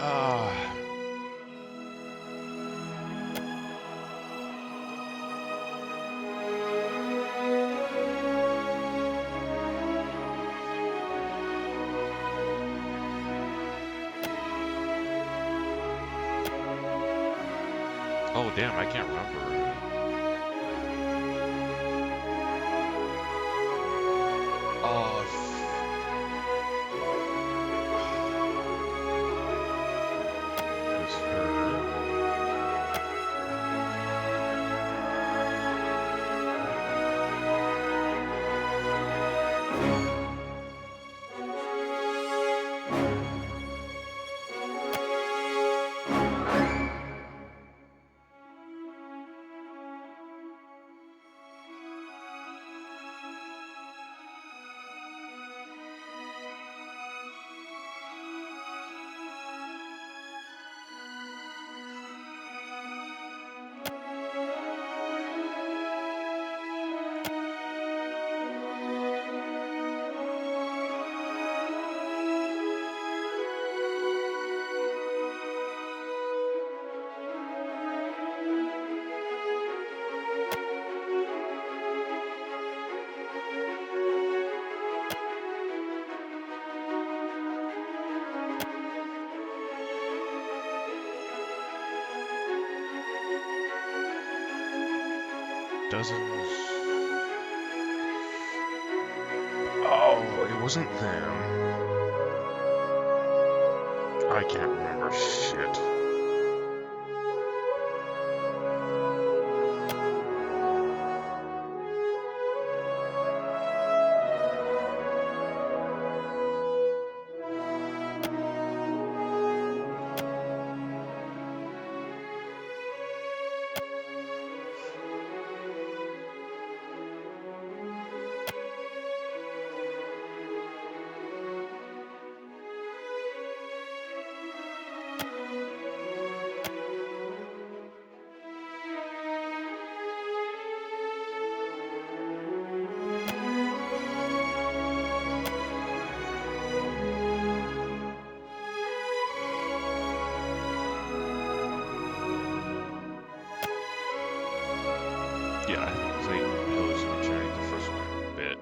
Uh, oh, damn, I can't remember. Oh, it was her. Dozens. Oh, it wasn't them. I can't remember shit. Yeah, I was like hallucinating the first one a bit.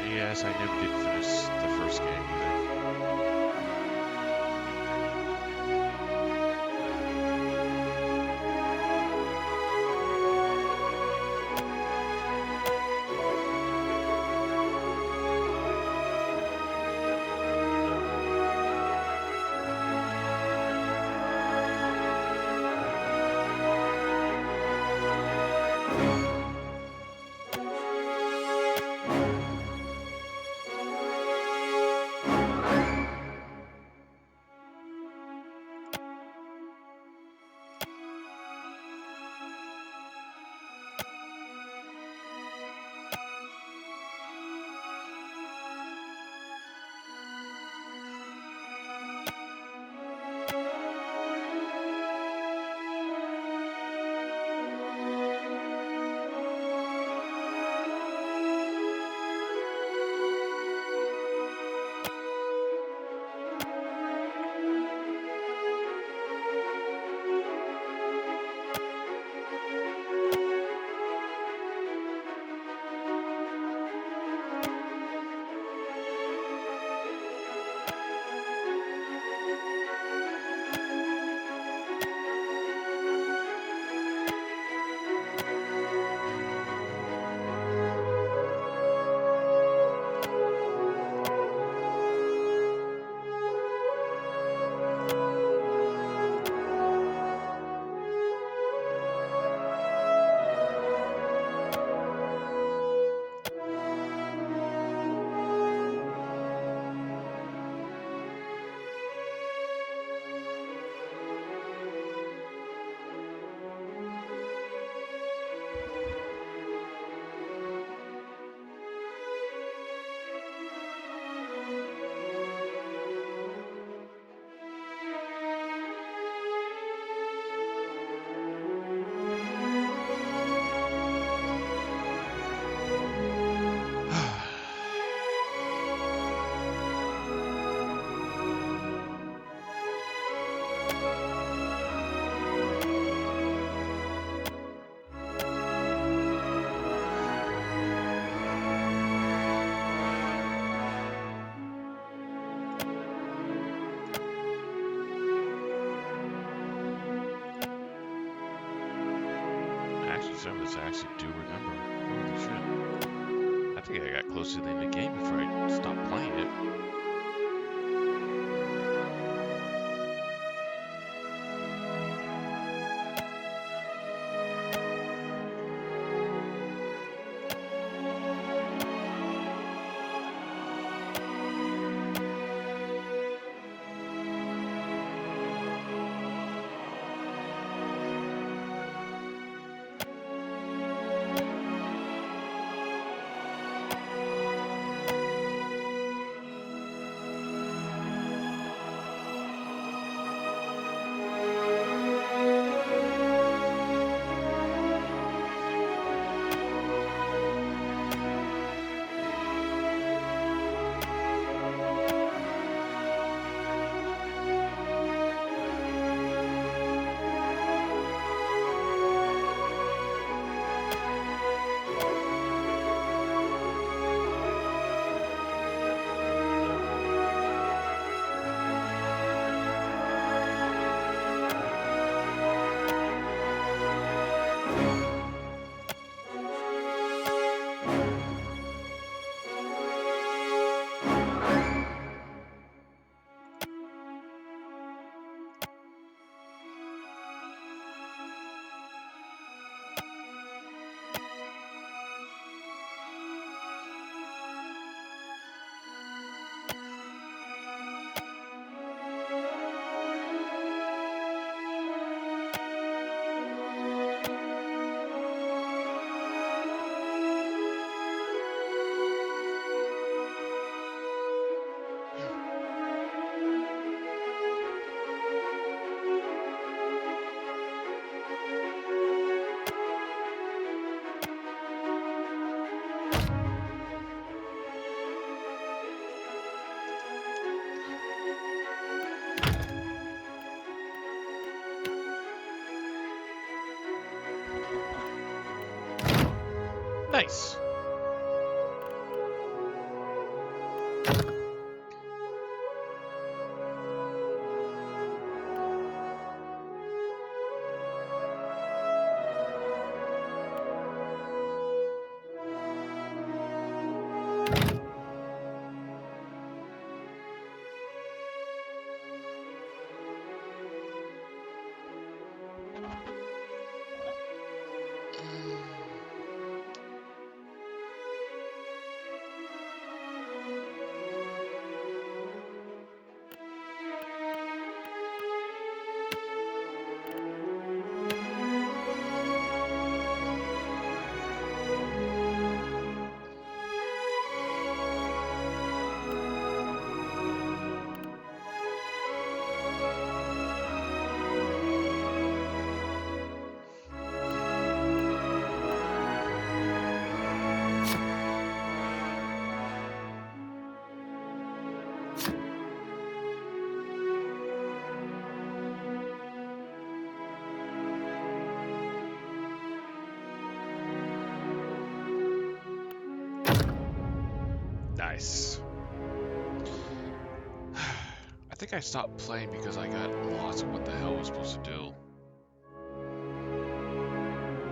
Yes, I never did finish the first game either. some of this I actually do remember. Holy shit. I think I got close to the end of the game before I stopped playing it. Nice. Nice. I think I stopped playing because I got lost in what the hell I was supposed to do.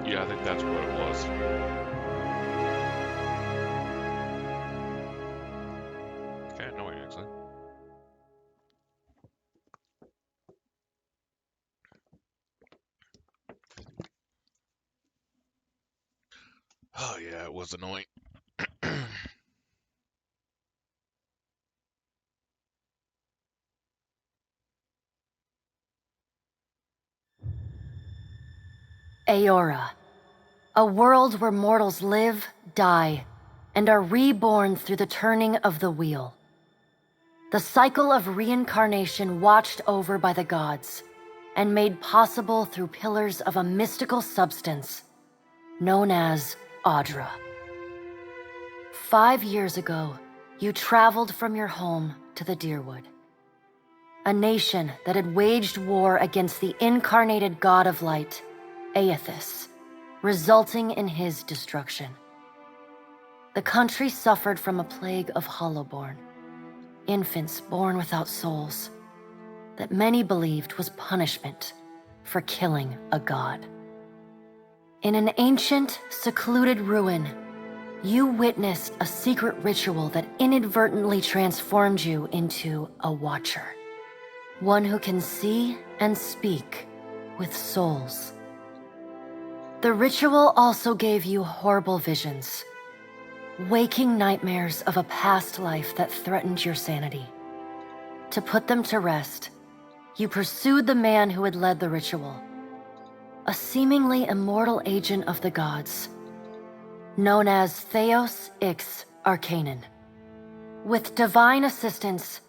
Yeah, I think that's what it was. Kind of annoying, actually. Oh yeah, it was annoying. Eora, a world where mortals live, die, and are reborn through the turning of the wheel. The cycle of reincarnation watched over by the gods, and made possible through pillars of a mystical substance known as Audra. 5 years ago, you traveled from your home to the Dyrwood, a nation that had waged war against the incarnated god of light, Aethys, resulting in his destruction. The country suffered from a plague of Hollowborn, infants born without souls, that many believed was punishment for killing a god. In an ancient, secluded ruin, you witnessed a secret ritual that inadvertently transformed you into a Watcher. One who can see and speak with souls. The ritual also gave you horrible visions, waking nightmares of a past life that threatened your sanity. To put them to rest, you pursued the man who had led the ritual, a seemingly immortal agent of the gods, known as Theos Ix Arcanon. With divine assistance,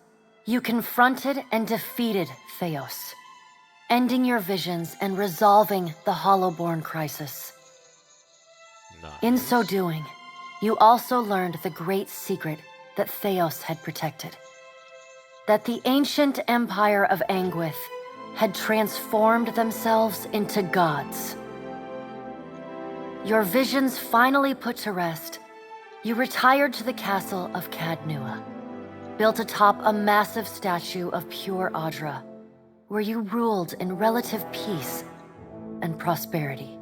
you confronted and defeated Theos, ending your visions and resolving the Hollowborn crisis. Nice. In so doing, you also learned the great secret that Theos had protected. That the ancient empire of Anguith had transformed themselves into gods. Your visions finally put to rest, you retired to the castle of Cadnua, built atop a massive statue of pure Audra, where you ruled in relative peace and prosperity.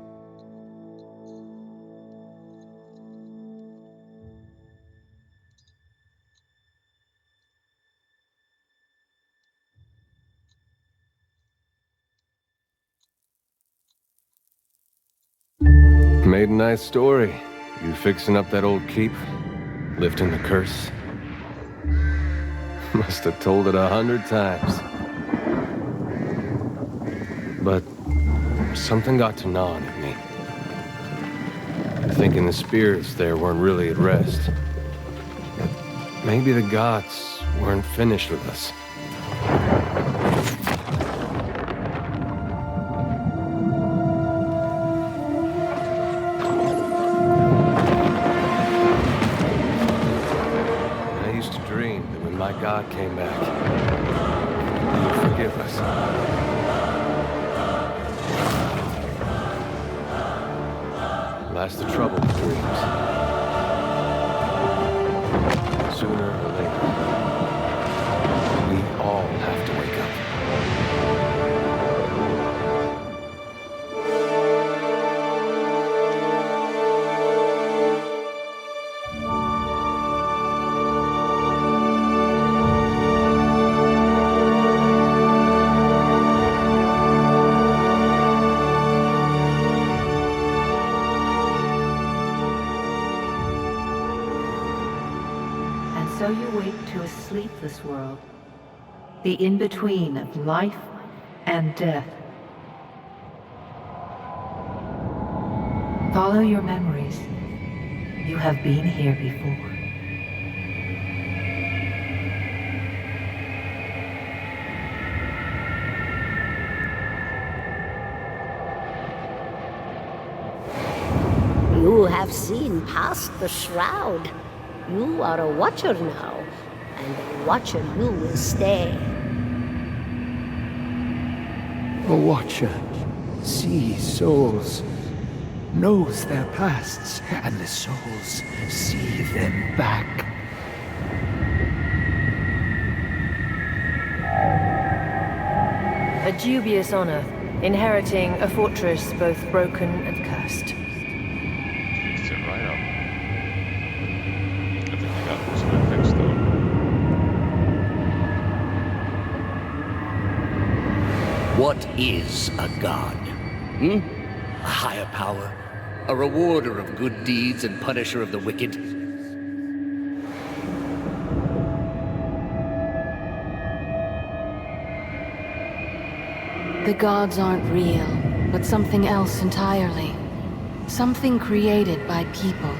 Made a nice story. You fixing up that old keep? Lifting the curse? Must have told it 100 times. But something got to gnawing at me. Thinking the spirits there weren't really at rest. Maybe the gods weren't finished with us. My God came back. He would forgive us. Last the trouble with dreams. Sooner or later, we all have to wake up. So you wake to a sleepless world, the in-between of life and death. Follow your memories. You have been here before. You have seen past the shroud. You are a Watcher now, and a Watcher you will stay. A Watcher sees souls, knows their pasts, and the souls see them back. A dubious honor, inheriting a fortress both broken and cursed. Fixed it right up. I think they got most of it fixed though. What is a god? A higher power? A rewarder of good deeds and punisher of the wicked? The gods aren't real, but something else entirely. Something created by people.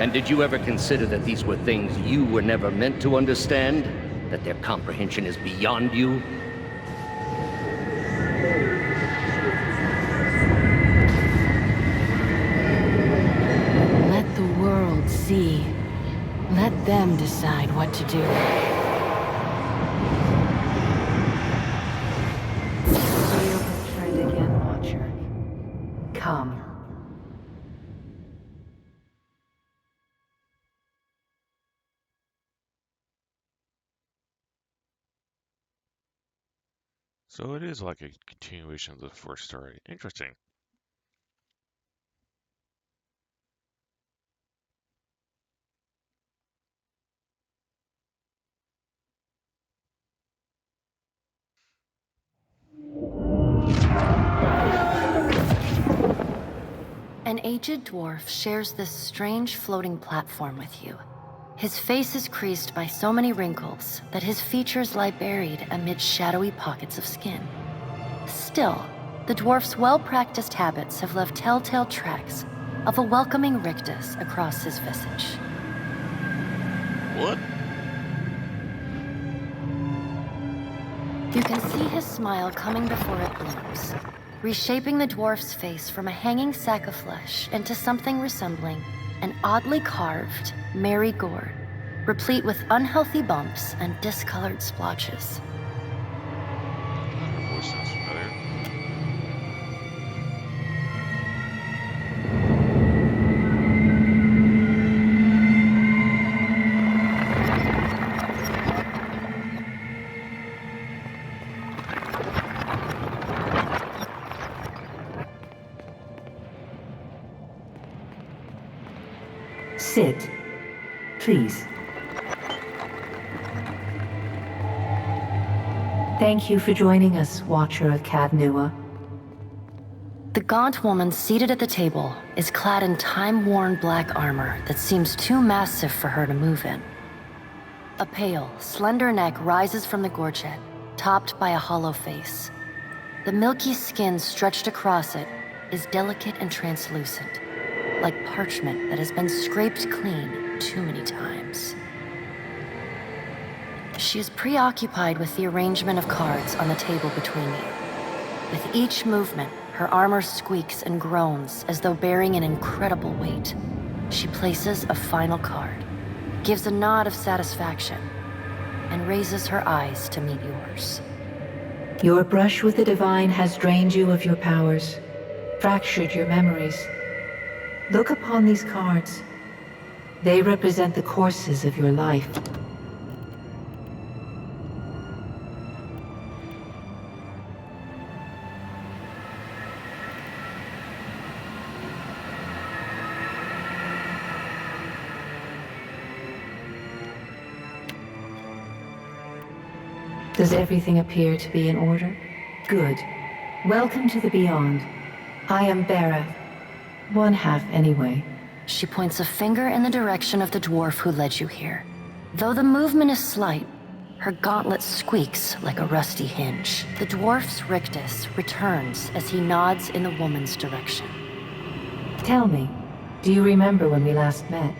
And did you ever consider that these were things you were never meant to understand? That their comprehension is beyond you? Let the world see. Let them decide what to do. Feel the trend again, Watcher. Come. So it is like a continuation of the first story. Interesting. An aged dwarf shares this strange floating platform with you. His face is creased by so many wrinkles that his features lie buried amid shadowy pockets of skin. Still, the dwarf's well-practiced habits have left telltale tracks of a welcoming rictus across his visage. What? You can see his smile coming before it blooms, reshaping the dwarf's face from a hanging sack of flesh into something resembling an oddly carved, merry gourd, replete with unhealthy bumps and discolored splotches. Her voice sounds familiar. Sit, please. Thank you for joining us, Watcher of Cadnua. The gaunt woman seated at the table is clad in time-worn black armor that seems too massive for her to move in. A pale, slender neck rises from the gorget, topped by a hollow face. The milky skin stretched across it is delicate and translucent, like parchment that has been scraped clean too many times. She is preoccupied with the arrangement of cards on the table between you. With each movement, her armor squeaks and groans as though bearing an incredible weight. She places a final card, gives a nod of satisfaction, and raises her eyes to meet yours. Your brush with the divine has drained you of your powers, fractured your memories. Look upon these cards. They represent the courses of your life. Does everything appear to be in order? Good. Welcome to the Beyond. I am Bera. One half, anyway. She points a finger in the direction of the dwarf who led you here. Though the movement is slight, her gauntlet squeaks like a rusty hinge. The dwarf's rictus returns as he nods in the woman's direction. Tell me, do you remember when we last met?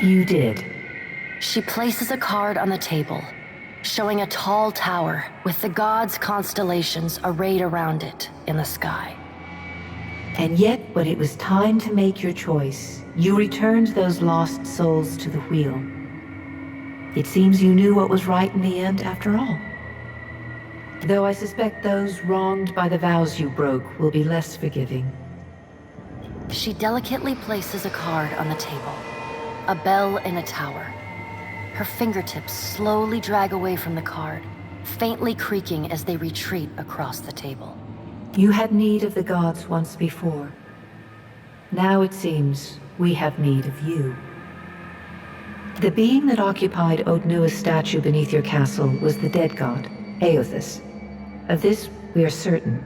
You did. She places a card on the table, showing a tall tower with the gods' constellations arrayed around it in the sky. And yet, when it was time to make your choice, you returned those lost souls to the wheel. It seems you knew what was right in the end after all. Though I suspect those wronged by the vows you broke will be less forgiving. She delicately places a card on the table, a bell in a tower. Her fingertips slowly drag away from the card, faintly creaking as they retreat across the table. You had need of the gods once before. Now it seems we have need of you. The being that occupied Odnua's statue beneath your castle was the dead god, Eothas. Of this we are certain.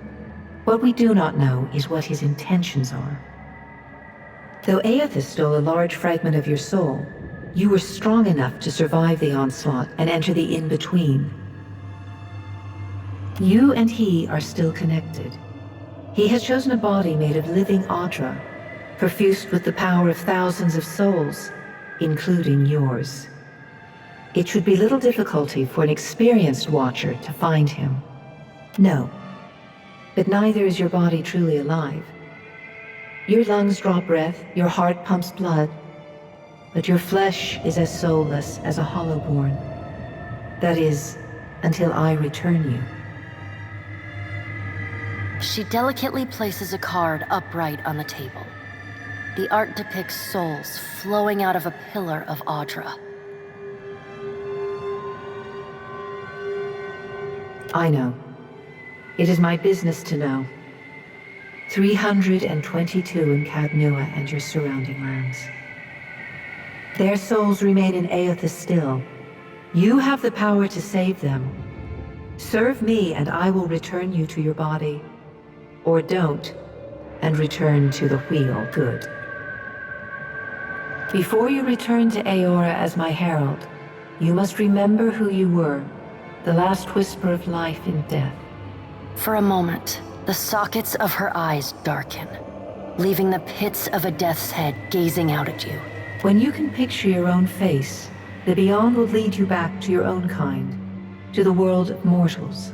What we do not know is what his intentions are. Though Eothas stole a large fragment of your soul, you were strong enough to survive the onslaught and enter the in-between. You and he are still connected. He has chosen a body made of living Audra, perfused with the power of thousands of souls, including yours. It should be little difficulty for an experienced watcher to find him. No, but neither is your body truly alive. Your lungs draw breath, your heart pumps blood, but your flesh is as soulless as a hollowborn. That is, until I return you. She delicately places a card upright on the table. The art depicts souls flowing out of a pillar of Audra. I know. It is my business to know. 322 in Cadnua and your surrounding lands. Their souls remain in Aethys still. You have the power to save them. Serve me and I will return you to your body. Or don't, and return to the wheel good. Before you return to Eora as my herald, you must remember who you were, the last whisper of life in death. For a moment, the sockets of her eyes darken, leaving the pits of a death's head gazing out at you. When you can picture your own face, the Beyond will lead you back to your own kind, to the world of mortals.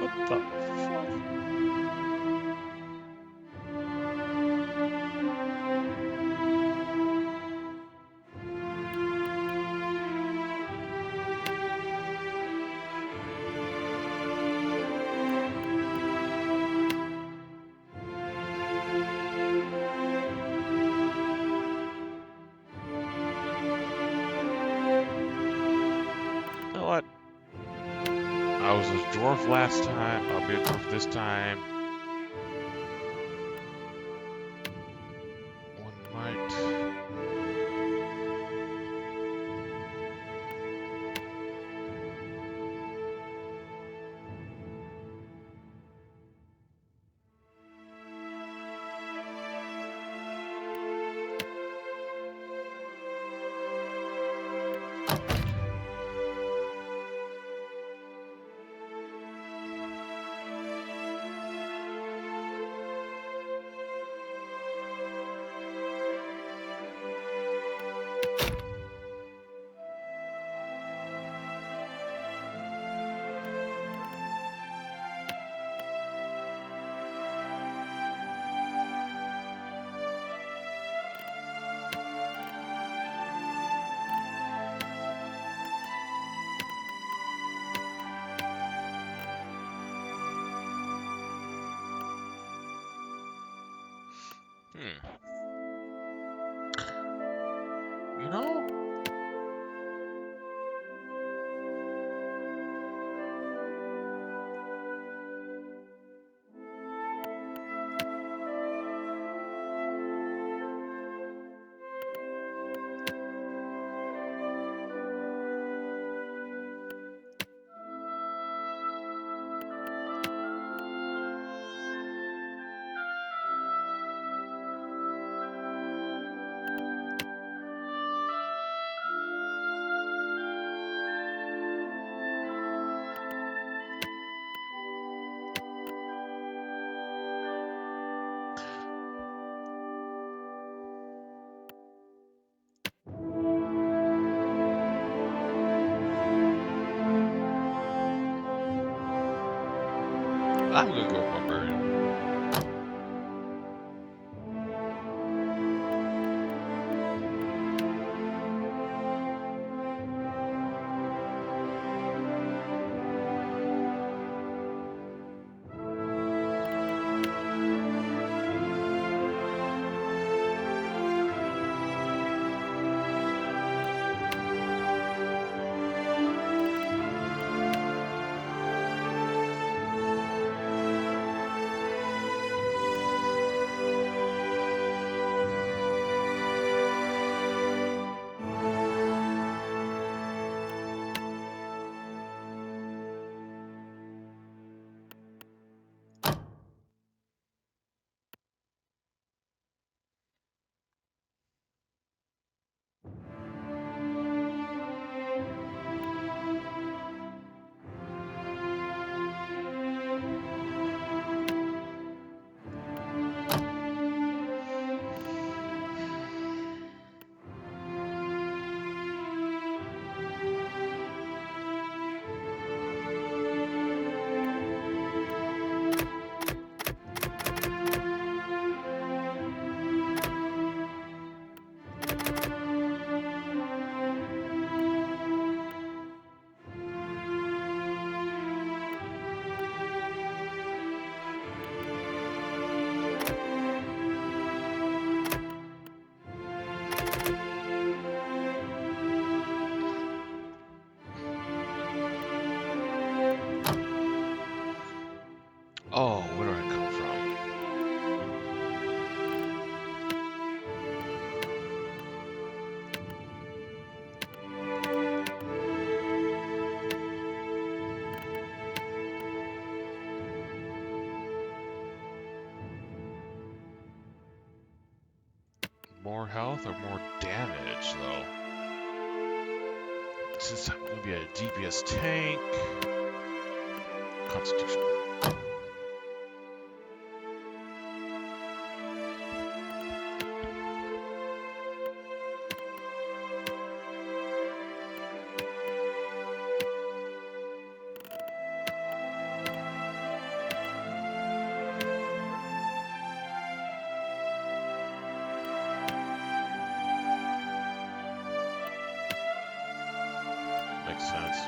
What the fuck? You know what? I was a dwarf last time. I'll be a dwarf this time. One might. You know? I'm gonna go with barbarian. more health or more damage, though? This is going to be a DPS tank. Constitution. Makes sense.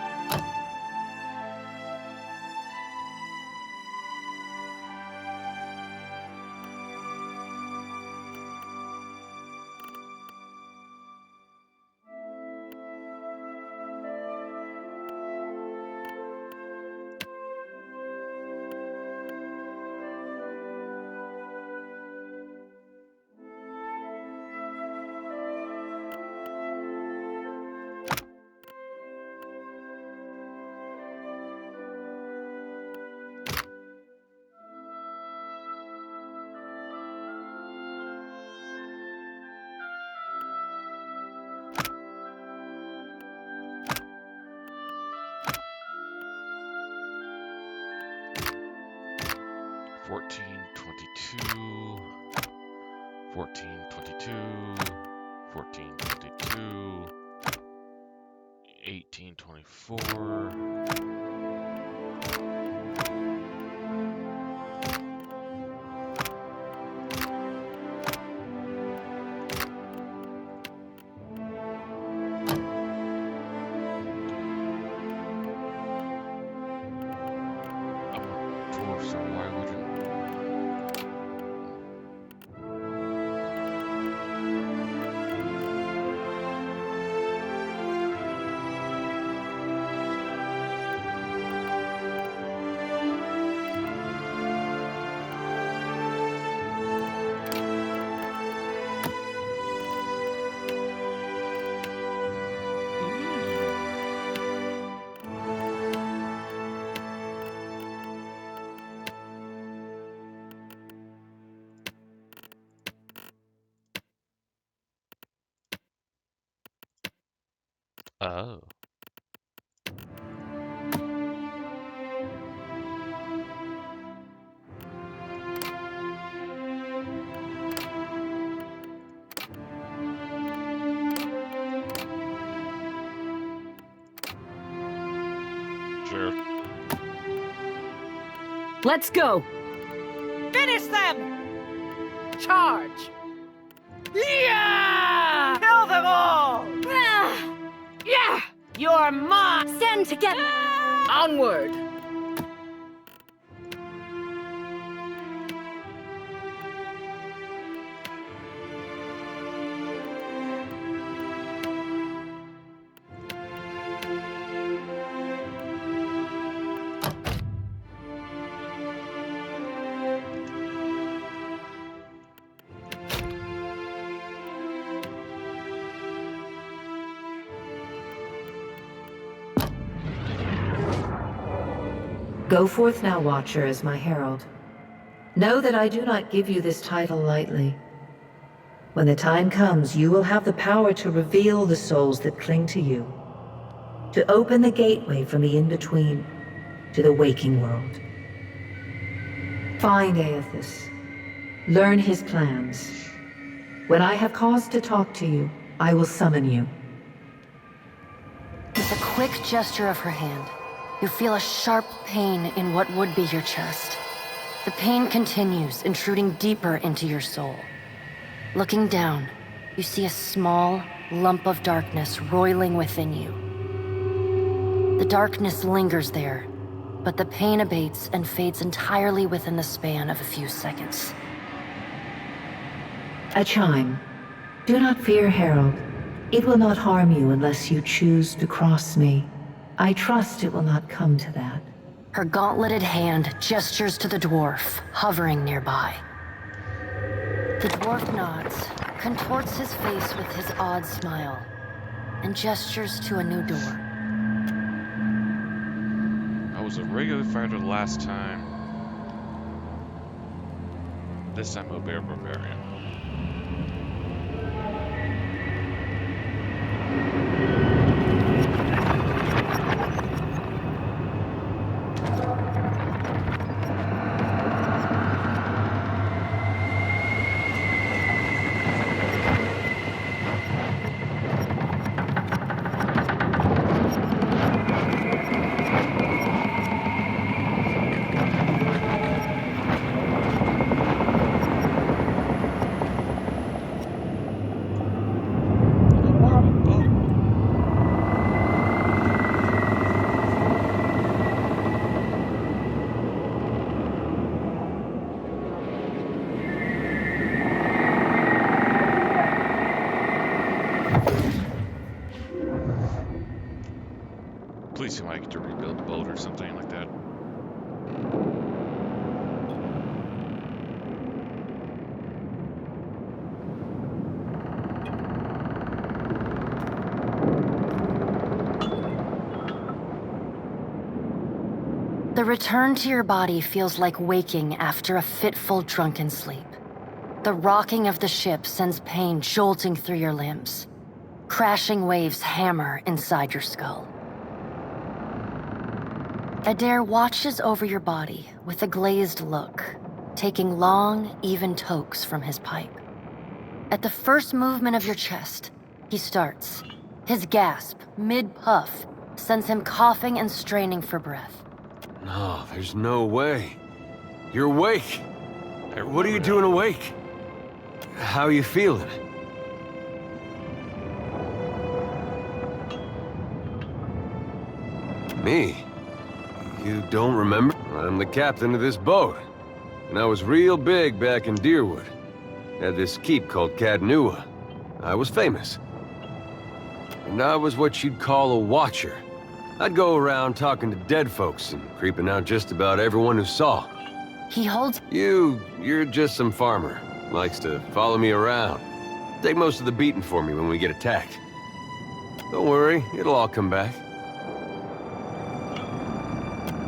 $14.22, $14.22, $14.22, $18.24. So why wouldn't... Oh. Sure. Let's go! Finish them! Charge! Yeah! Kill them all! Yeah! You're mine! Stand together! Onward! Go forth now, Watcher, as my herald. Know that I do not give you this title lightly. When the time comes, you will have the power to reveal the souls that cling to you, to open the gateway from the in-between to the waking world. Find Aethys. Learn his plans. When I have cause to talk to you, I will summon you. With a quick gesture of her hand, you feel a sharp pain in what would be your chest. The pain continues, intruding deeper into your soul. Looking down, you see a small lump of darkness roiling within you. The darkness lingers there, but the pain abates and fades entirely within the span of a few seconds. A chime. Do not fear, Herald. It will not harm you unless you choose to cross me. I trust it will not come to that. Her gauntleted hand gestures to the dwarf, hovering nearby. The dwarf nods, contorts his face with his odd smile, and gestures to a new door. I was a regular fighter last time. This time I'll be a barbarian. Please tell me I get to rebuild the boat or something like that. The return to your body feels like waking after a fitful drunken sleep. The rocking of the ship sends pain jolting through your limbs. Crashing waves hammer inside your skull. Adair watches over your body with a glazed look, taking long, even tokes from his pipe. At the first movement of your chest, he starts. His gasp, mid-puff, sends him coughing and straining for breath. No, there's no way. You're awake. What are you doing awake? How are you feeling? Me? You don't remember? I'm the captain of this boat. And I was real big back in Deerwood. Had this keep called Cadnua. I was famous. And I was what you'd call a watcher. I'd go around talking to dead folks and creeping out just about everyone who saw. He holds... You're just some farmer. Likes to follow me around. Take most of the beating for me when we get attacked. Don't worry, it'll all come back.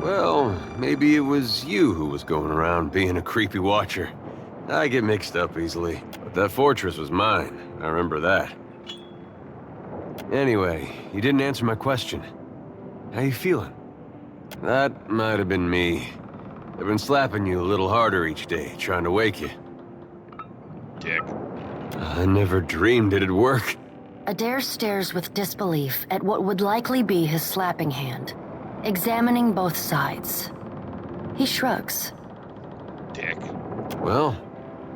Well, maybe it was you who was going around being a creepy watcher. I get mixed up easily, but that fortress was mine. I remember that. Anyway, you didn't answer my question. How you feeling? That might have been me. I've been slapping you a little harder each day, trying to wake you. Dick. I never dreamed it'd work. Adair stares with disbelief at what would likely be his slapping hand, examining both sides. He shrugs. Dick. Well,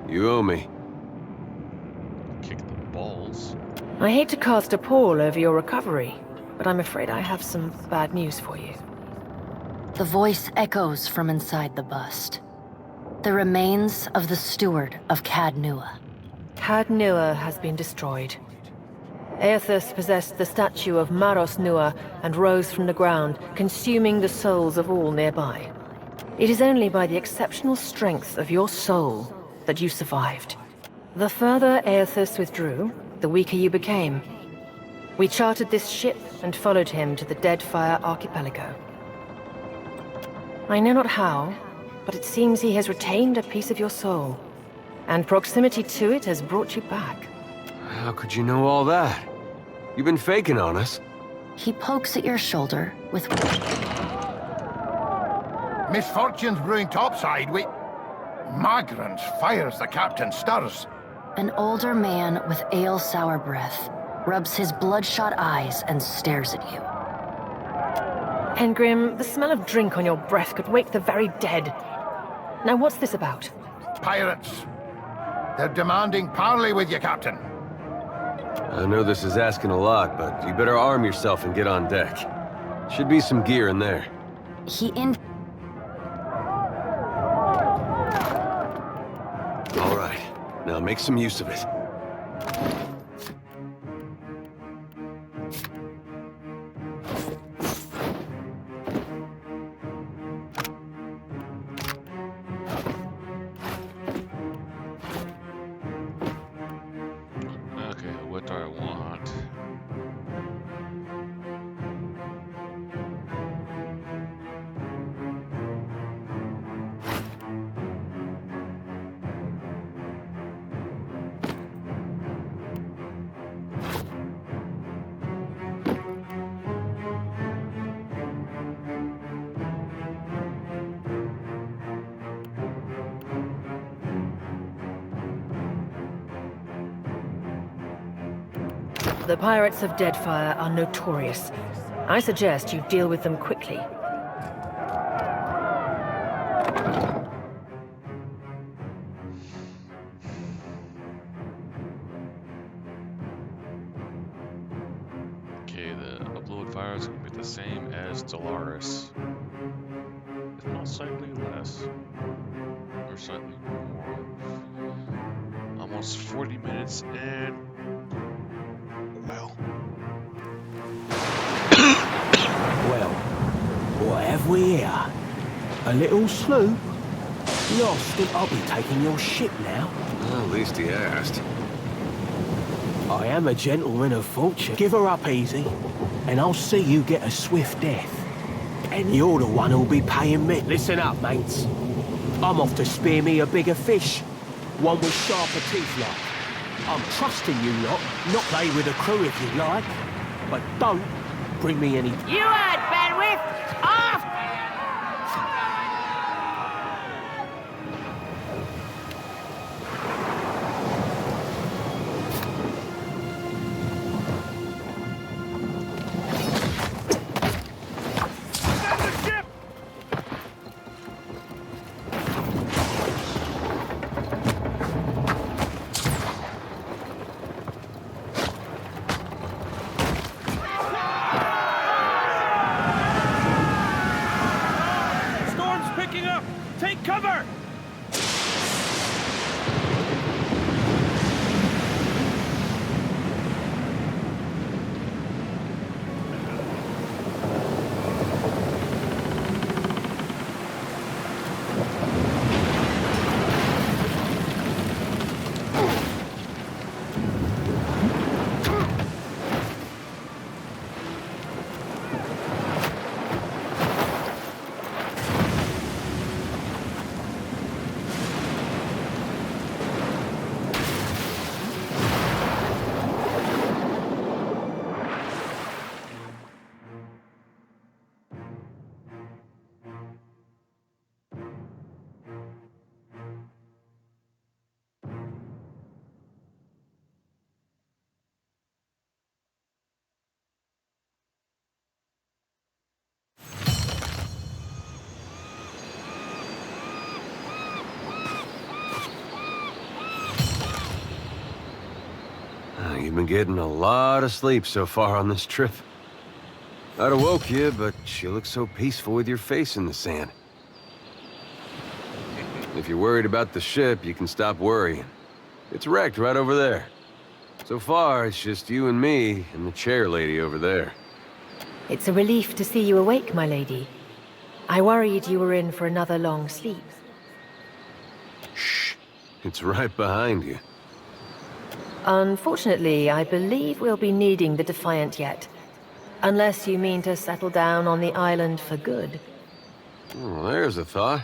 you owe me. Kick the balls. I hate to cast a pall over your recovery, but I'm afraid I have some bad news for you. The voice echoes from inside the bust. The remains of the steward of Cadnua. Cadnua has been destroyed. Aethys possessed the statue of Maros Nua and rose from the ground, consuming the souls of all nearby. It is only by the exceptional strength of your soul that you survived. The further Aethys withdrew, the weaker you became. We chartered this ship and followed him to the Deadfire Archipelago. I know not how, but it seems he has retained a piece of your soul, and proximity to it has brought you back. How could you know all that? You've been faking on us. He pokes at your shoulder with... Misfortune's brewing topside. Magrans fires the captain stirs. An older man with ale-sour breath rubs his bloodshot eyes and stares at you. Hengrim, the smell of drink on your breath could wake the very dead. Now what's this about? Pirates. They're demanding parley with you, Captain. I know this is asking a lot, but you better arm yourself and get on deck. Should be some gear in there. All right, now make some use of it. Okay, what do I want? The pirates of Deadfire are notorious. I suggest you deal with them quickly. Okay, the upload file is going to be the same as Dolaris. If not slightly less. Or slightly more. Almost 40 minutes and... Well. Well, have we here? A little sloop? Lost, think I'll be taking your ship now. Well, at least he asked. I am a gentleman of fortune. Give her up easy, and I'll see you get a swift death. And you're the one who'll be paying me. Listen up, mates. I'm off to spear me a bigger fish. One with sharper teeth like. I'm trusting you lot, not play with a crew if you like. But don't bring me any... You heard, Benwith! Off! Take cover! You've been getting a lot of sleep so far on this trip. I'd have woke you, but you look so peaceful with your face in the sand. If you're worried about the ship, you can stop worrying. It's wrecked right over there. So far, it's just you and me and the chair lady over there. It's a relief to see you awake, my lady. I worried you were in for another long sleep. Shh. It's right behind you. Unfortunately, I believe we'll be needing the Defiant yet. Unless you mean to settle down on the island for good. Well, there's a thought.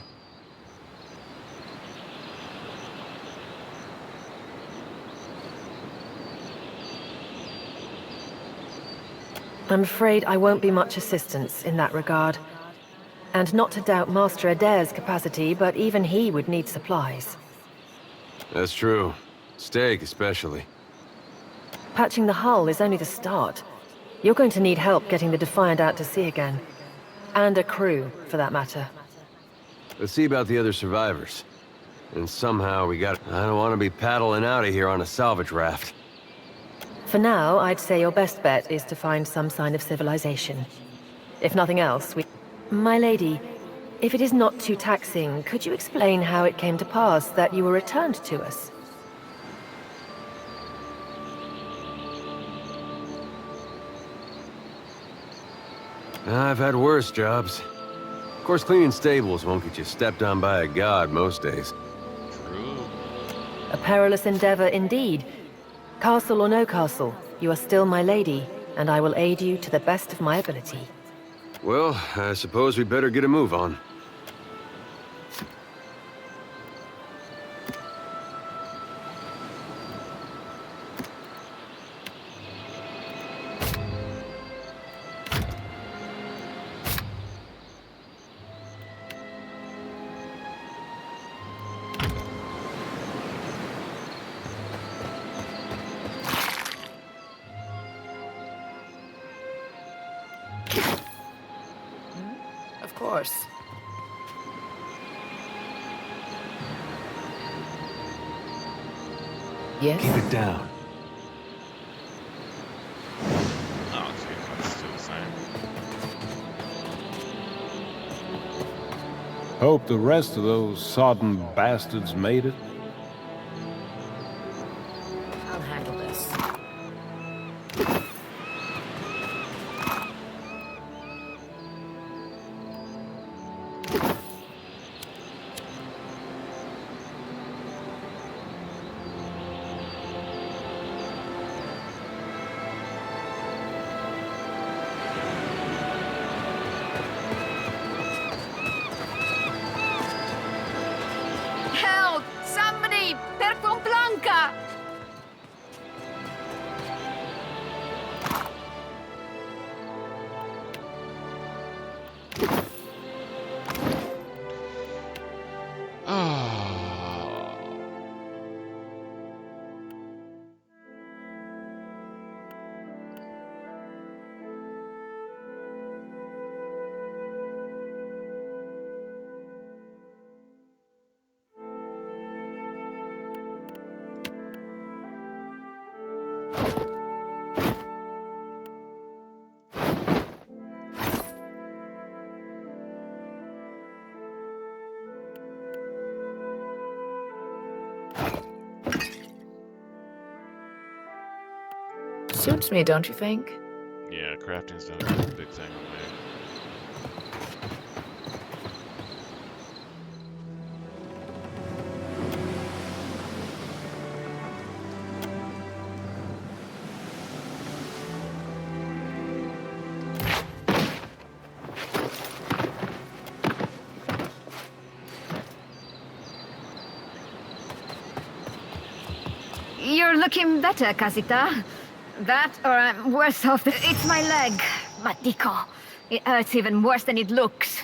I'm afraid I won't be much assistance in that regard. And not to doubt Master Adair's capacity, but even he would need supplies. That's true. Steak, especially. Patching the hull is only the start. You're going to need help getting the Defiant out to sea again. And a crew, for that matter. Let's see about the other survivors. And somehow we got... I don't want to be paddling out of here on a salvage raft. For now, I'd say your best bet is to find some sign of civilization. If nothing else, we... My lady, if it is not too taxing, could you explain how it came to pass that you were returned to us? I've had worse jobs. Of course, cleaning stables won't get you stepped on by a god most days. True. A perilous endeavor indeed. Castle or no castle, you are still my lady, and I will aid you to the best of my ability. Well, I suppose we better get a move on. Of course. Yes? Keep it down. Oh, it's still the same. Hope the rest of those sodden bastards made it. I'll handle this. Help! Somebody! Per Blanca! Suits me, don't you think? Yeah, crafting's done a big thing on me. You're looking better, Casita. That, or I'm worse off. It's my leg, Matico. It hurts even worse than it looks.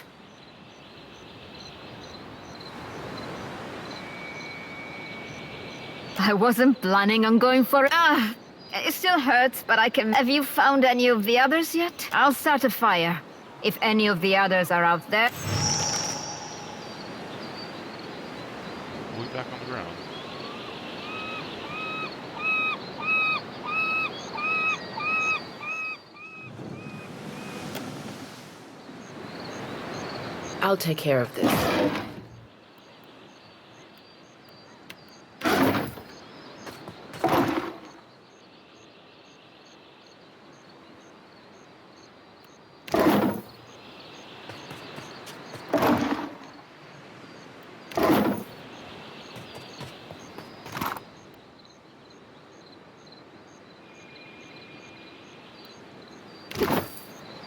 I wasn't planning on going for it. It still hurts, but I can... Have you found any of the others yet? I'll start a fire. If any of the others are out there... We'll be back on the ground. I'll take care of this.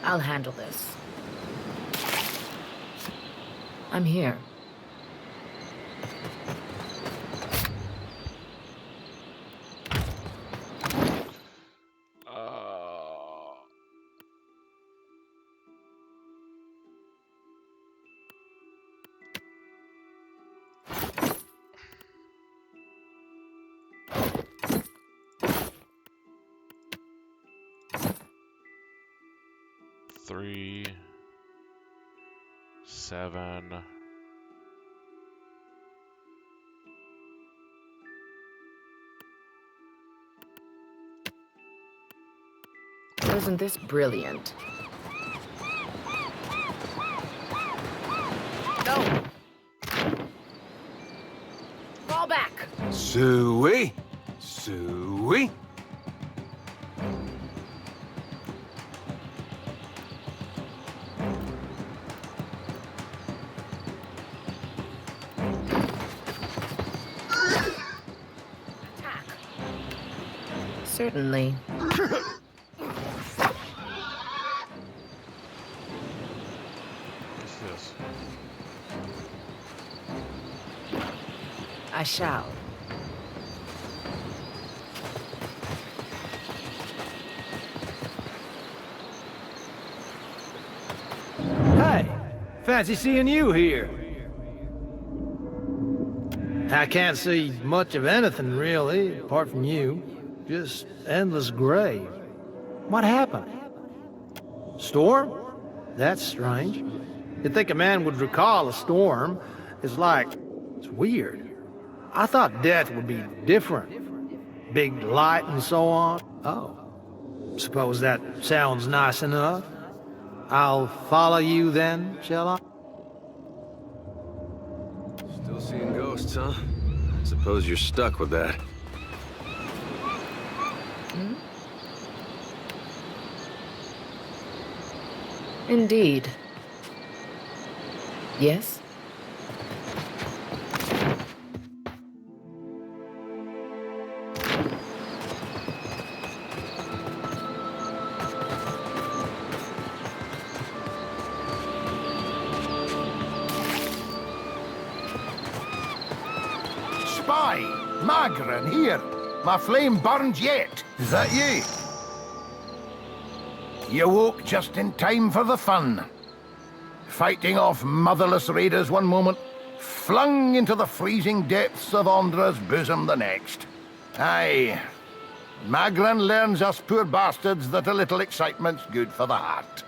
I'll handle this. I'm here. Three, 7. Isn't this brilliant? Go! Fall back! Suey? Suey? Certainly. What's this? I shall. Hey, fancy seeing you here. I can't see much of anything, really, apart from you. Just endless gray. What happened? Storm? That's strange. You'd think a man would recall a storm. It's weird. I thought death would be different. Big light and so on. Oh. Suppose that sounds nice enough. I'll follow you then, shall I? Still seeing ghosts, huh? I suppose you're stuck with that. Indeed. Yes? Spy! Magran, here! My flame burns yet! Is that ye? You woke just in time for the fun. Fighting off motherless raiders one moment, flung into the freezing depths of Ondra's bosom the next. Aye. Magran learns us poor bastards that a little excitement's good for the heart.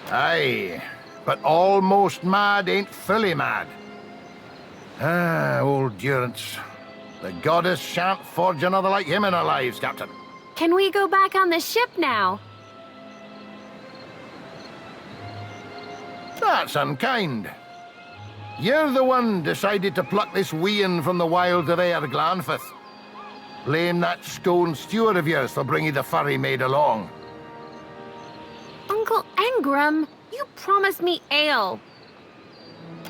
Aye, but almost mad ain't fully mad. Ah, old Durance. The goddess shan't forge another like him in our lives, Captain. Can we go back on the ship now? That's unkind. You're the one decided to pluck this wean from the wilds of Aer Glanfith. Blame that stone steward of yours for bringing the furry maid along. Uncle Engram, you promised me ale.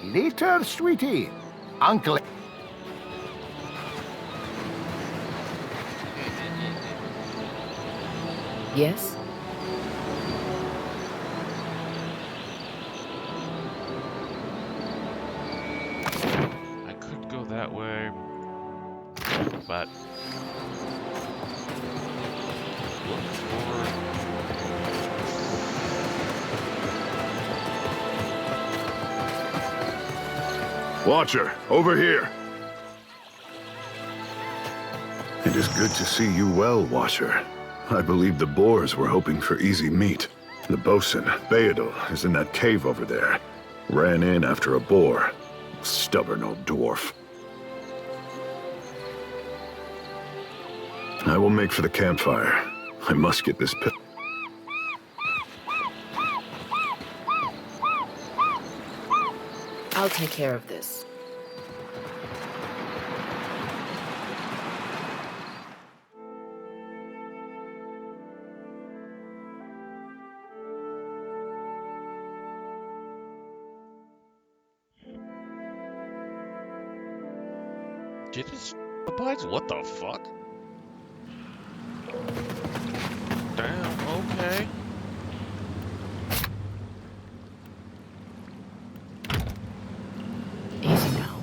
Later, sweetie. Uncle... Yes? I could go that way, but look forward. Watcher, over here. It is good to see you well, Watcher. I believe the Boers were hoping for easy meat. The bosun, Beadle, is in that cave over there. Ran in after a boar. Stubborn old dwarf. I will make for the campfire. I must get this pit. I'll take care of this. Did it abides? What the fuck? Damn, okay. Easy now.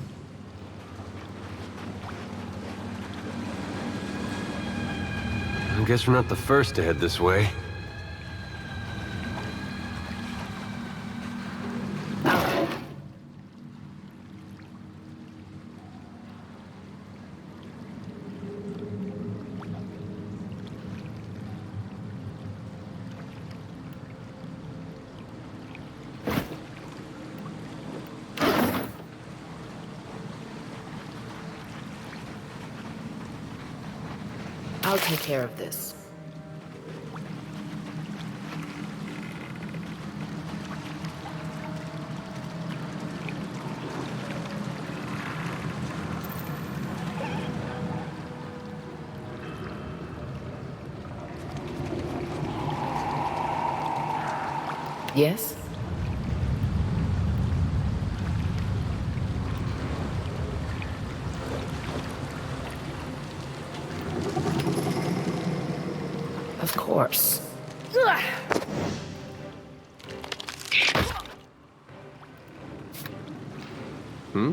I guess we're not the first to head this way. I'll take care of this. Yes? Of course. Hmm?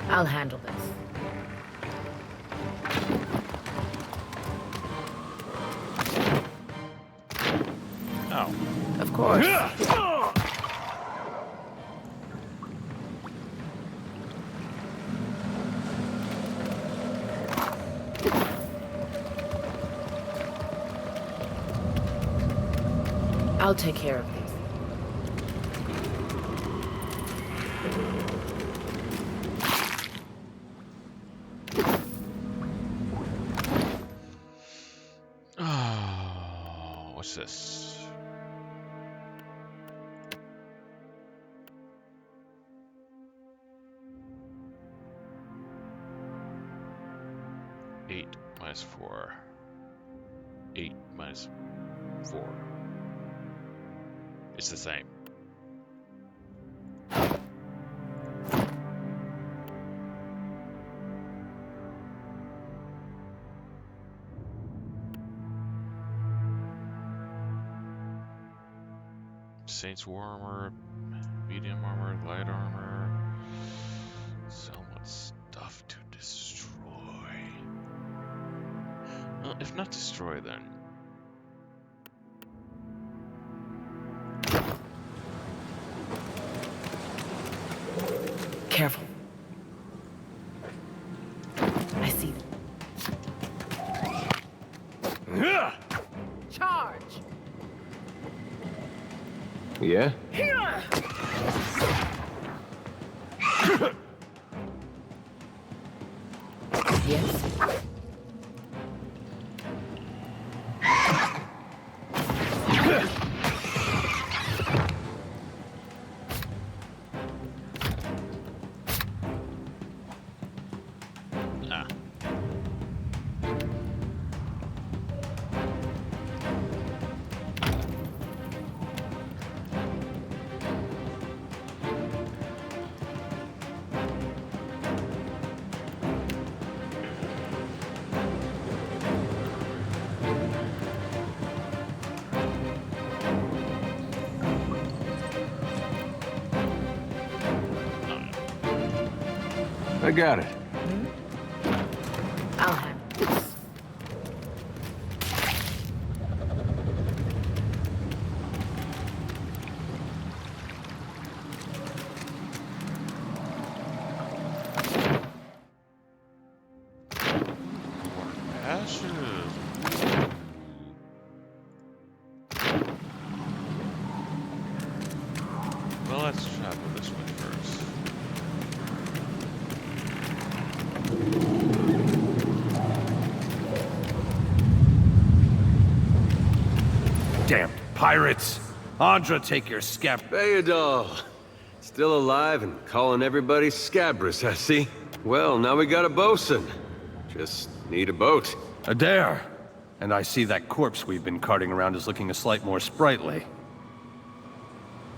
I'll handle this. Oh. Of course. I'll take care of these. this? Eight minus 4. 8 minus 4. It's the same. Saints War Armor, medium armor, light armor. So much stuff to destroy. Well, if not destroy, then. Careful. I see them. Charge! Yeah? Yes. I got it. I'll have this. Ashes. Well, let's travel this way first. Damn pirates! Andra, take your scab. Bayadol. Still alive and calling everybody Scabrous, I see. Well, now we got a bosun. Just need a boat. Adair! And I see that corpse we've been carting around is looking a slight more sprightly.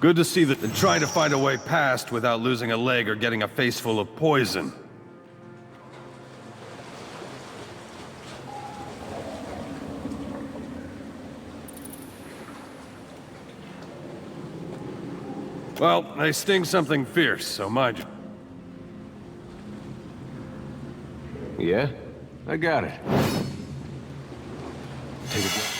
Good to see that. And trying to find a way past without losing a leg or getting a face full of poison. Well, they sting something fierce, so mind you. Yeah? I got it. Take a breath.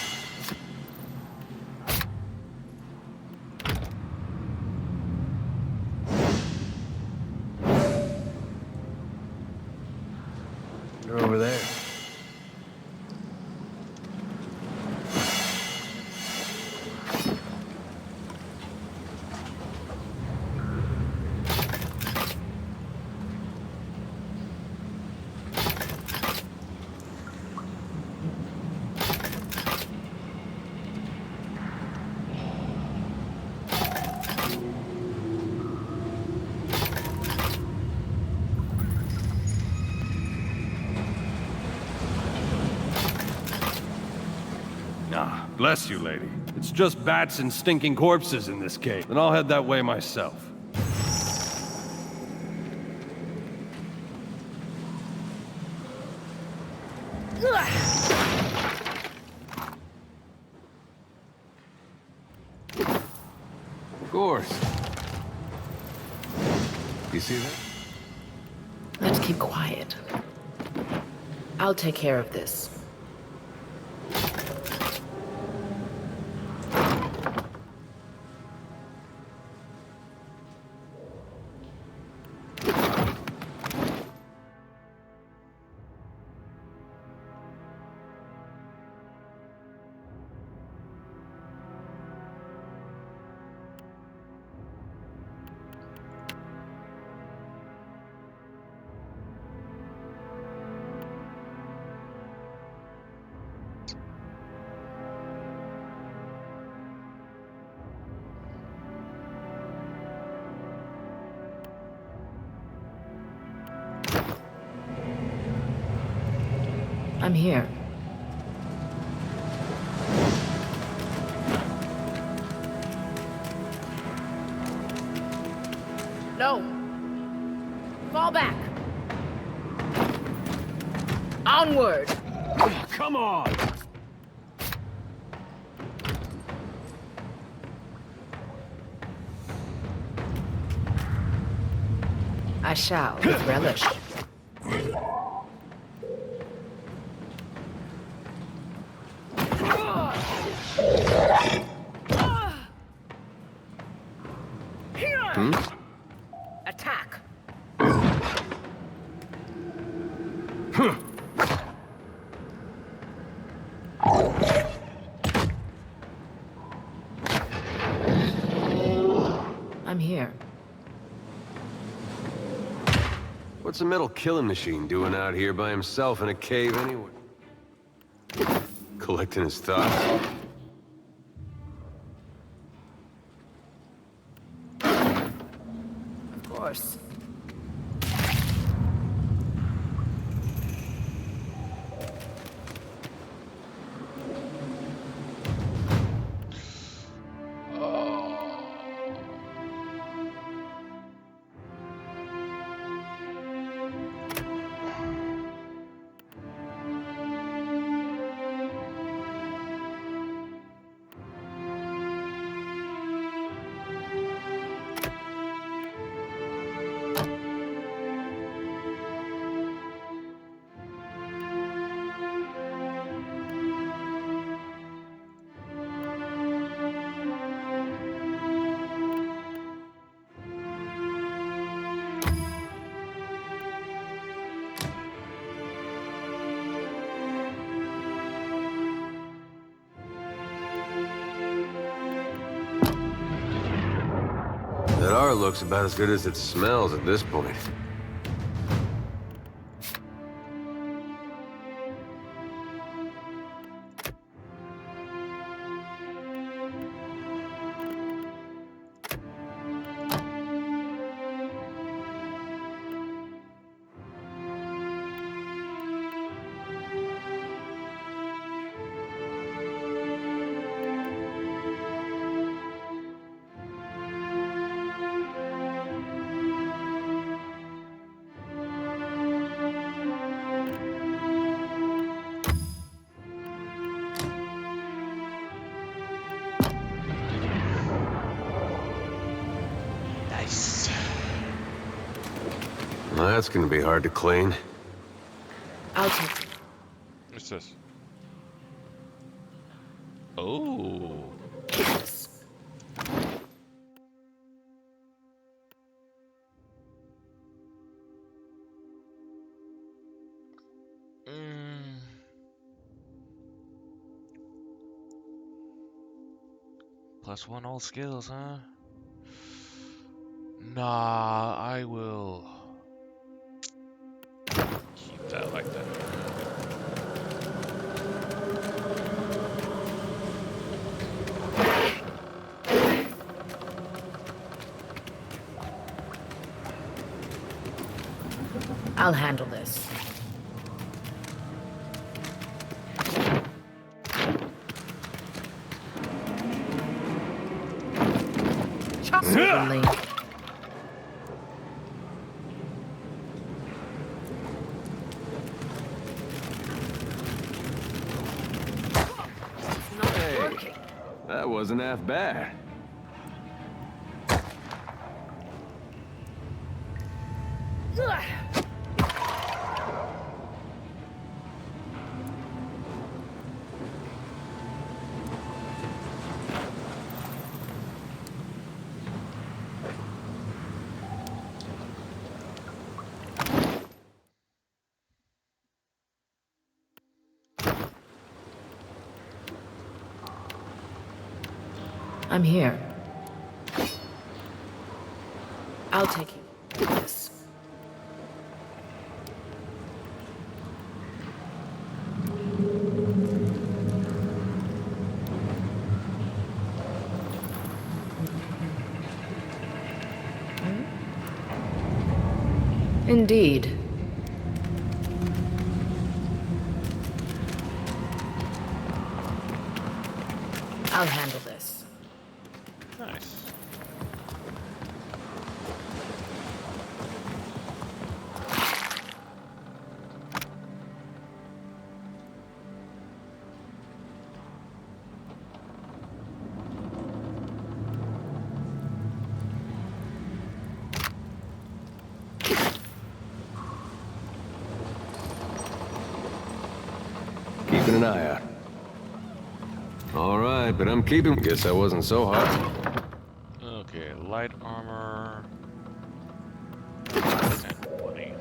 They're over there. Bless you, lady. It's just bats and stinking corpses in this cave. Then I'll head that way myself. Of course. You see that? Let's keep quiet. I'll take care of this. I'm here. No! Fall back! Onward! Come on! I shall, with relish. Attack! I'm here. What's a metal killing machine doing out here by himself in a cave anyway? Collecting his thoughts? Of course. That art looks about as good as it smells at this point. Well, that's gonna be hard to clean. I'll take it. What's this? Oh. Yes. +1 all skills, huh? Nah, I will keep that like that. I'll handle this. Certainly. Hey, that wasn't half bad. I'm here. I'll take this. Indeed. I'll handle this. Nice. Keeping an eye out. All right, but I'm keeping... Guess I wasn't so hard. Okay, light armor. And 20.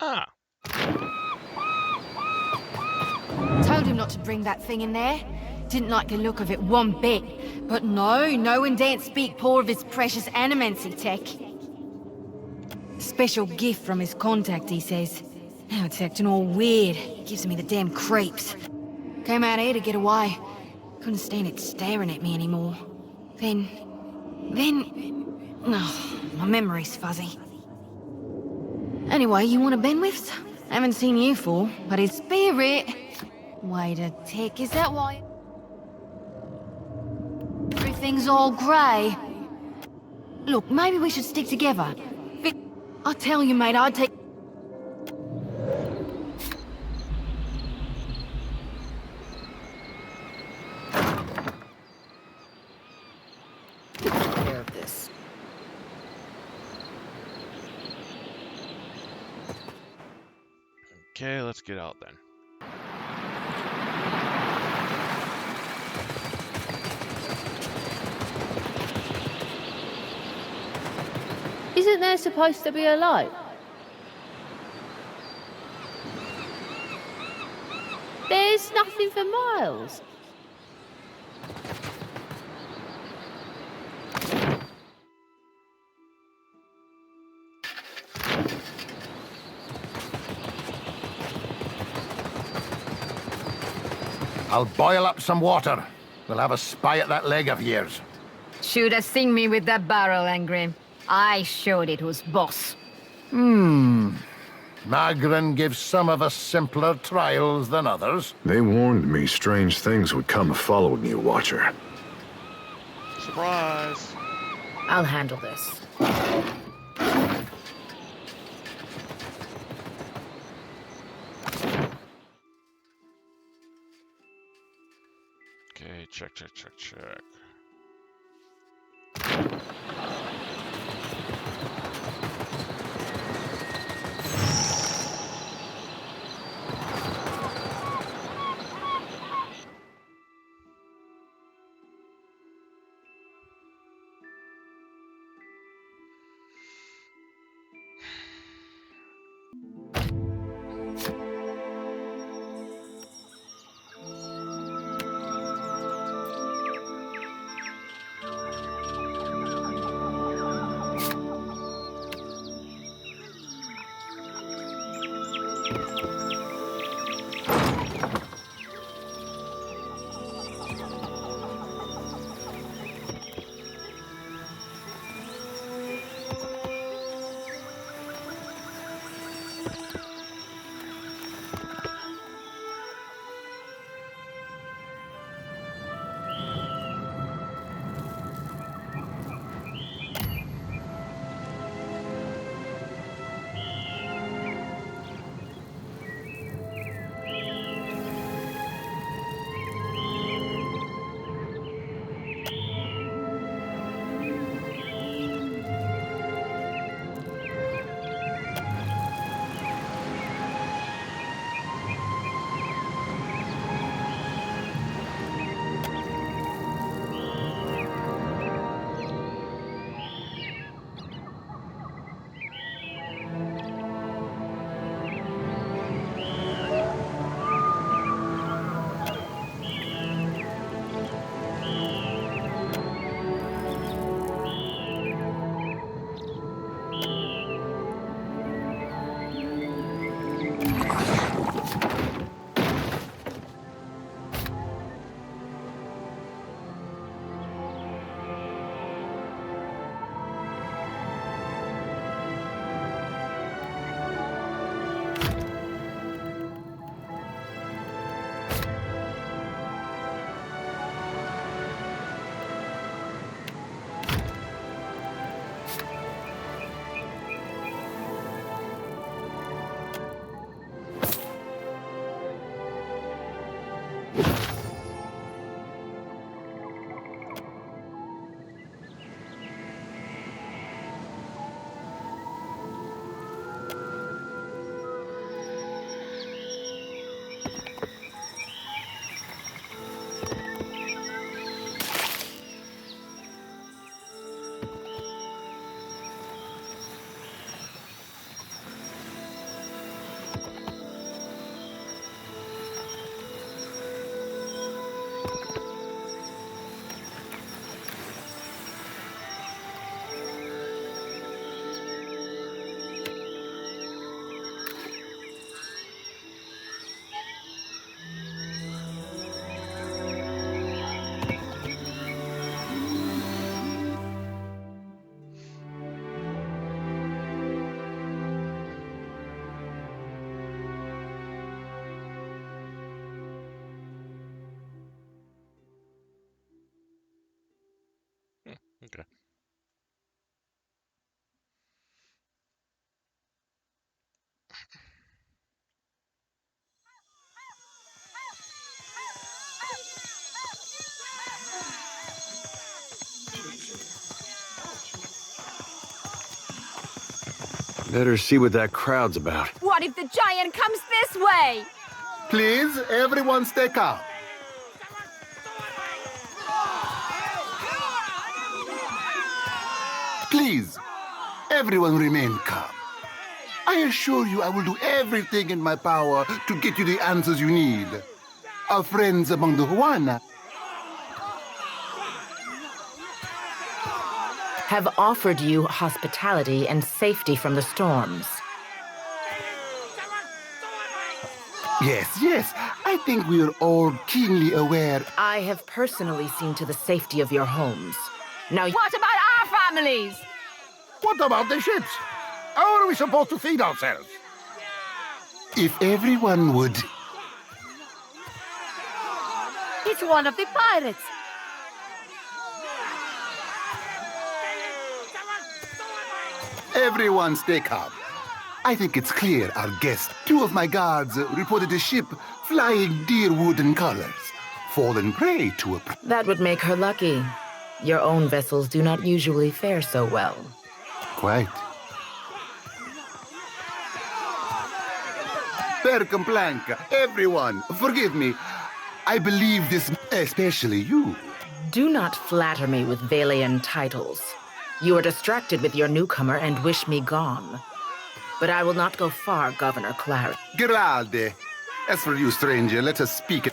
Ah. Told him not to bring that thing in there. Didn't like the look of it one bit. But no one daren't speak poor of his precious animancy tech. Special gift from his contact, he says. Now it's acting all weird. Gives me the damn creeps. Came out here to get away. Couldn't stand it staring at me anymore. Then... Oh, my memory's fuzzy. Anyway, you want a Benwith's? Haven't seen you for, but his spirit... Wait a tick, is that why... Everything's all grey? Look, maybe we should stick together. I tell you, mate, I'd take... Care of this. Okay, let's get out then. Isn't there supposed to be a light? There's nothing for miles. I'll boil up some water. We'll have a spy at that leg of yours. Should have seen me with that barrel, Angrim. I showed it who's boss. Magrin gives some of us simpler trials than others. They warned me strange things would come of following you, Watcher. Surprise! I'll handle this. Okay, check. Okay. Better see what that crowd's about. What if the giant comes this way? Please, everyone stay calm. Please, everyone remain calm. I assure you I will do everything in my power to get you the answers you need. Our friends among the Huana have offered you hospitality and safety from the storms. Yes, I think we are all keenly aware. I have personally seen to the safety of your homes. Now, What about our families? What about the ships? How are we supposed to feed ourselves? If everyone would... It's one of the pirates. Everyone stay calm. I think it's clear our guest. Two of my guards reported a ship flying Deerwood in colors, fallen prey to a... that would make her lucky. Your own vessels do not usually fare so well. Quite. Per Complanca, everyone, forgive me. I believe this, especially you. Do not flatter me with Valian titles. You are distracted with your newcomer and wish me gone. But I will not go far, Governor Clary. Grade. As for you, stranger, let us speak it.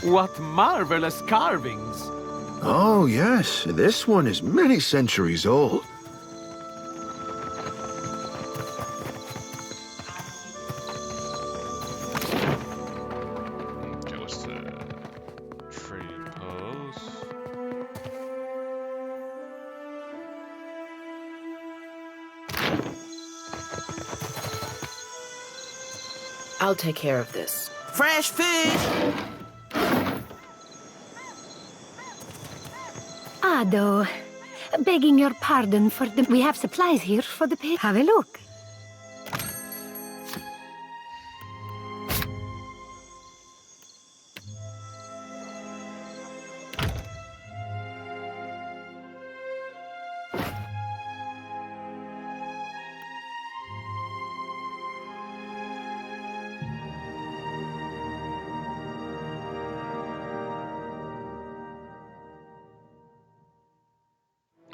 What marvelous carvings! Oh, yes. This one is many centuries old. Okay, what's the trading post? I'll take care of this. Fresh fish! Ado, begging your pardon for the... We have supplies here for the pig. Have a look.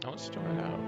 Now let's start out.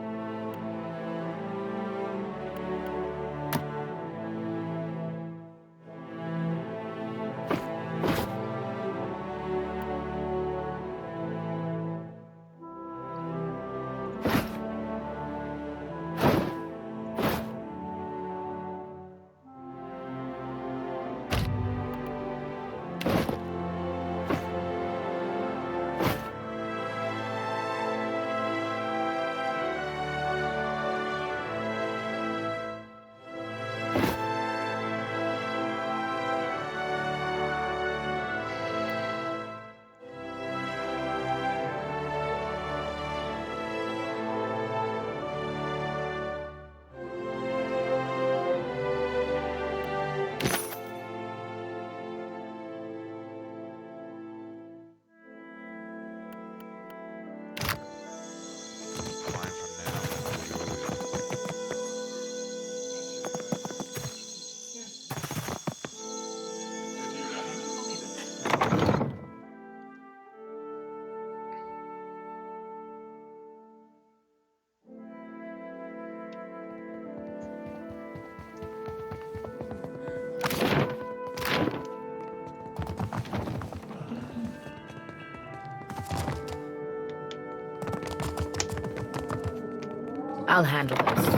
I'll handle this.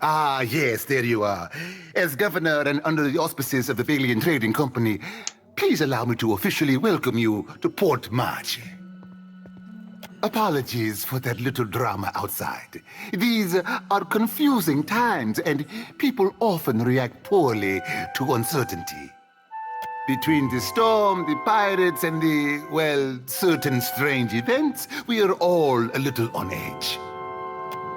Ah, yes, there you are. As governor and under the auspices of the Valian Trading Company, please allow me to officially welcome you to Port March. Apologies for that little drama outside. These are confusing times, and people often react poorly to uncertainty. Between the storm, the pirates, and the, well, certain strange events, we are all a little on edge.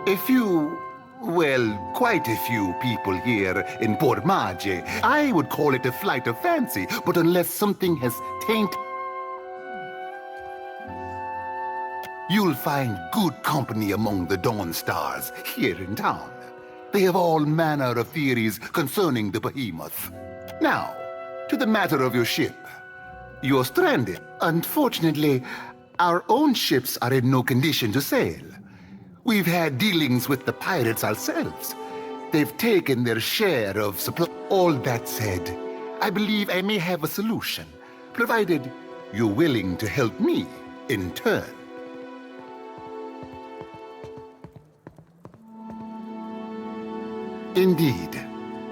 A few, well, quite a few people here in Port Marge, I would call it a flight of fancy, but unless something has tainted, you'll find good company among the Dawn Stars here in town. They have all manner of theories concerning the behemoth. Now, to the matter of your ship. You're stranded. Unfortunately, our own ships are in no condition to sail. We've had dealings with the pirates ourselves. They've taken their share of supply. All that said, I believe I may have a solution, provided you're willing to help me in turn. Indeed,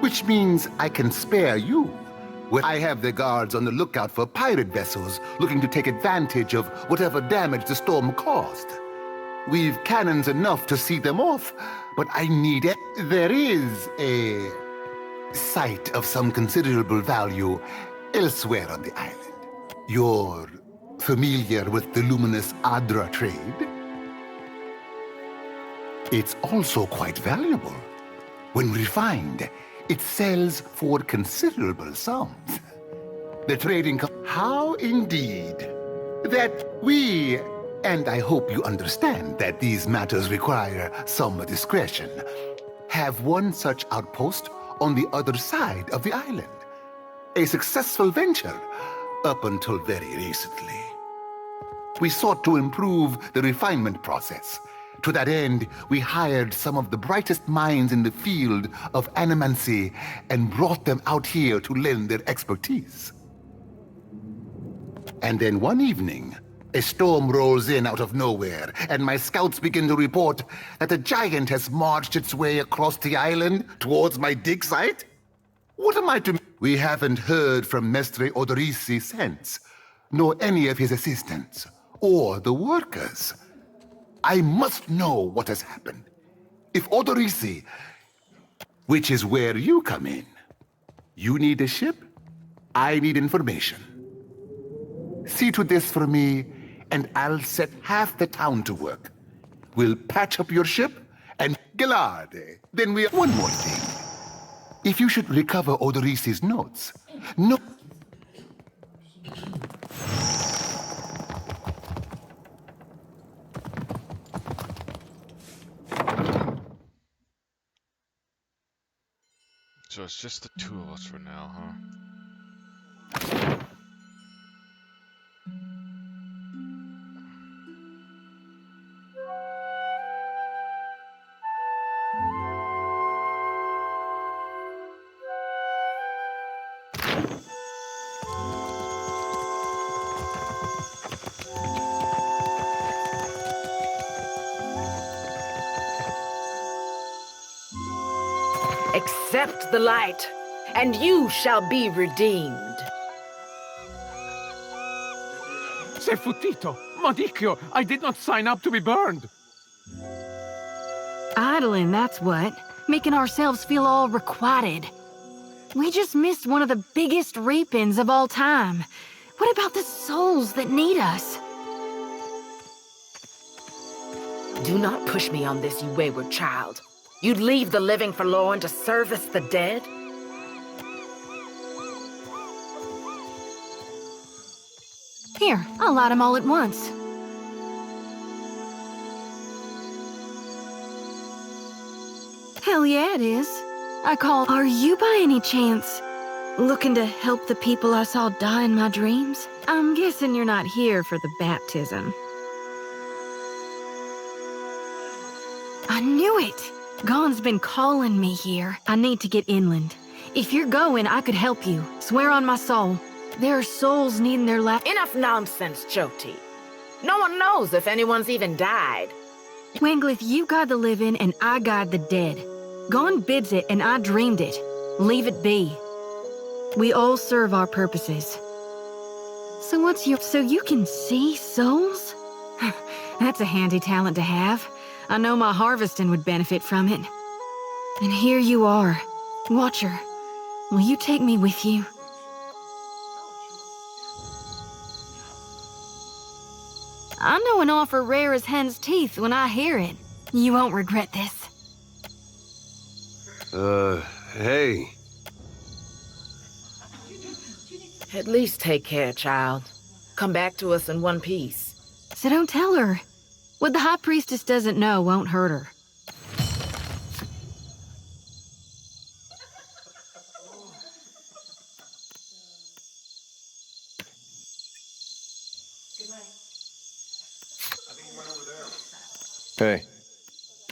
which means I can spare you. I have the guards on the lookout for pirate vessels looking to take advantage of whatever damage the storm caused. We've cannons enough to see them off, but I need it. There is a site of some considerable value elsewhere on the island. You're familiar with the luminous Adra trade? It's also quite valuable. When refined, it sells for considerable sums. The trading how indeed. That we, and I hope you understand that these matters require some discretion, have one such outpost on the other side of the island. A successful venture up until very recently. We sought to improve the refinement process. To that end, we hired some of the brightest minds in the field of animancy and brought them out here to lend their expertise. And then one evening, a storm rolls in out of nowhere, and my scouts begin to report that a giant has marched its way across the island towards my dig site. What am I to... We haven't heard from Mestre Odorisi since, nor any of his assistants, or the workers. I must know what has happened. If Odorisi, which is where you come in, you need a ship, I need information. See to this for me, and I'll set half the town to work. We'll patch up your ship, and Gelade. Then we... One more thing. If you should recover Odorisi's notes, no... So it's just the two of us for now, huh? Accept the light, and you shall be redeemed. Sefutito, Modicchio, I did not sign up to be burned. Idling, that's what. Making ourselves feel all requited. We just missed one of the biggest reapings of all time. What about the souls that need us? Do not push me on this, you wayward child. You'd leave the living forlorn to service the dead? Here, I'll light them all at once. Hell yeah, it is. I call... Are you by any chance Looking to help the people I saw die in my dreams? I'm guessing you're not here for the baptism. I knew it! Gon's been calling me here. I need to get inland. If you're going, I could help you. Swear on my soul. There are souls needing their last. Enough nonsense, Joti. No one knows if anyone's even died. Wenglith, you guide the living and I guide the dead. Gon bids it and I dreamed it. Leave it be. We all serve our purposes. So you can see souls? That's a handy talent to have. I know my harvesting would benefit from it. And here you are, Watcher. Will you take me with you? I know an offer rare as hen's teeth when I hear it. You won't regret this. Hey. At least take care, child. Come back to us in one piece. So don't tell her. What the High Priestess doesn't know won't hurt her. Hey.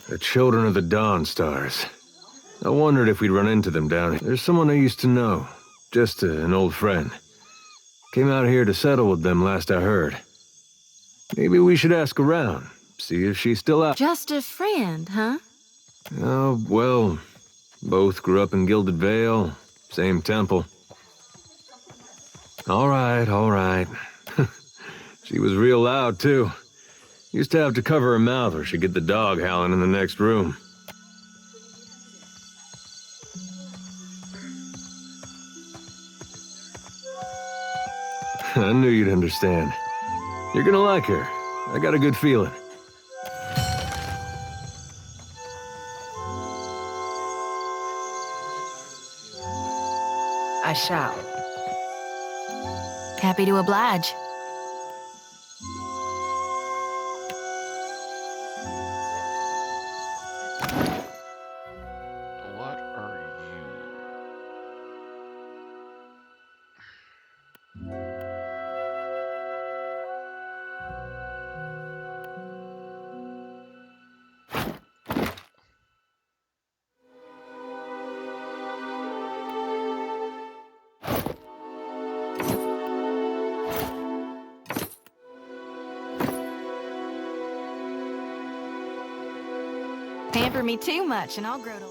The Children of the Dawn Stars. I wondered if we'd run into them down here. There's someone I used to know. Just an old friend. Came out here to settle with them last I heard. Maybe we should ask around, see if she's still out. Just a friend, huh? Oh, well, both grew up in Gilded Vale, same temple. All right. She was real loud, too. Used to have to cover her mouth or she'd get the dog howling in the next room. I knew you'd understand. You're gonna like her. I got a good feeling. I shall. Happy to oblige. What are you? Pamper me too much and I'll grow to...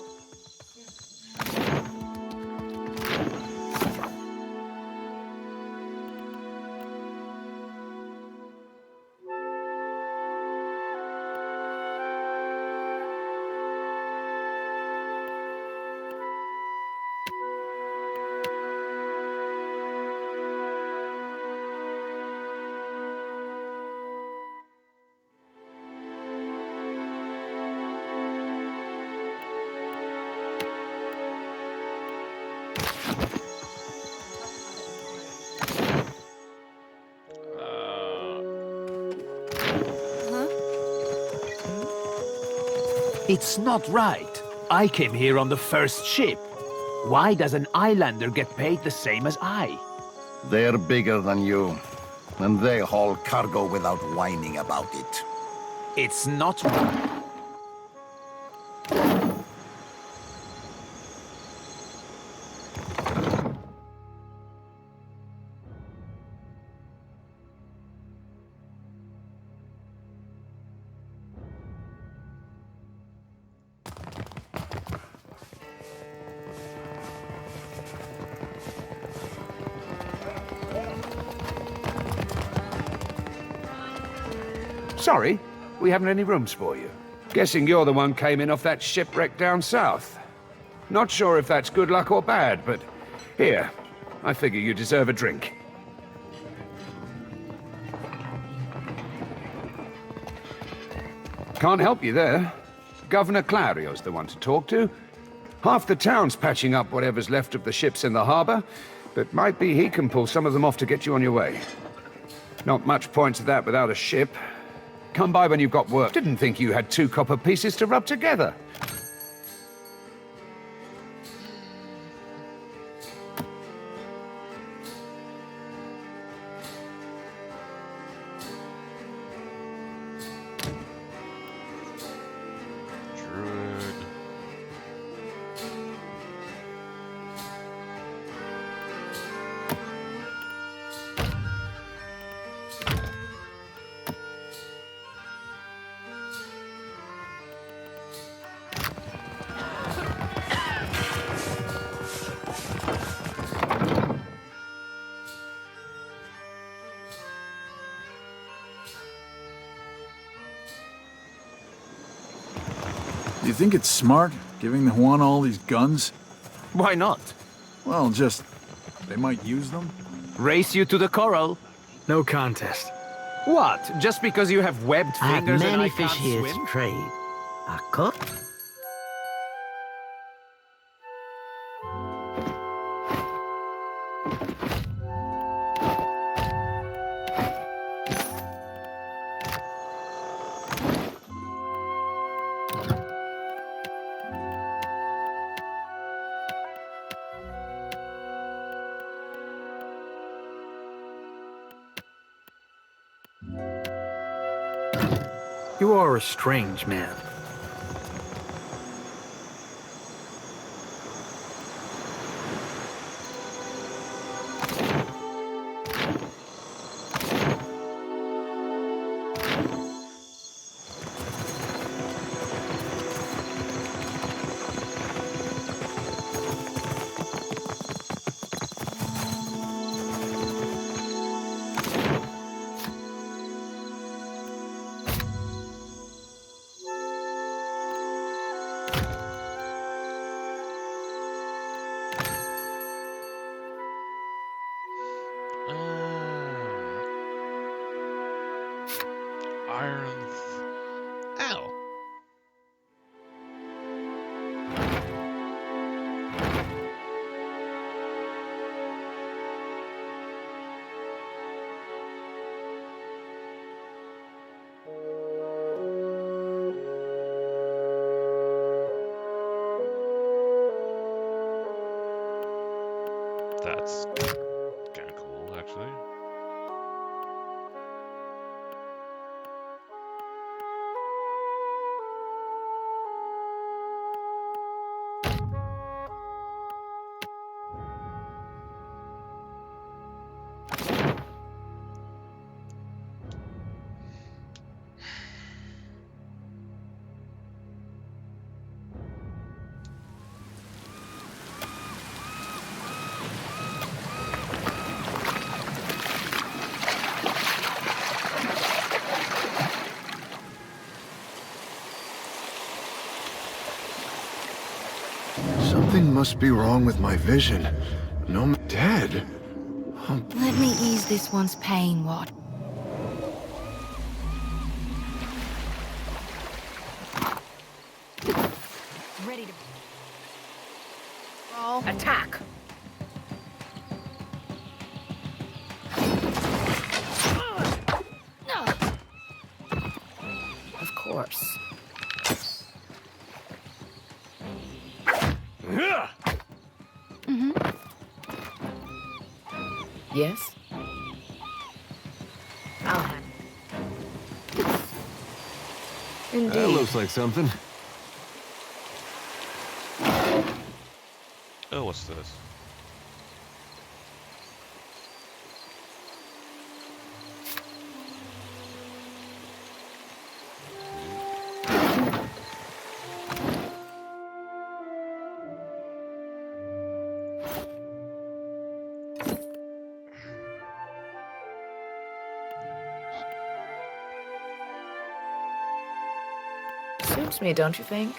It's not right. I came here on the first ship. Why does an islander get paid the same as I? They're bigger than you, and they haul cargo without whining about it. It's not... Sorry, we haven't any rooms for you. Guessing you're the one came in off that shipwreck down south. Not sure if that's good luck or bad, but here, I figure you deserve a drink. Can't help you there. Governor Clario's the one to talk to. Half the town's patching up whatever's left of the ships in the harbor, but might be he can pull some of them off to get you on your way. Not much point to that without a ship. Come by when you've got work. Didn't think you had 2 copper pieces to rub together. you think it's smart, giving the Juan all these guns? Why not? Well, just... they might use them? Race you to the coral. No contest. What? Just because you have webbed I have fingers and many I fish can't here swim? to trade. A cook? You are a strange man. Iron. Ow. That's kind of cool, actually. Something must be wrong with my vision. No, I'm dead. Let me ease this one's pain, Wat. Ready to... Roll. Attack! Of course. Yes? I'll have it. Indeed. That looks like something. Oh, what's this? Suits me, don't you think?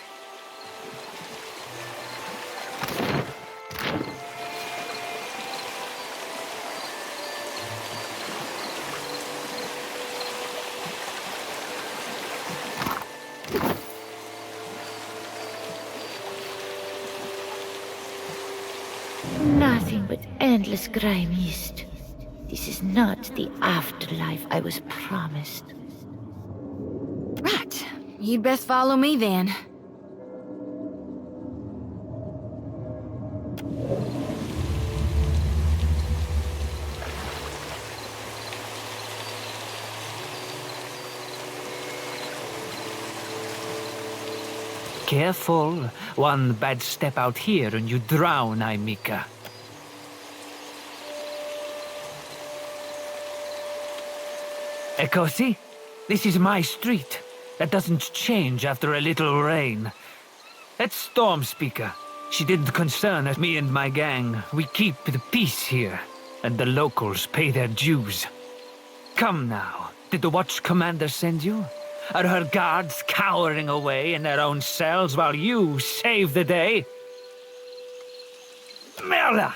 Nothing but endless gray mist. This is not the afterlife I was promised. Right. You'd best follow me then. Careful. One bad step out here and you drown, Aimika. Ekosi, this is my street. That doesn't change after a little rain. That's Stormspeaker. She didn't concern us, me and my gang. We keep the peace here, and the locals pay their dues. Come now. Did the Watch Commander send you? Are her guards cowering away in their own cells while you save the day? Merla!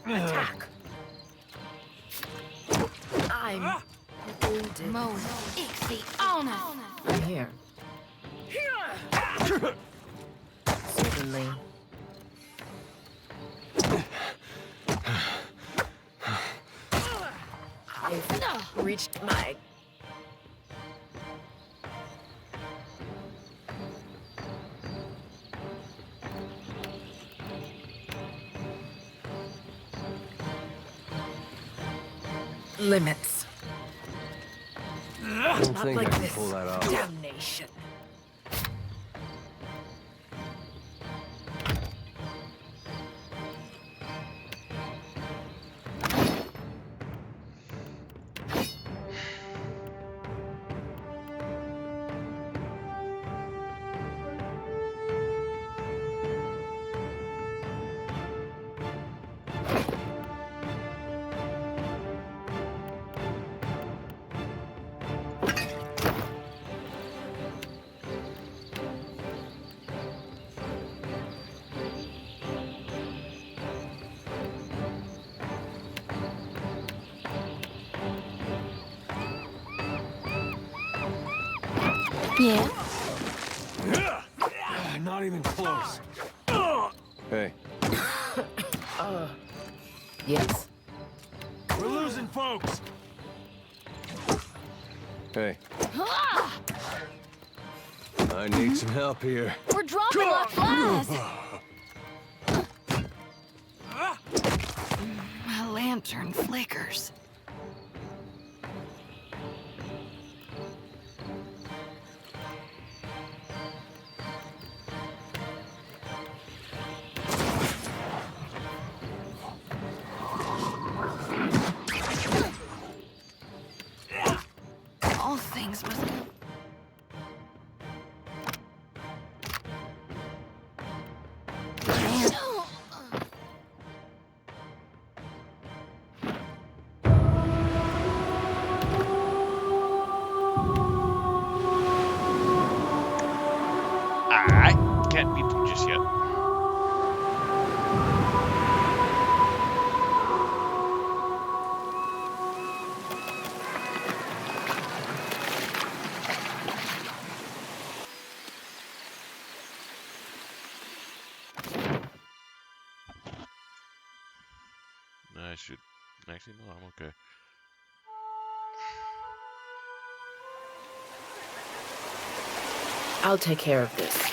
Attack! I'm wounded. Moan, Ixie, honor. I'm here. Certainly. I've reached my... limits. I don't Not think like I can this. pull that off. Damnation. Yeah? Not even close. Hey. Yes. We're losing folks. Hey. I need some help here. We're dropping like flies. My lantern flickers. All things must... I can't beat them just yet. I should... Actually, no, I'm okay. I'll take care of this.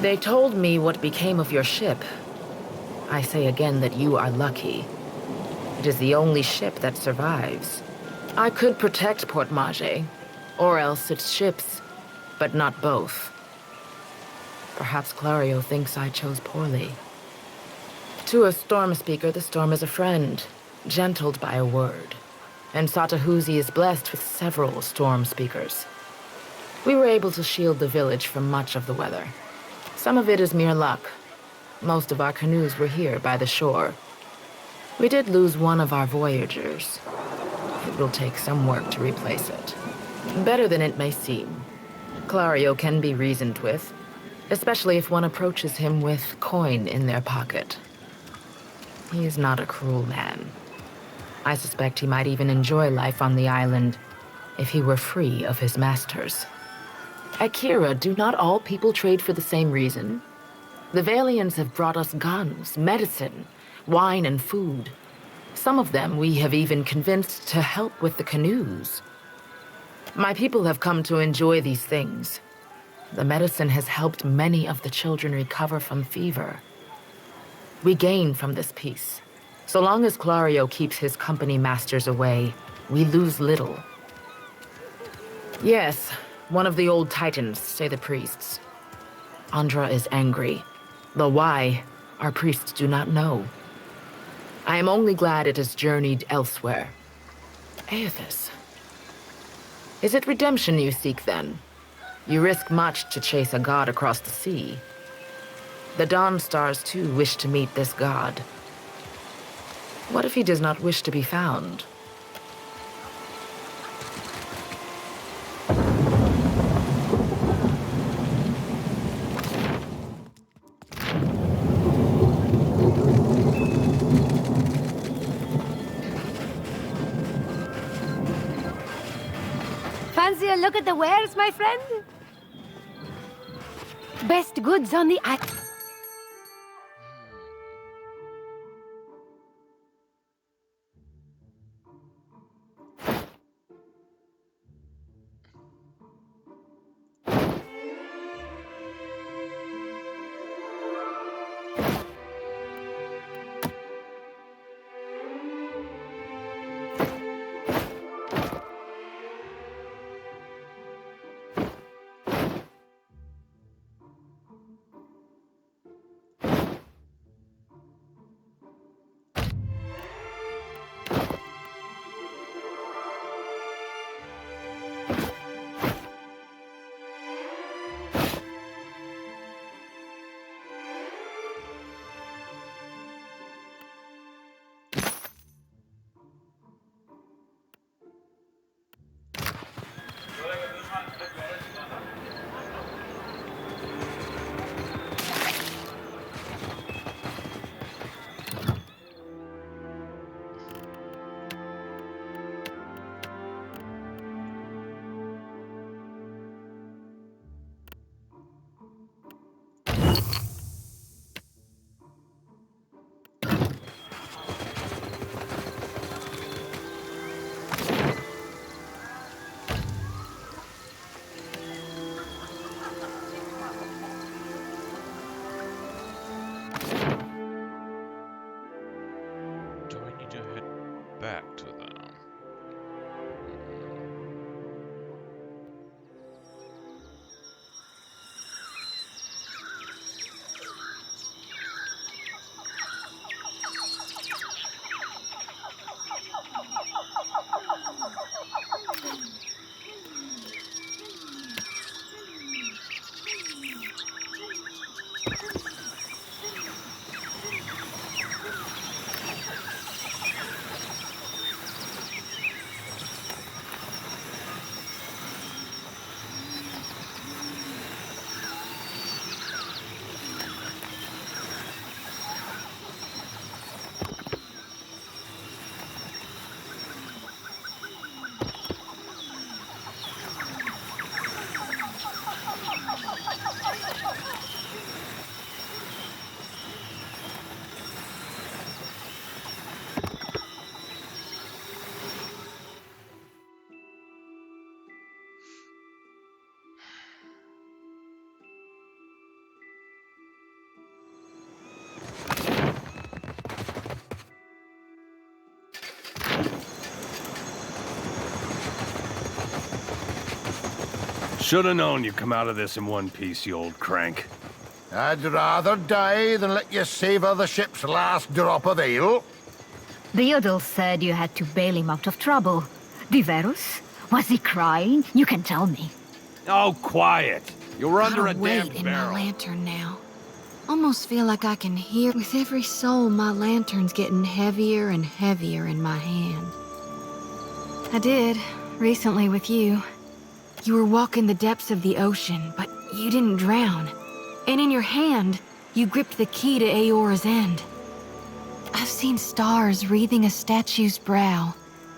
They told me what became of your ship. I say again that you are lucky. It is the only ship that survives. I could protect Port Mage, or else its ships, but not both. Perhaps Clario thinks I chose poorly. To a storm speaker, the storm is a friend, gentled by a word. And Satahuzi is blessed with several storm speakers. We were able to shield the village from much of the weather. Some of it is mere luck. Most of our canoes were here by the shore. We did lose one of our voyagers. It will take some work to replace it. Better than it may seem. Clario can be reasoned with, especially if one approaches him with coin in their pocket. He is not a cruel man. I suspect he might even enjoy life on the island if he were free of his masters. Akira, do not all people trade for the same reason? The Valians have brought us guns, medicine, wine, and food. Some of them we have even convinced to help with the canoes. My people have come to enjoy these things. The medicine has helped many of the children recover from fever. We gain from this peace. So long as Clario keeps his company masters away, we lose little. Yes, one of the old titans, say the priests. Andra is angry. The why, our priests do not know. I am only glad it has journeyed elsewhere. Aethys. Is it redemption you seek, then? You risk much to chase a god across the sea. The Dawn Stars, too, wish to meet this god. What if he does not wish to be found? Fancy a look at the wares, my friend? Best goods on the island. Back to them. Should've known you'd come out of this in one piece, you old crank. I'd rather die than let you savor the ship's last drop of ale. Theodul said you had to bail him out of trouble. Diverus? Was he crying? You can tell me. Oh, quiet! You were under a weight damn in barrel. my lantern now. Almost feel like I can hear with every soul my lantern's getting heavier and heavier in my hand. I did, recently with you. You were walking the depths of the ocean, but you didn't drown. And in your hand, you gripped the key to Aora's End. I've seen stars wreathing a statue's brow,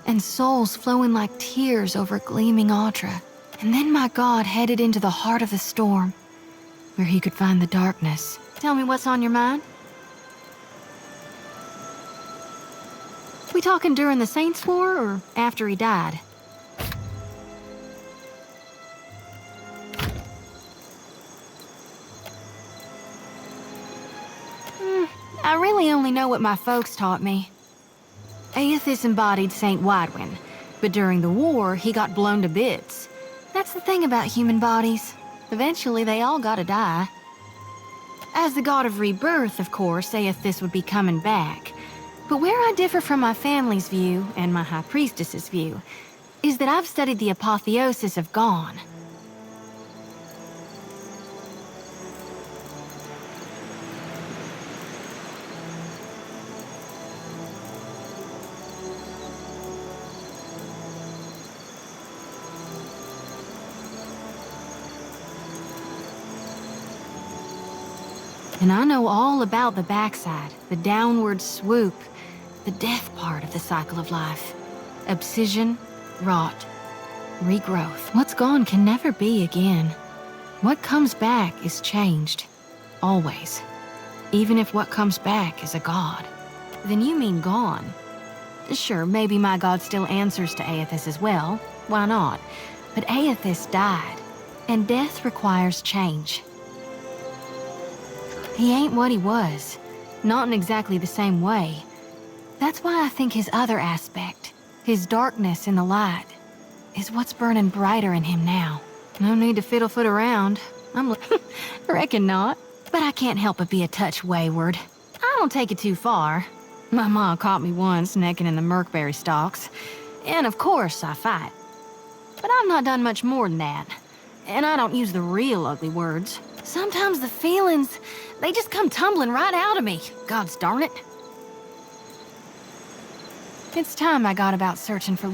and souls flowing like tears over gleaming Audra. And then my god headed into the heart of the storm, where he could find the darkness. Tell me what's on your mind? We talking during the Saints' War, or after he died? I really only know what my folks taught me. Aethys embodied Saint Widwin, but during the war, he got blown to bits. That's the thing about human bodies. Eventually, they all gotta die. As the god of rebirth, of course, Aethys would be coming back. But where I differ from my family's view, and my High Priestess's view, is that I've studied the apotheosis of Gone. And I know all about the backside, the downward swoop, the death part of the cycle of life. Abscission, rot, regrowth. What's gone can never be again. What comes back is changed. Always. Even if what comes back is a god. Then you mean gone. Sure, maybe my god still answers to Aethys as well. Why not? But Aethys died, and death requires change. He ain't what he was. Not in exactly the same way. That's why I think his other aspect, his darkness in the light, is what's burning brighter in him now. No need to fiddle-foot around. Reckon not. But I can't help but be a touch wayward. I don't take it too far. My mom caught me once necking in the Merkberry stalks. And of course I fight. But I've not done much more than that. And I don't use the real ugly words. Sometimes the feelings, they just come tumbling right out of me. Gods darn it. It's time I got about searching for...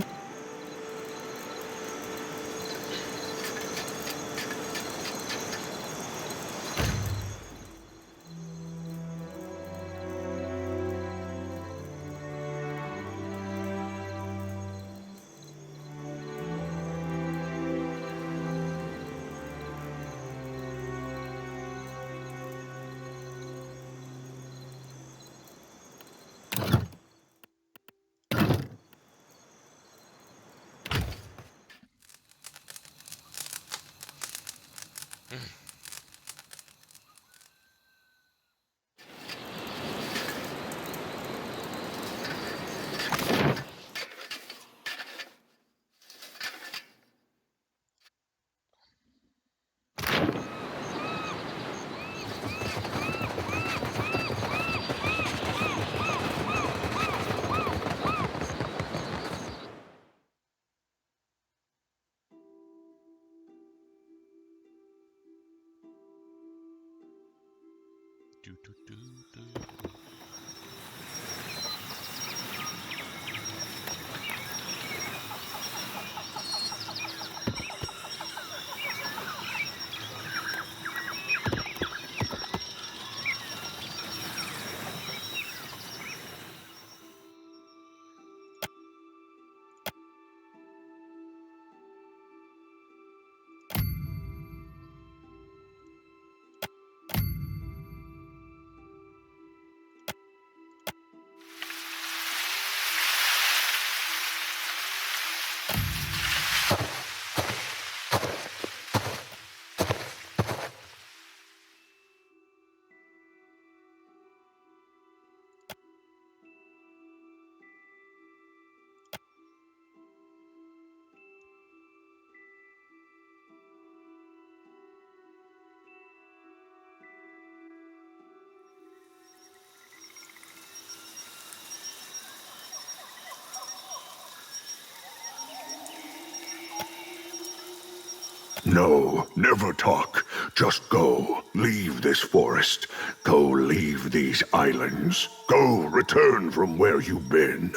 No, never talk. Just go. Leave this forest. Go leave these islands. Go return from where you've been.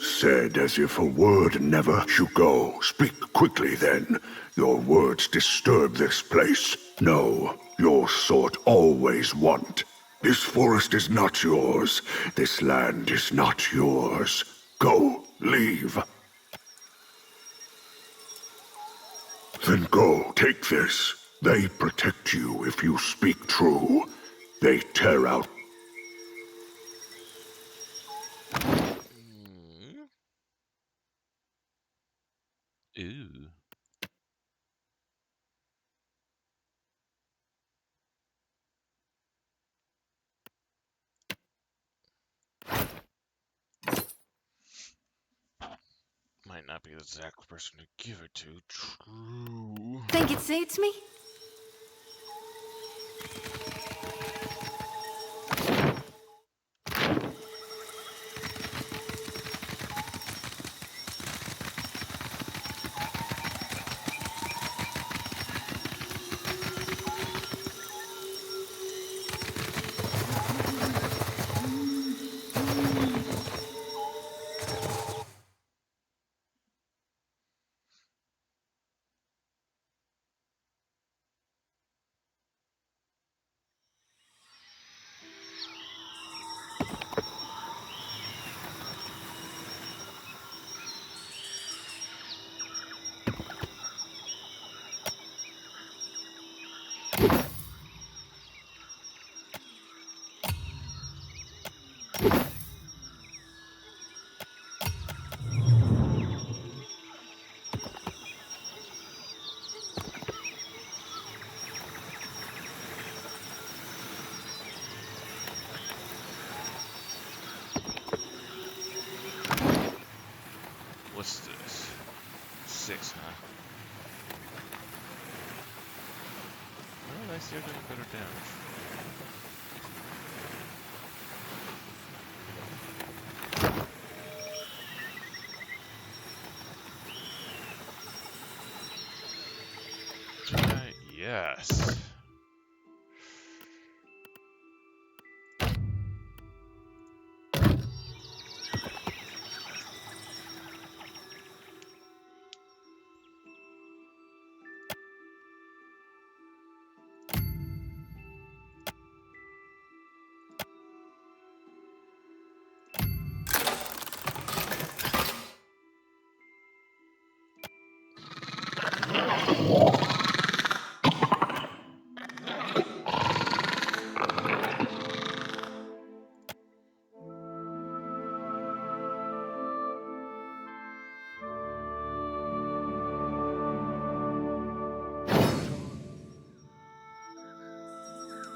Said as if a word never should go. Speak quickly then. Your words disturb this place. No, your sort always want. This forest is not yours. This land is not yours. Go, leave. Then go, take this. They protect you if you speak true. They tear out. Ooh. Might not be the exact person to give it to. True. Think it suits me? What's this? 6, huh? Well, I see you're doing better damage. Yes.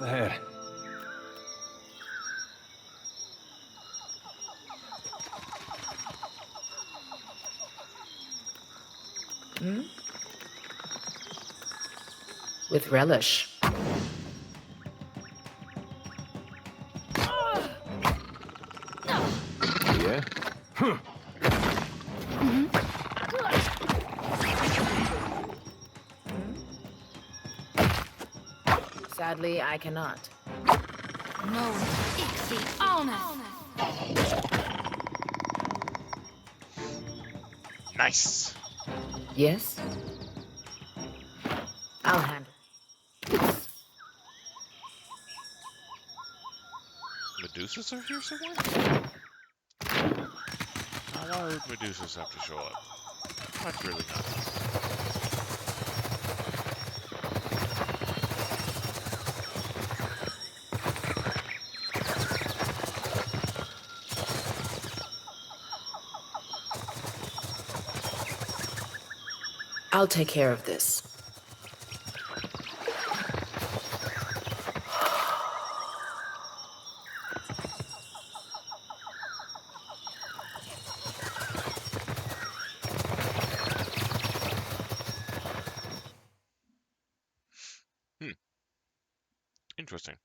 Ahead. Hmm? With relish. Yeah? Sadly, I cannot. No, Ixie, honest. Nice. Yes? I'll handle. Medusas are here somewhere? Why would Medusas have to show up? That's really not. I'll take care of this. Interesting.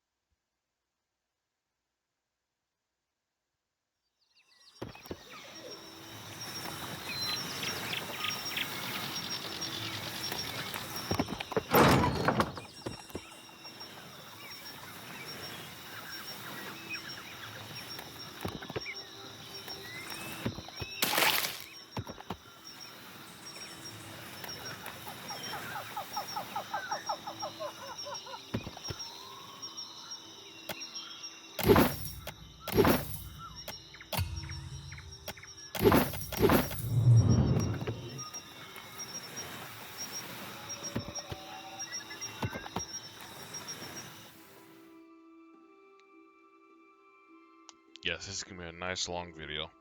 Yes, this is gonna be a nice long video.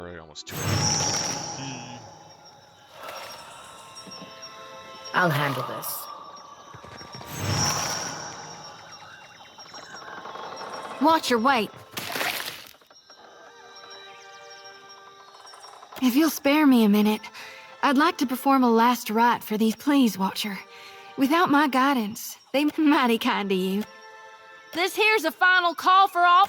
Already almost 2 hours. I'll handle this. Watch your weight. If you'll spare me a minute, I'd like to perform a last rite for these. Please, Watcher. Without my guidance, they mighty kind to you. This here's a final call for all.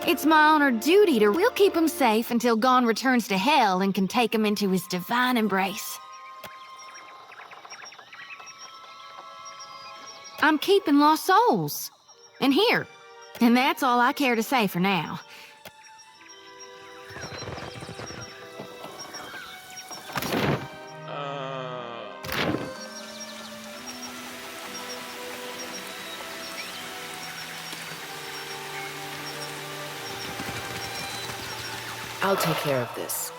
It's my honored duty to... We'll keep him safe until Gon returns to Hell and can take him into his divine embrace. I'm keeping lost souls. And here. And that's all I care to say for now. I'll take care of this.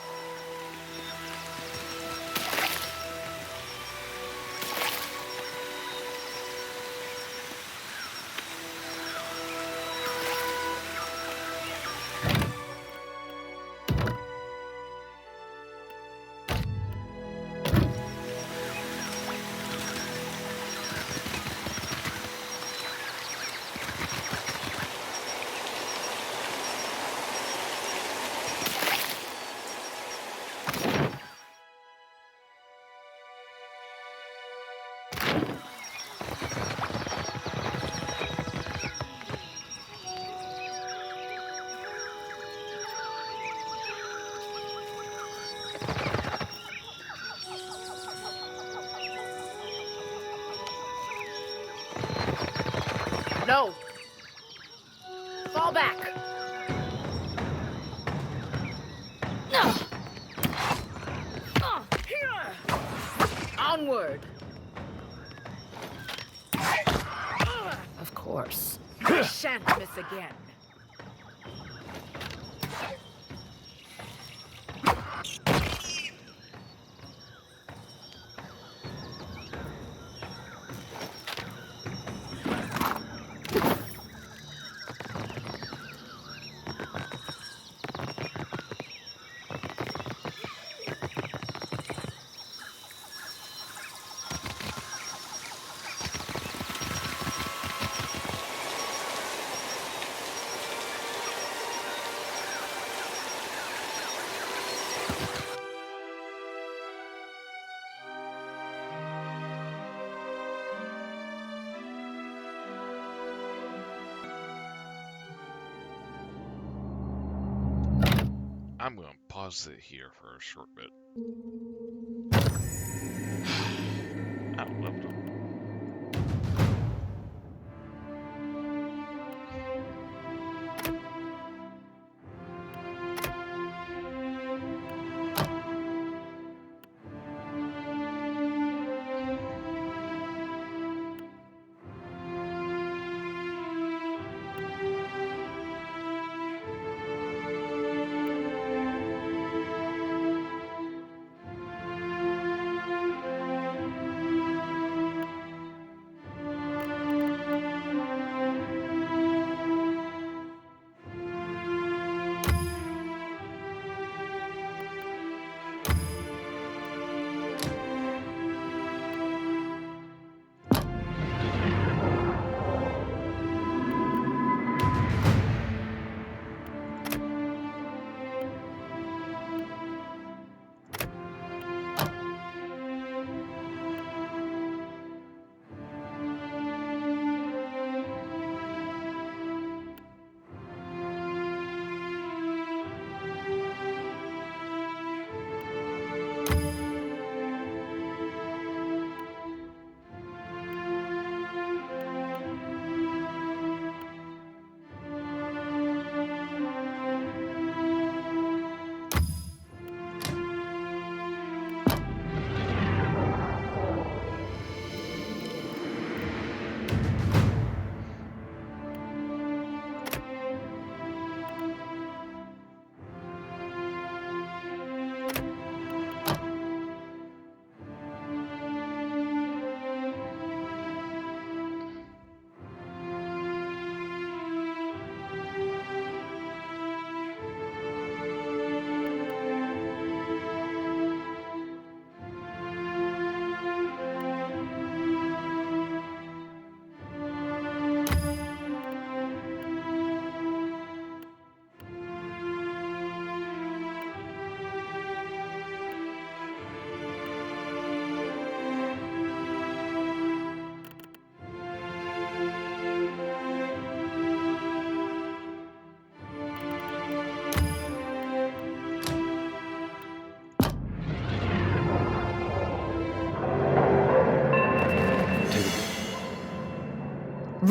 No. Fall back. Onward. Of course. I shan't miss again. I'm gonna pause it here for a short bit. I don't know.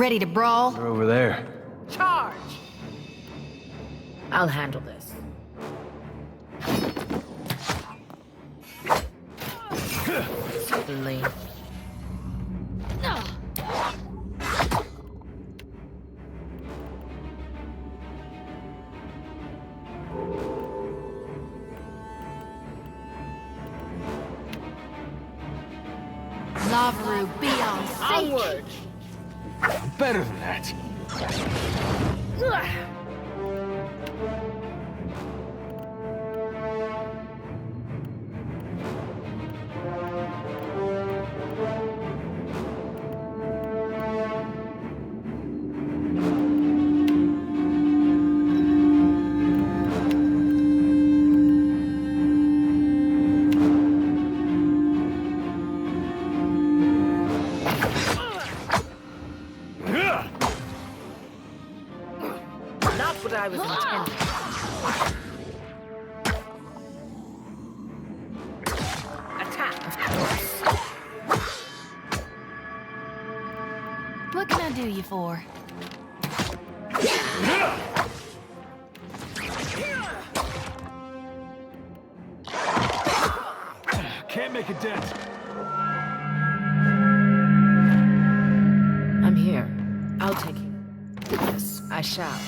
Ready to brawl? They're over there. Charge! I'll handle this. Certainly. Lavaru, be on stage. Onward! I'm better than that. Not what I was intending. Attack. Of course. What can I do you for? Can't make a dent. I'm here. I'll take you. Yes, I shall.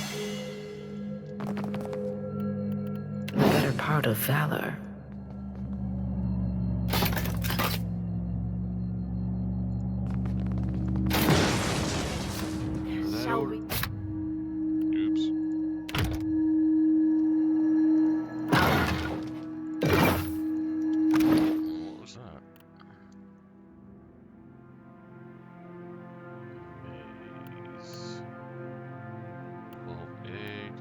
The better part of valor. Shall we? Oops. What was that? Maze. 12, 8.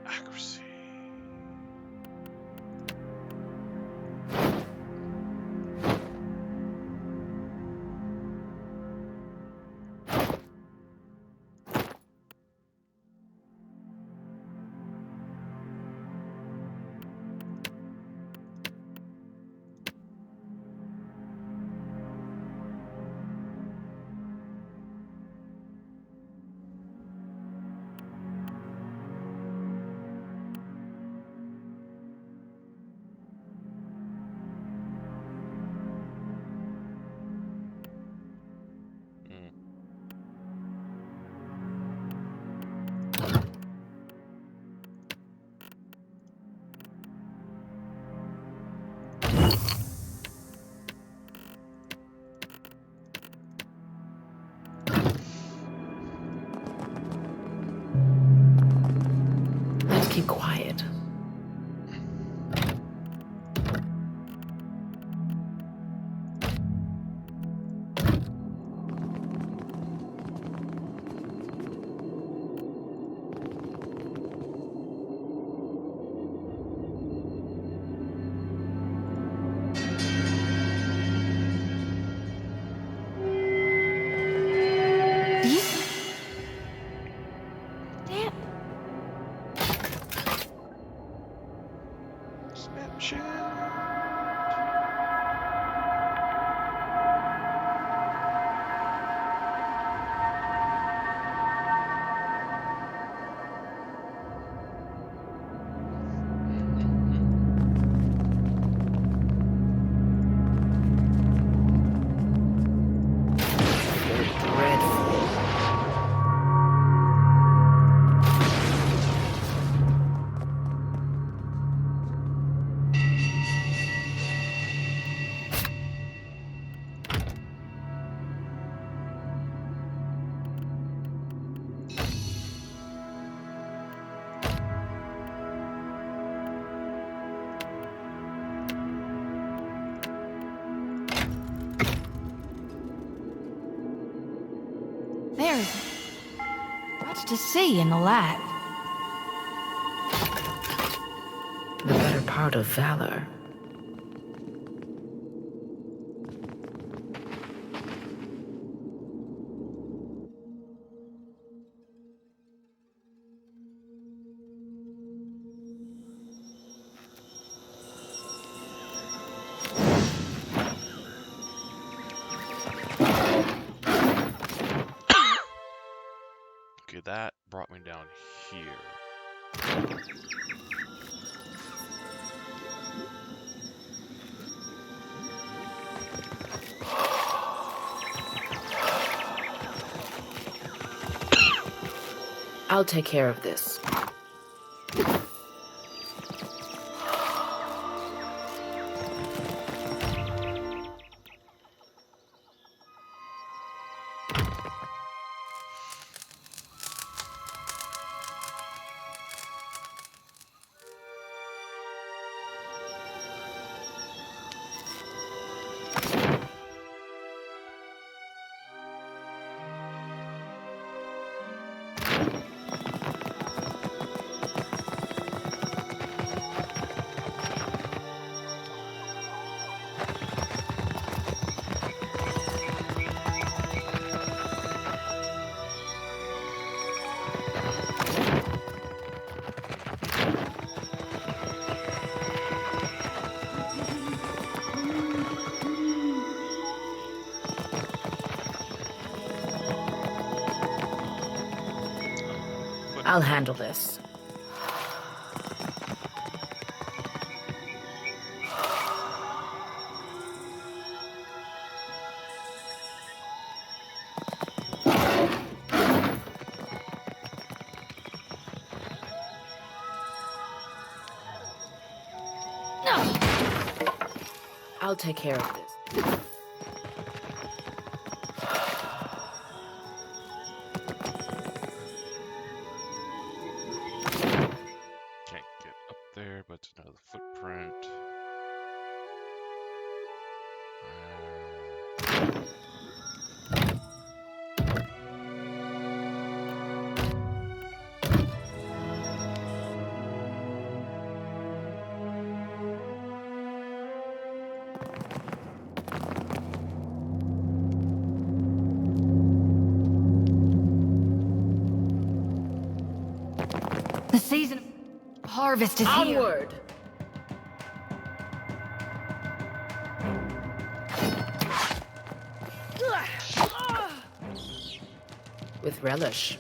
Accuracy. Let's keep quiet. There is much to see in the light. The better part of valor. Okay, that brought me down here. I'll take care of this. I'll handle this. I'll take care of this. Can't get up there, but it's another footprint. The season of harvest is here. Onward! With relish.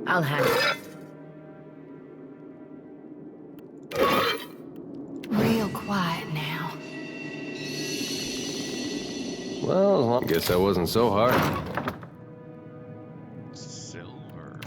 I'll handle it. Real quiet now. Well, I guess that wasn't so hard. Silver.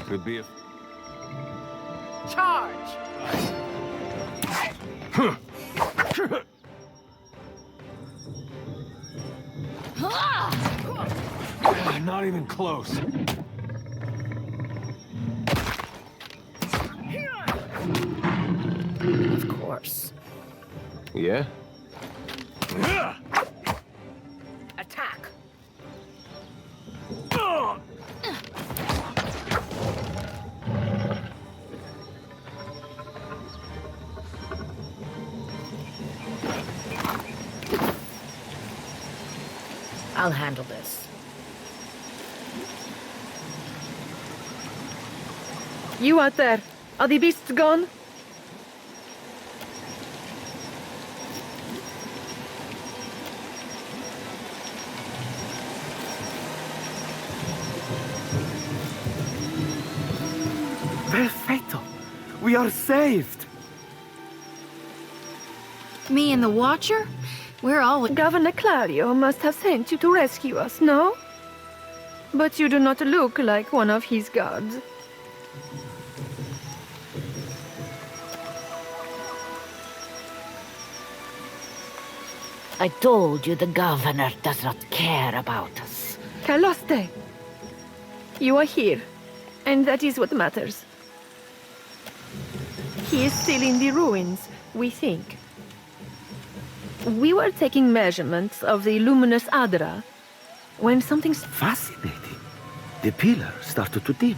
Could be a... Charge! Not even close. Of course. Yeah? Attack! I'll handle this. You out there, are the beasts gone? Perfetto. We are saved. Me and the Watcher? We're all... Governor Clario must have sent you to rescue us, no? But you do not look like one of his guards. I told you the governor does not care about us. Caloste, you are here, and that is what matters. He is still in the ruins, we think. We were taking measurements of the luminous Adra when something's fascinating. The pillar started to dim.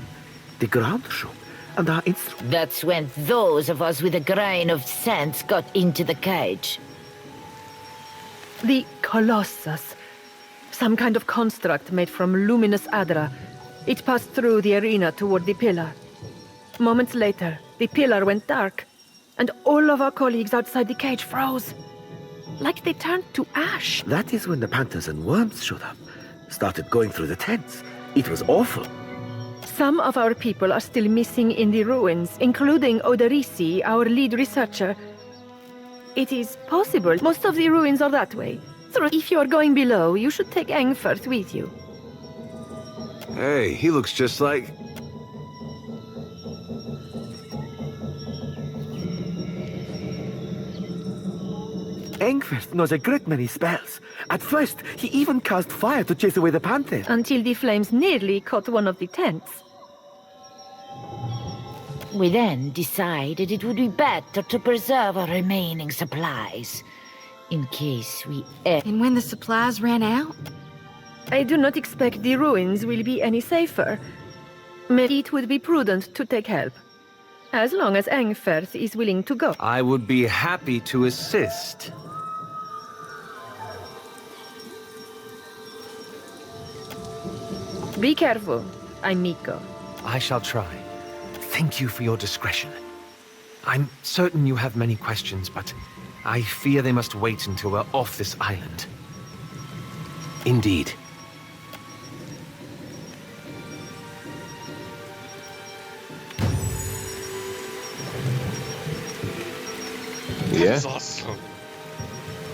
The ground shook, and our instruments... That's when those of us with a grain of sense got into the cage. The Colossus. Some kind of construct made from luminous Adra. It passed through the arena toward the pillar. Moments later, the pillar went dark, and all of our colleagues outside the cage froze. Like they turned to ash. That is when the panthers and worms showed up. Started going through the tents. It was awful. Some of our people are still missing in the ruins, including Oderisi, our lead researcher. It is possible most of the ruins are that way. So if you are going below, you should take Engfirth with you. Hey, he looks just like... Engfirth knows a great many spells. At first, he even cast fire to chase away the panther. Until the flames nearly caught one of the tents. We then decided it would be better to preserve our remaining supplies, in case we... And when the supplies ran out? I do not expect the ruins will be any safer. Maybe it would be prudent to take help. As long as Engfirth is willing to go. I would be happy to assist. Be careful, amico. I shall try. Thank you for your discretion. I'm certain you have many questions, but I fear they must wait until we're off this island. Indeed. Yeah? That's awesome.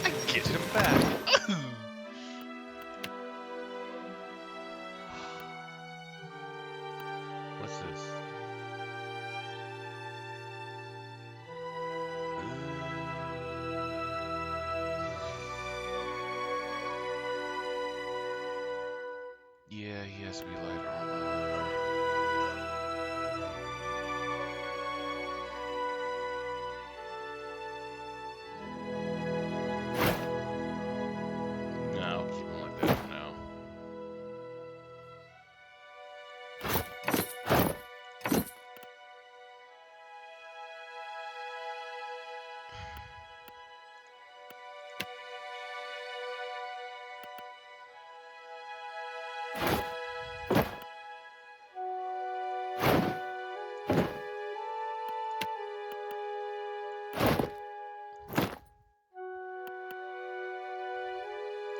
I get him back. What's this? Yeah, he has to be light armor. No, keep him like that for now.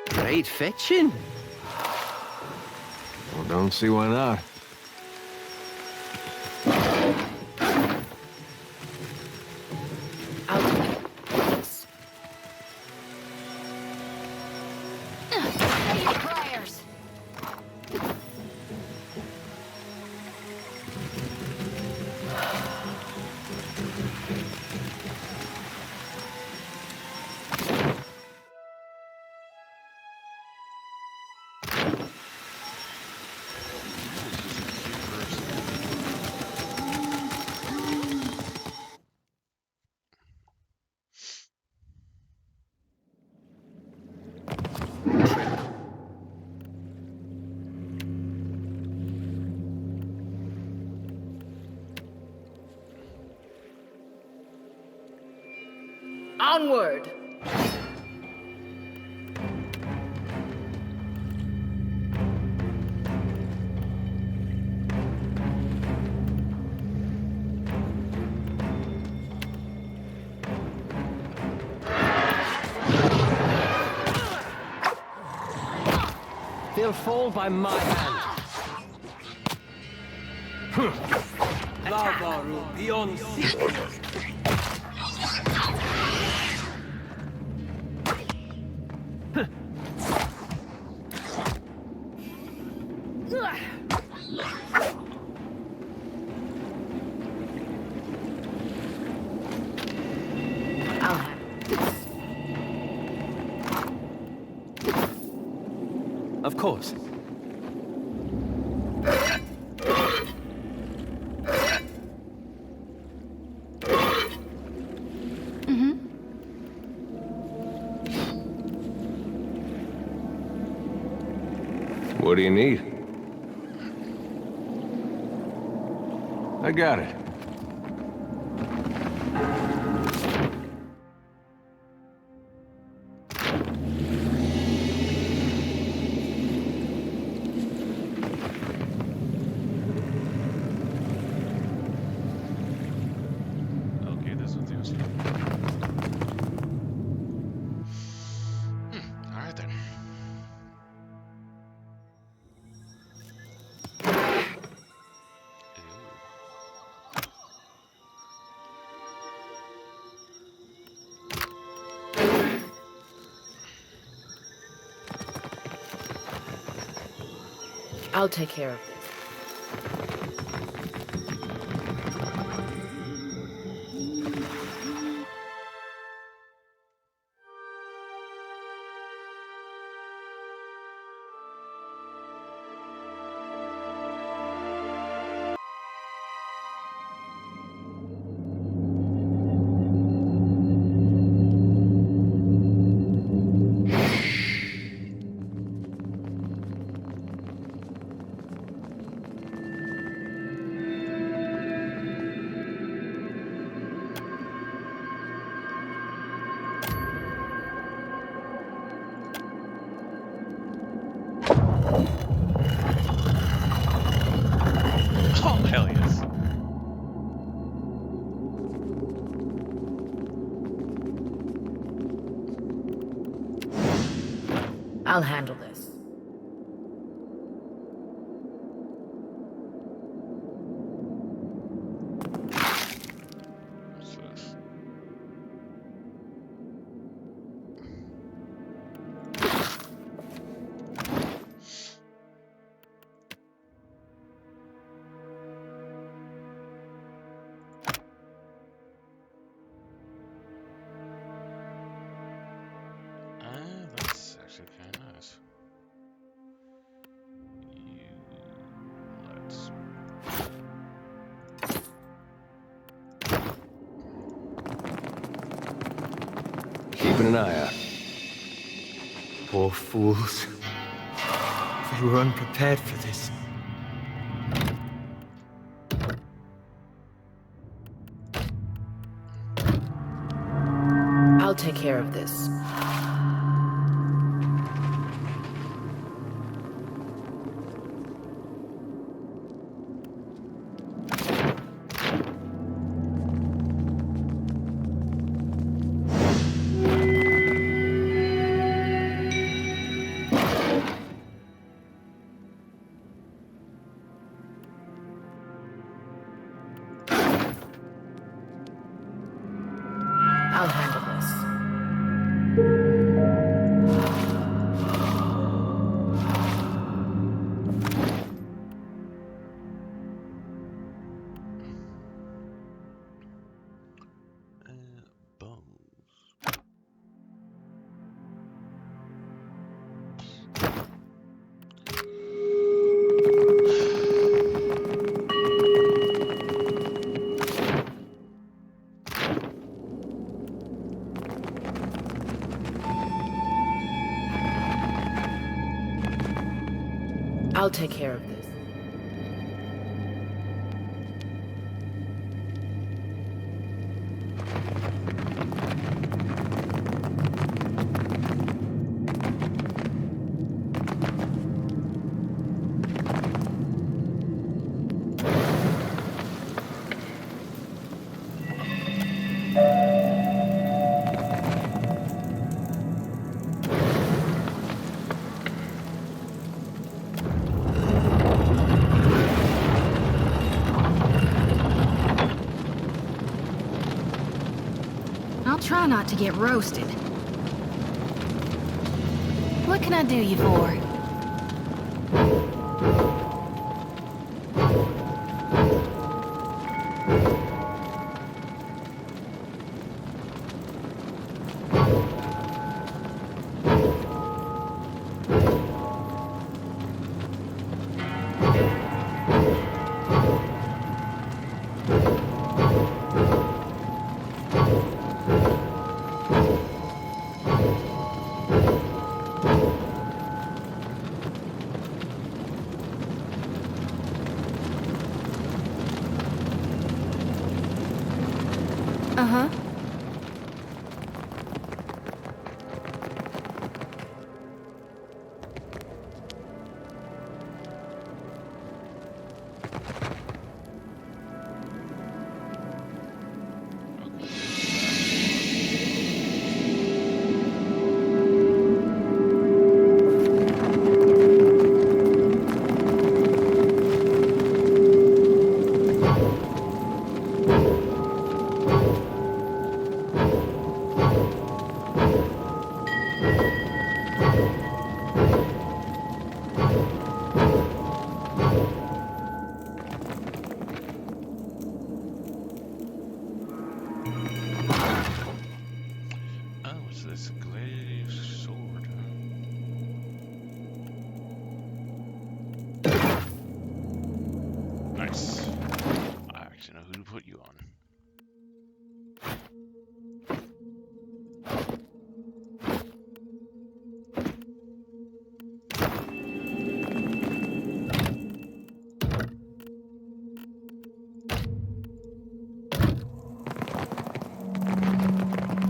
Great fetching. Well, don't see why not. Prayers. Onward! They'll fall by my hand. Lavaru beyond Of course. What do you need? I got it. Okay, das wird die Auswahl. Alright then. I'll take care of this. Oh, hell yes. I'll handle this. What's this? That's actually kind of nice. Let's. Keeping an eye out. Poor fools. They were unprepared for this. I'll take care of this. I'll handle this. I'll take care of this. Try not to get roasted. What can I do you for? Uh-huh.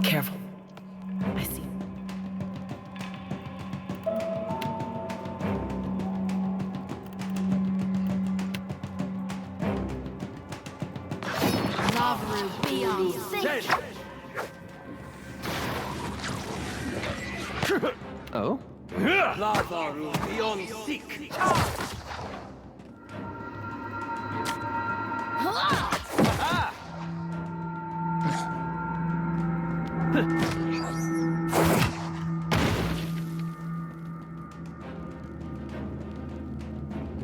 Careful. I see. Lavru, be on sync. Oh? Lavru, be on sync.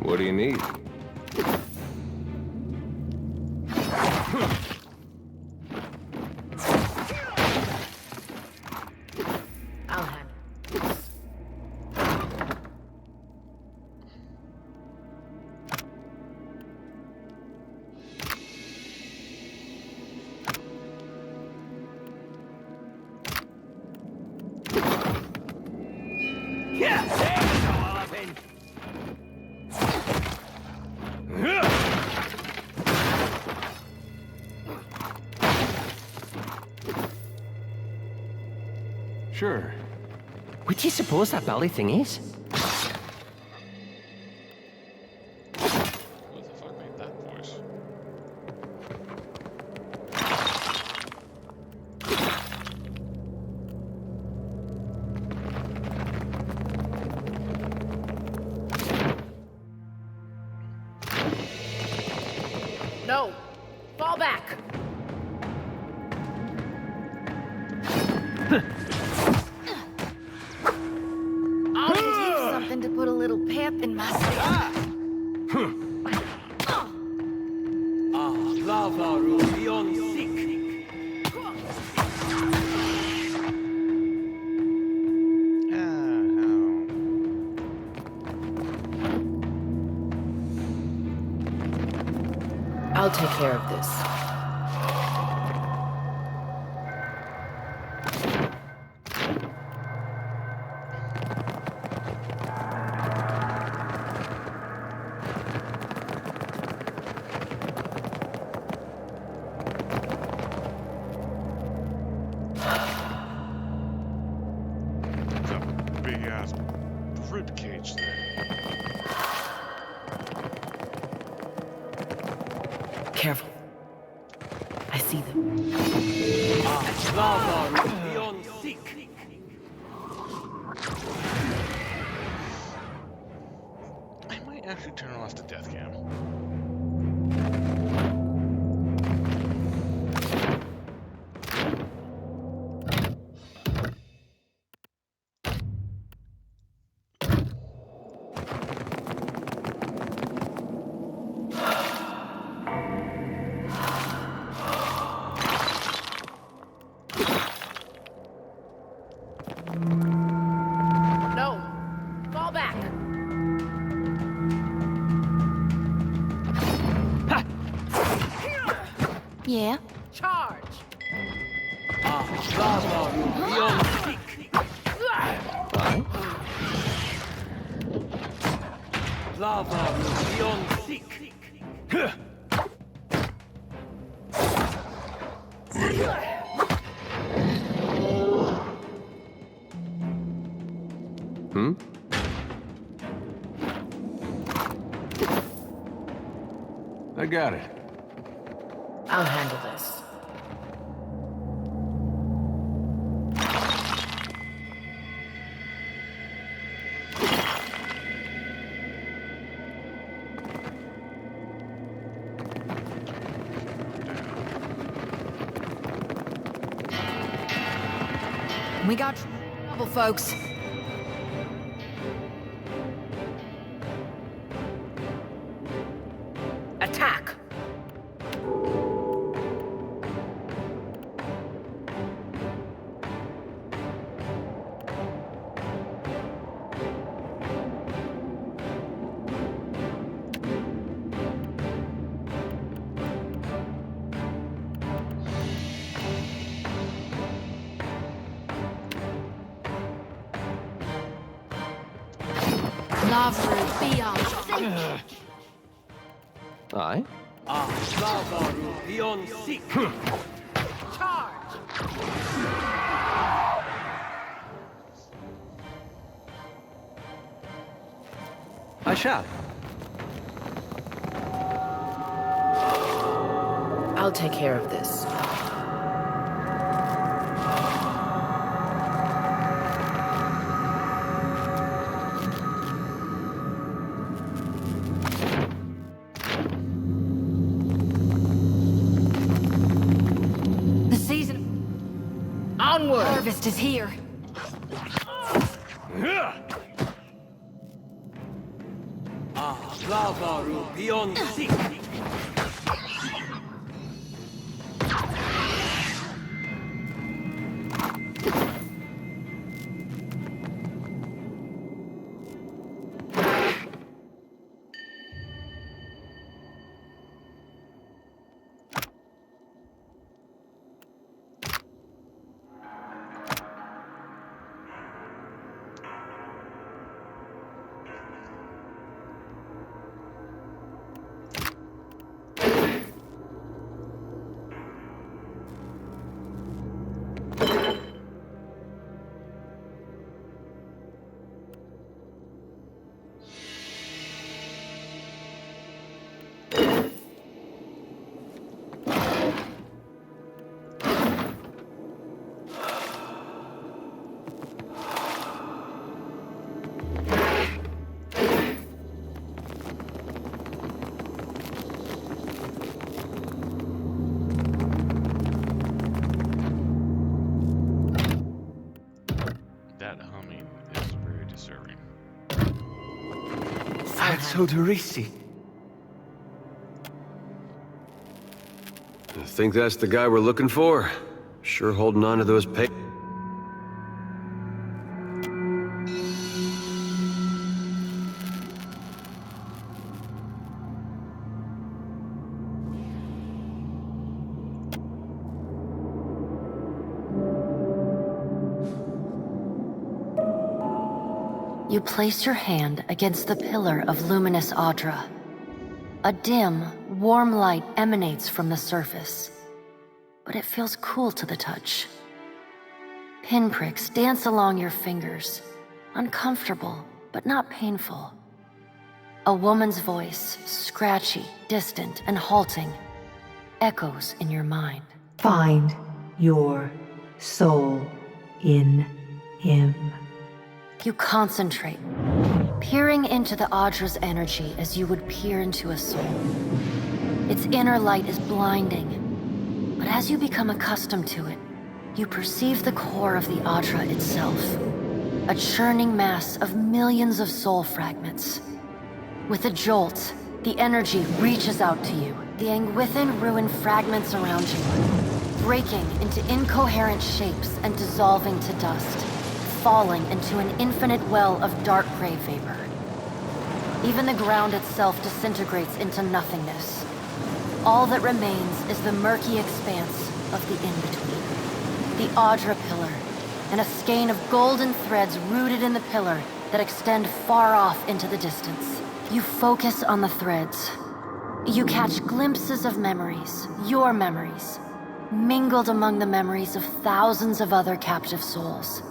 What do you need? I'll handle it. Yeah, there's all up in. Sure. What do you suppose that bally thing is? Who the fuck made that voice? No! Fall back! I'll give you something to put a little pep in my step. Lavru, be on sync. I'll take care of this. Big ass rib cage there. Careful. I see them. Lavru, be on sync. I might actually turn off the death cam. Yeah? Charge! Hmm? I got it. I'll handle this. We got trouble, folks. Attack! Lavru, be on. Aye? Charge! I shall. I'll take care of this. The season Onward! harvest is here. That humming is very disturbing. That's Odorisi. I think that's the guy we're looking for. Sure holding on to those You place your hand against the pillar of luminous Audra. A dim, warm light emanates from the surface, but it feels cool to the touch. Pinpricks dance along your fingers, uncomfortable, but not painful. A woman's voice, scratchy, distant, and halting, echoes in your mind. Find your soul in him. You concentrate, peering into the Audra's energy as you would peer into a soul. Its inner light is blinding, but as you become accustomed to it, you perceive the core of the Audra itself, a churning mass of millions of soul fragments. With a jolt, the energy reaches out to you, the Angwithan ruin fragments around you, breaking into incoherent shapes and dissolving to dust, falling into an infinite well of dark gray vapor. Even the ground itself disintegrates into nothingness. All that remains is the murky expanse of the in-between. The Audra Pillar, and a skein of golden threads rooted in the pillar that extend far off into the distance. You focus on the threads. You catch glimpses of memories, your memories, mingled among the memories of thousands of other captive souls.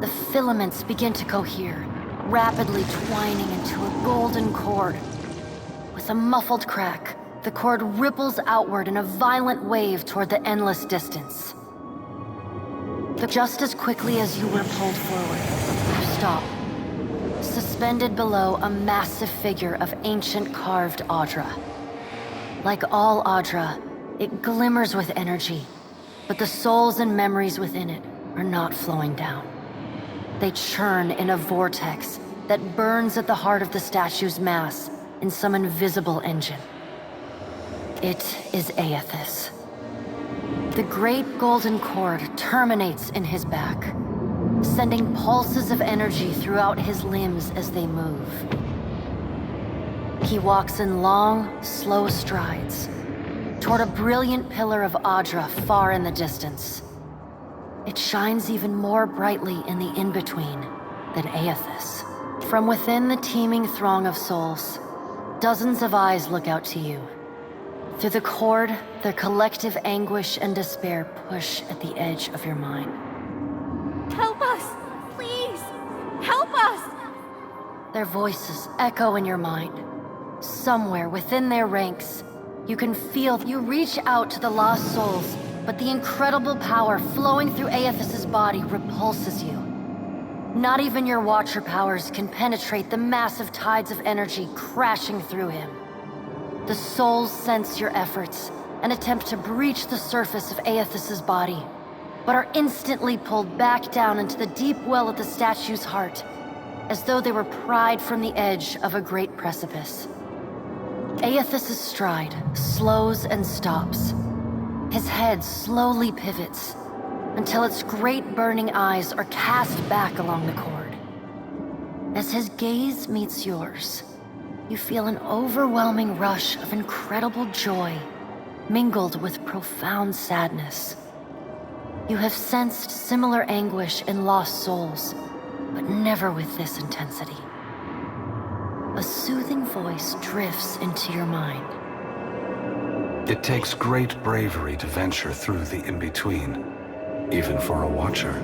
The filaments begin to cohere, rapidly twining into a golden cord. With a muffled crack, the cord ripples outward in a violent wave toward the endless distance. Just as quickly as you were pulled forward, you stop. Suspended below a massive figure of ancient carved Audra. Like all Audra, it glimmers with energy, but the souls and memories within it are not flowing down. They churn in a vortex that burns at the heart of the statue's mass in some invisible engine. It is Aethys. The great golden cord terminates in his back, sending pulses of energy throughout his limbs as they move. He walks in long, slow strides toward a brilliant pillar of Audra far in the distance. It shines even more brightly in the in-between than Aethys. From within the teeming throng of souls, dozens of eyes look out to you. Through the cord, their collective anguish and despair push at the edge of your mind. Help us! Please! Help us! Their voices echo in your mind. Somewhere within their ranks, you can feel you reach out to the lost souls, but the incredible power flowing through Aethys' body repulses you. Not even your Watcher powers can penetrate the massive tides of energy crashing through him. The souls sense your efforts and attempt to breach the surface of Aethys' body, but are instantly pulled back down into the deep well of the statue's heart, as though they were pried from the edge of a great precipice. Aethys' stride slows and stops. His head slowly pivots, until its great burning eyes are cast back along the cord. As his gaze meets yours, you feel an overwhelming rush of incredible joy, mingled with profound sadness. You have sensed similar anguish in lost souls, but never with this intensity. A soothing voice drifts into your mind. It takes great bravery to venture through the in-between, even for a Watcher.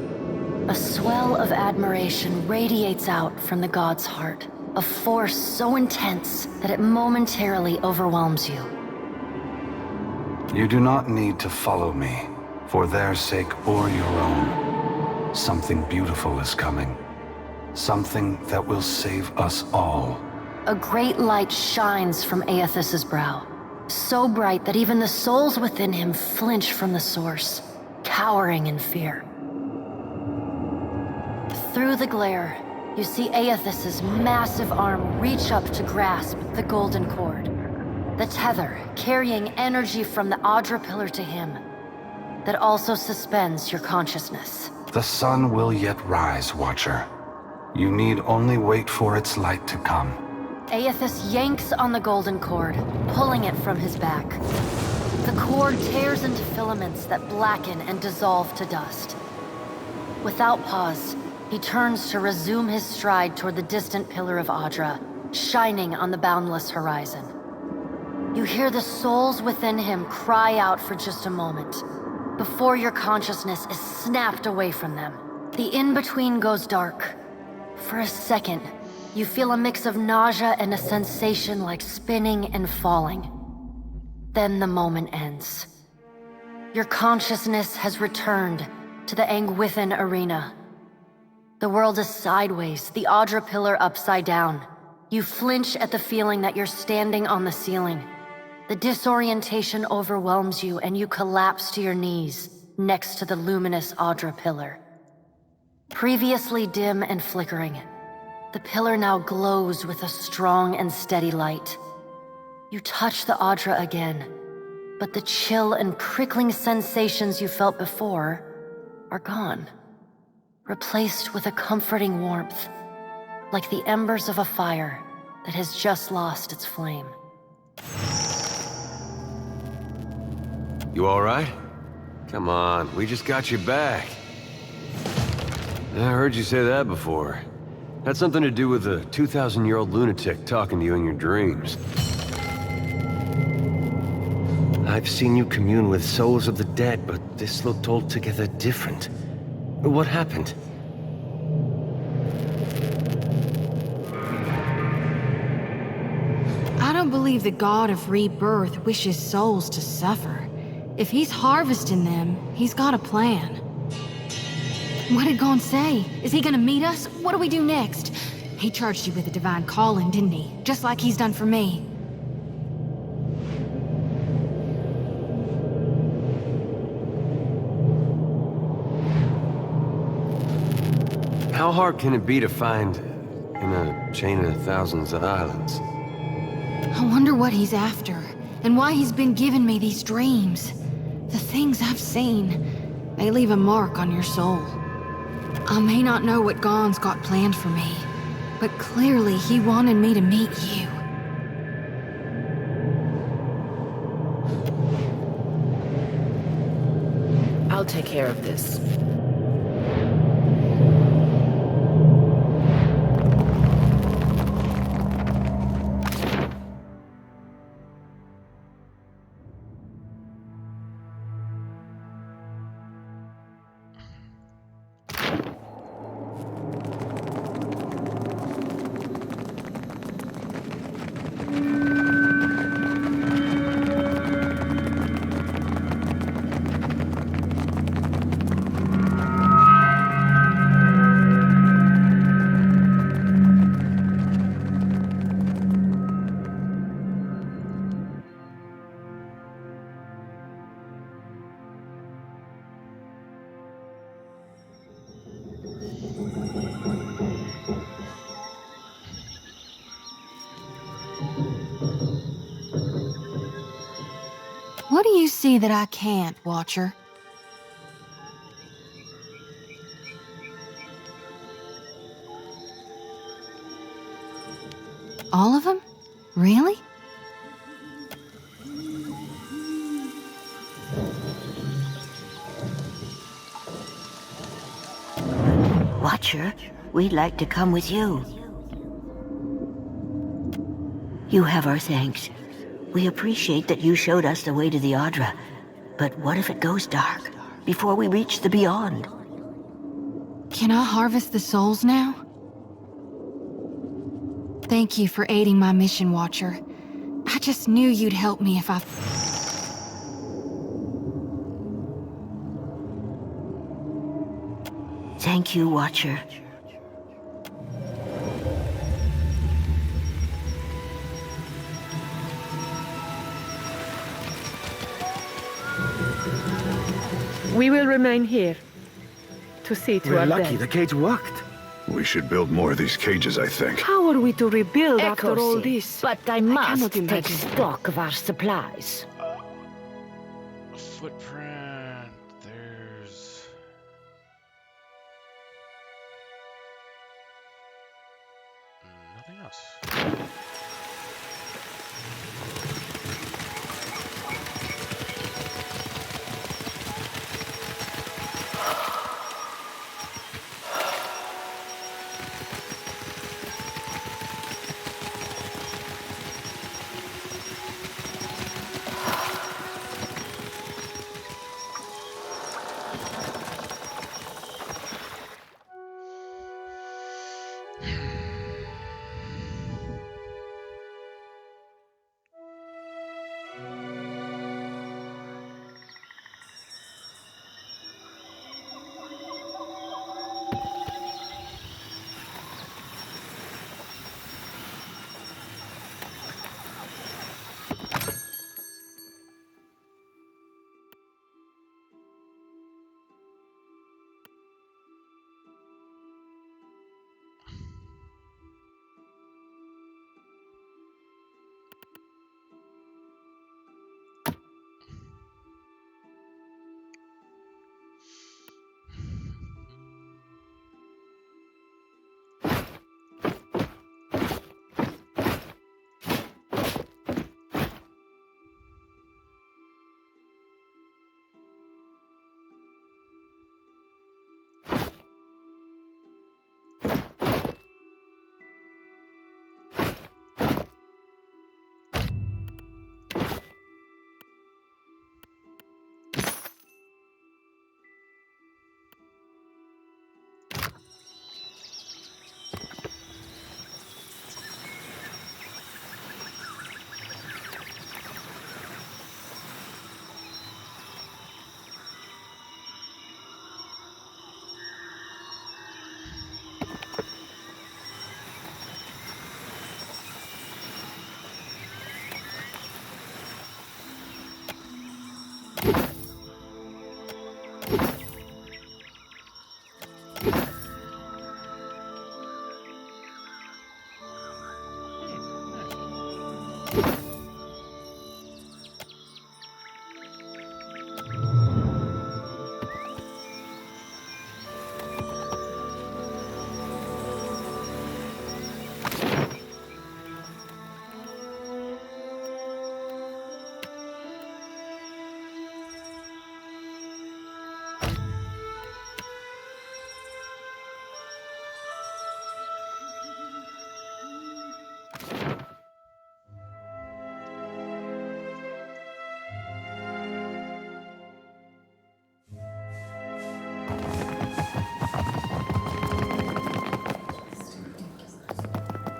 A swell of admiration radiates out from the god's heart, a force so intense that it momentarily overwhelms you. You do not need to follow me, for their sake or your own. Something beautiful is coming. Something that will save us all. A great light shines from Aethys' brow, so bright that even the souls within him flinch from the source, cowering in fear. Through the glare, you see Aethys' massive arm reach up to grasp the golden cord. The tether carrying energy from the Audra Pillar to him, that also suspends your consciousness. The sun will yet rise, Watcher. You need only wait for its light to come. Aethys yanks on the golden cord, pulling it from his back. The cord tears into filaments that blacken and dissolve to dust. Without pause, he turns to resume his stride toward the distant pillar of Audra, shining on the boundless horizon. You hear the souls within him cry out for just a moment, before your consciousness is snapped away from them. The in-between goes dark. For a second, you feel a mix of nausea and a sensation like spinning and falling. Then the moment ends. Your consciousness has returned to the Angwithan arena. The world is sideways, the Audra Pillar upside down. You flinch at the feeling that you're standing on the ceiling. The disorientation overwhelms you and you collapse to your knees next to the luminous Audra Pillar. Previously dim and flickering, the pillar now glows with a strong and steady light. You touch the Audra again, but the chill and prickling sensations you felt before are gone, replaced with a comforting warmth, like the embers of a fire that has just lost its flame. You alright? Come on, we just got you back. I heard you say that before. Had something to do with a 2,000-year-old lunatic talking to you in your dreams. I've seen you commune with souls of the dead, but this looked altogether different. What happened? I don't believe the god of rebirth wishes souls to suffer. If he's harvesting them, he's got a plan. What did Gon say? Is he gonna meet us? What do we do next? He charged you with a divine calling, didn't he? Just like he's done for me. How hard can it be to find in a chain of thousands of islands? I wonder what he's after, and why he's been giving me these dreams. The things I've seen, they leave a mark on your soul. I may not know what Gon's got planned for me, but clearly he wanted me to meet you. I'll take care of this. What do you see that I can't, Watcher? All of them? Really? Watcher, we'd like to come with you. You have our thanks. We appreciate that you showed us the way to the Adra. But what if it goes dark, before we reach the Beyond? Can I harvest the souls now? Thank you for aiding my mission, Watcher. I just knew you'd help me if I... Thank you, Watcher. We will remain here to see to We're our lucky dead. the cage worked. We should build more of these cages, I think. How are we to rebuild after all Echoes, this? but I must cannot take imagine. stock of our supplies. Footprint. There's... nothing else.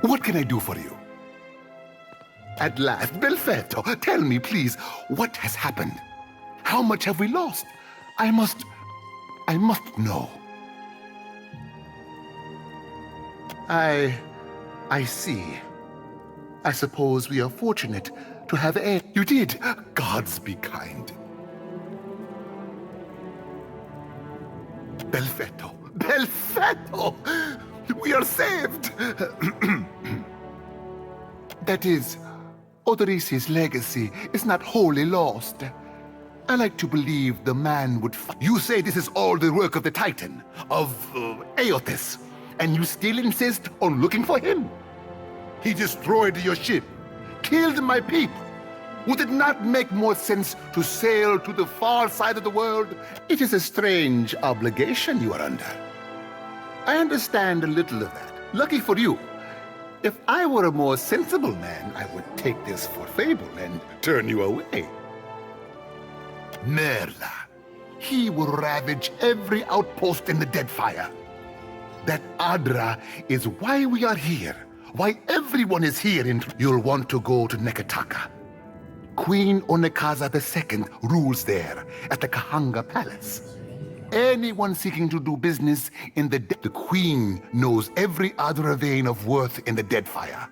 What can I do for you? At last, Belfetto, tell me, please, what has happened? How much have we lost? I must know. I see. I suppose we are fortunate to have a... You did. Gods be kind. Belfetto! Belfetto! We are saved! That is, Odorice's legacy is not wholly lost. I like to believe the man would You say this is all the work of the Titan, of Aothis, and you still insist on looking for him? He destroyed your ship, killed my people. Would it not make more sense to sail to the far side of the world? It is a strange obligation you are under. I understand a little of that. Lucky for you. If I were a more sensible man, I would take this for fable and turn you away. Merla. He will ravage every outpost in the Deadfire. That Adra is why we are here. Why everyone is here. You'll want to go to Neketaka. Queen Onekaza II rules there at the Kahanga Palace. Anyone seeking to do business in the Queen knows every other vein of worth in the Deadfire.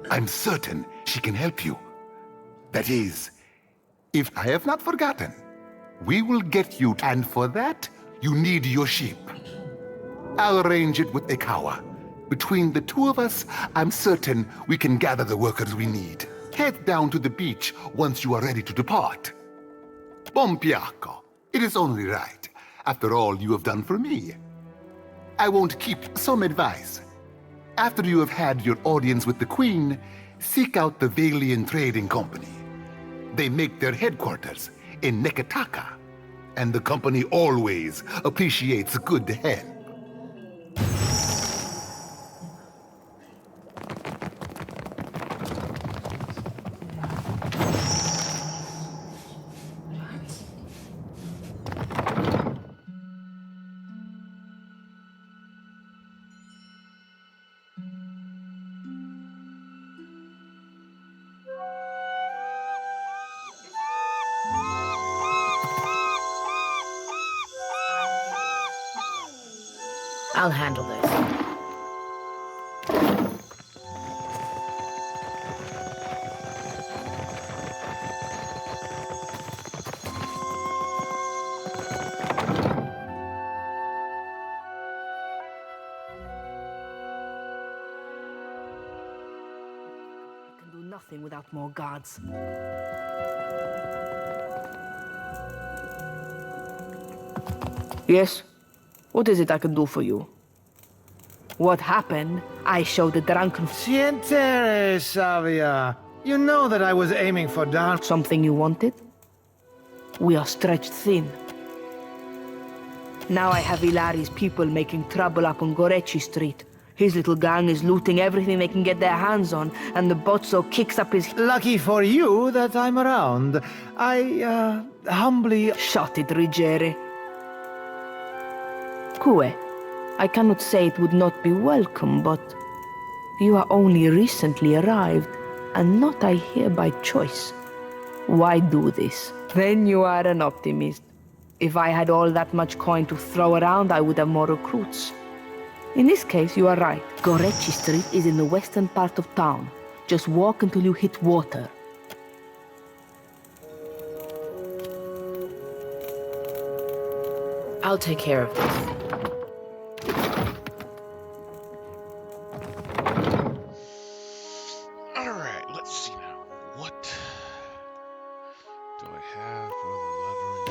I'm certain she can help you. That is, if I have not forgotten, we will get you, and for that, you need your ship. I'll arrange it with Ekawa. Between the two of us, I'm certain we can gather the workers we need. Head down to the beach once you are ready to depart. Bompiaco, it is only right. After all you have done for me. I won't keep some advice. After you have had your audience with the Queen, seek out the Valian Trading Company. They make their headquarters in Neketaka, and the company always appreciates good help. I'll handle this. Can do nothing without more guards. Yes? What is it I can do for you? What happened? I showed the drunken... Sientere, Savia. You know that I was aiming for down... Something you wanted? We are stretched thin. Now I have Ilari's people making trouble up on Gorechi Street. His little gang is looting everything they can get their hands on, and the Bozzo kicks up his... Lucky for you that I'm around. I, humbly... Shut it, Ruggieri. Kue, I cannot say it would not be welcome, but you are only recently arrived, and not I here by choice. Why do this? Then you are an optimist. If I had all that much coin to throw around, I would have more recruits. In this case, you are right. Gorechi Street is in the western part of town. Just walk until you hit water. I'll take care of this. Alright, let's see now. What do I have for leveling?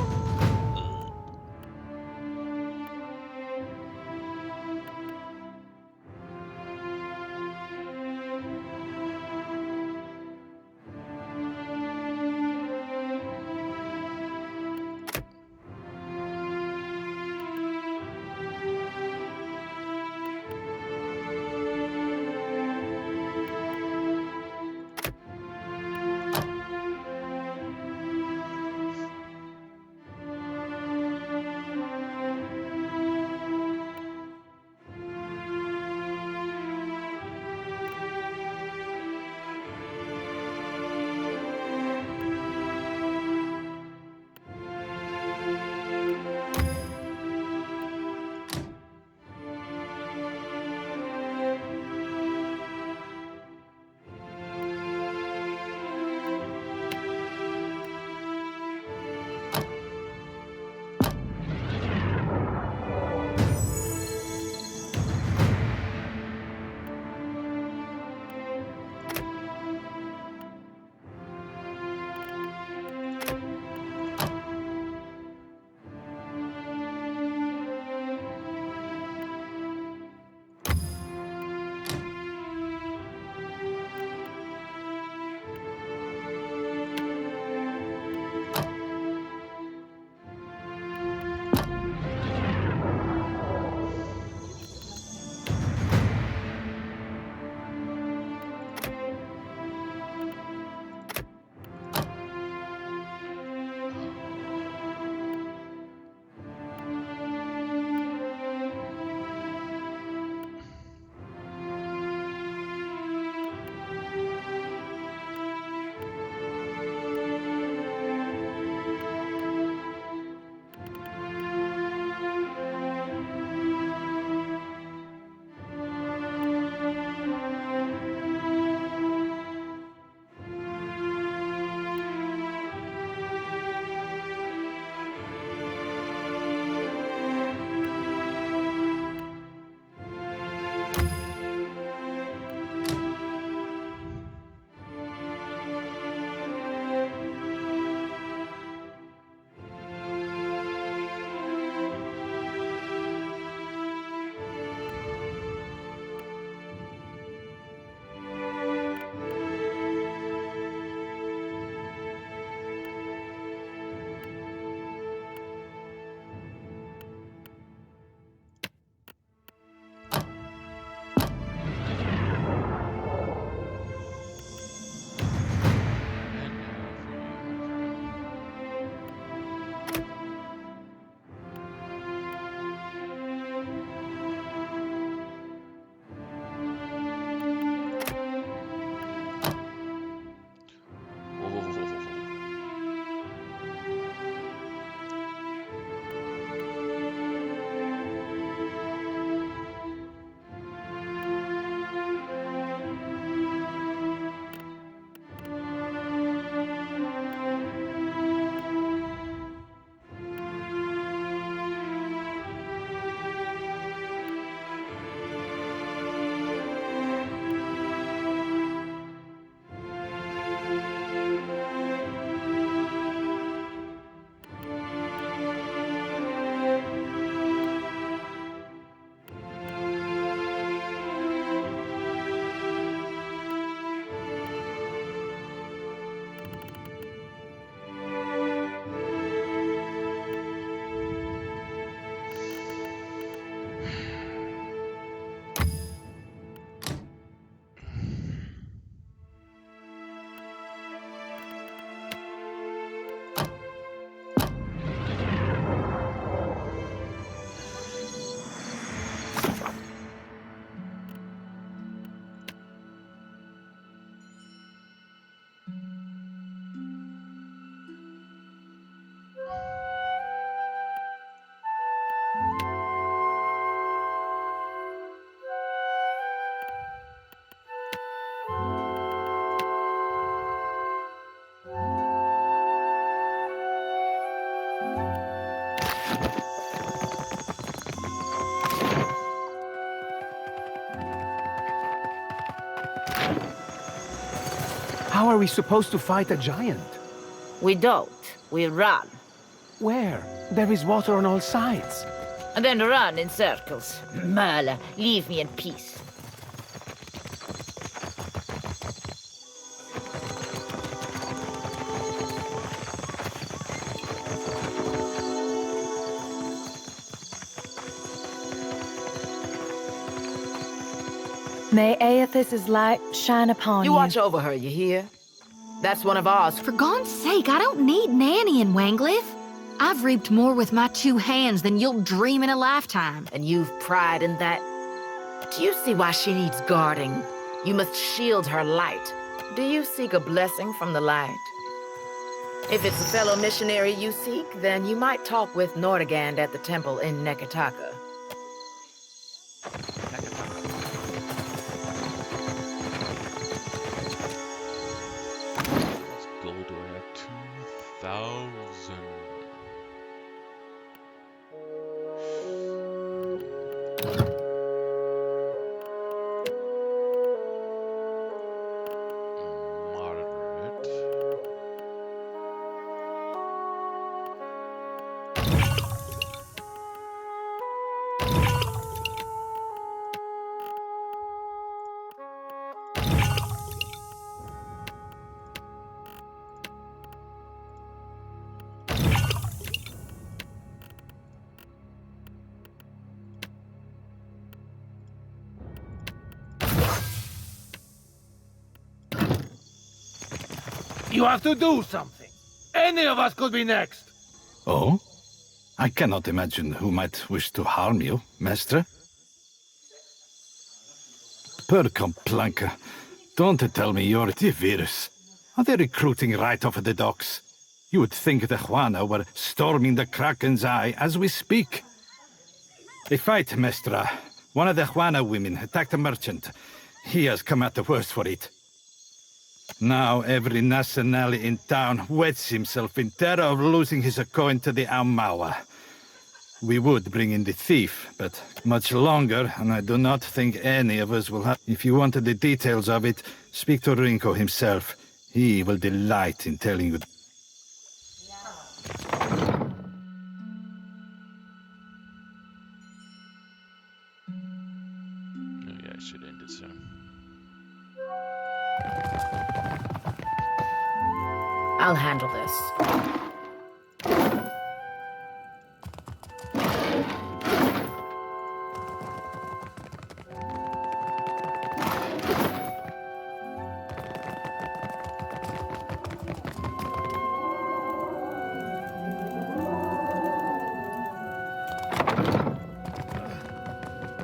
How are we supposed to fight a giant? We don't. We run. Where? There is water on all sides. And then run in circles. Merla, leave me in peace. May Aethys' light shine upon you. You watch over her, you hear? That's one of ours. For God's sake, I don't need Nanny in Wangliff. I've reaped more with my 2 hands than you'll dream in a lifetime. And you've pride in that? Do you see why she needs guarding? You must shield her light. Do you seek a blessing from the light? If it's a fellow missionary you seek, then you might talk with Nordegand at the temple in Neketaka. Gold we're at 2,000. You have to do something. Any of us could be next. Oh? I cannot imagine who might wish to harm you, Mestre. Per Complanca, don't tell me you're the virus. Are they recruiting right off of the docks? You would think the Juana were storming the Kraken's Eye as we speak. A fight, Mestra. One of the Juana women attacked a merchant. He has come out the worst for it. Now every Nasanali in town wets himself in terror of losing his coin to the Aumaua. We would bring in the thief, but much longer, and I do not think any of us will have... If you wanted the details of it, speak to Rinko himself. He will delight in telling you. Yeah, I should end it soon. I'll handle this.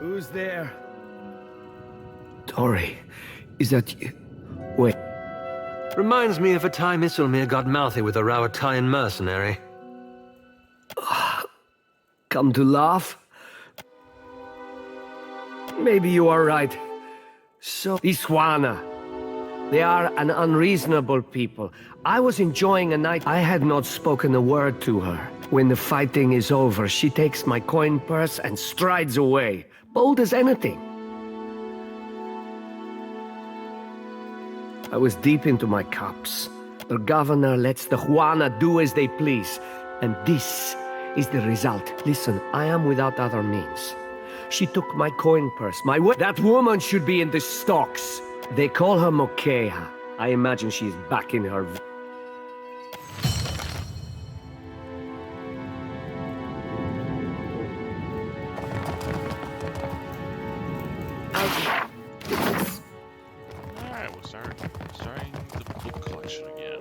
Who's there? Tori, is that you? Wait. Reminds me of a time Isilmir got mouthy with a Rawatayan mercenary. Come to laugh? Maybe you are right. So, Iswana. They are an unreasonable people. I was enjoying a night. I had not spoken a word to her. When the fighting is over, she takes my coin purse and strides away, bold as anything. I was deep into my cups. The governor lets the Juana do as they please, and this is the result. Listen, I am without other means. She took my coin purse, that woman should be in the stocks. They call her Mokea. I imagine she's back in her... Alright, we'll start starting the book collection again.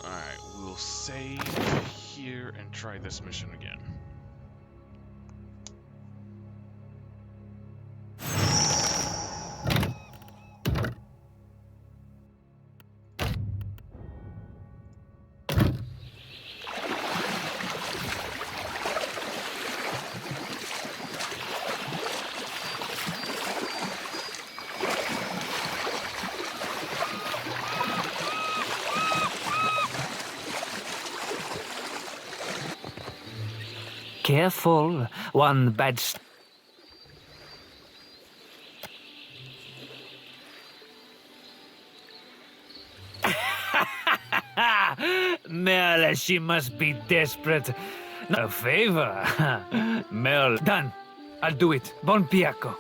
Alright, we'll save here and try this mission again. Careful. One bad Merle, she must be desperate. A favor. Merle, done. I'll do it. Bon Piaco.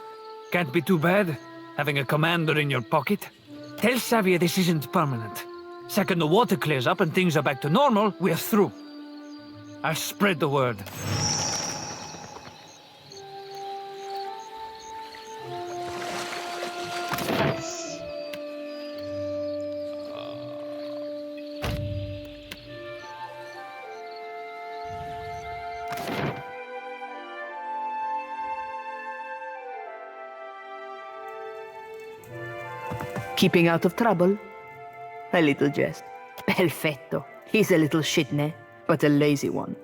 Can't be too bad, having a commander in your pocket. Tell Savia this isn't permanent. Second the water clears up and things are back to normal, we're through. I'll spread the word. Keeping out of trouble? A little jest. Perfetto. He's a little shitne, but a lazy one.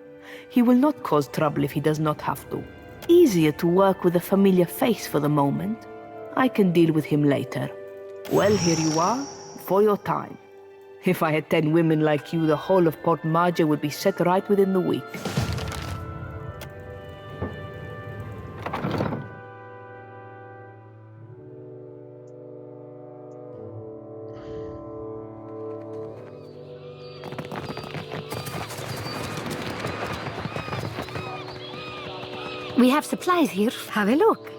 He will not cause trouble if he does not have to. Easier to work with a familiar face for the moment. I can deal with him later. Well, here you are, for your time. If I had 10 women like you, the whole of Port Marja would be set right within the week. We have supplies here. Have a look.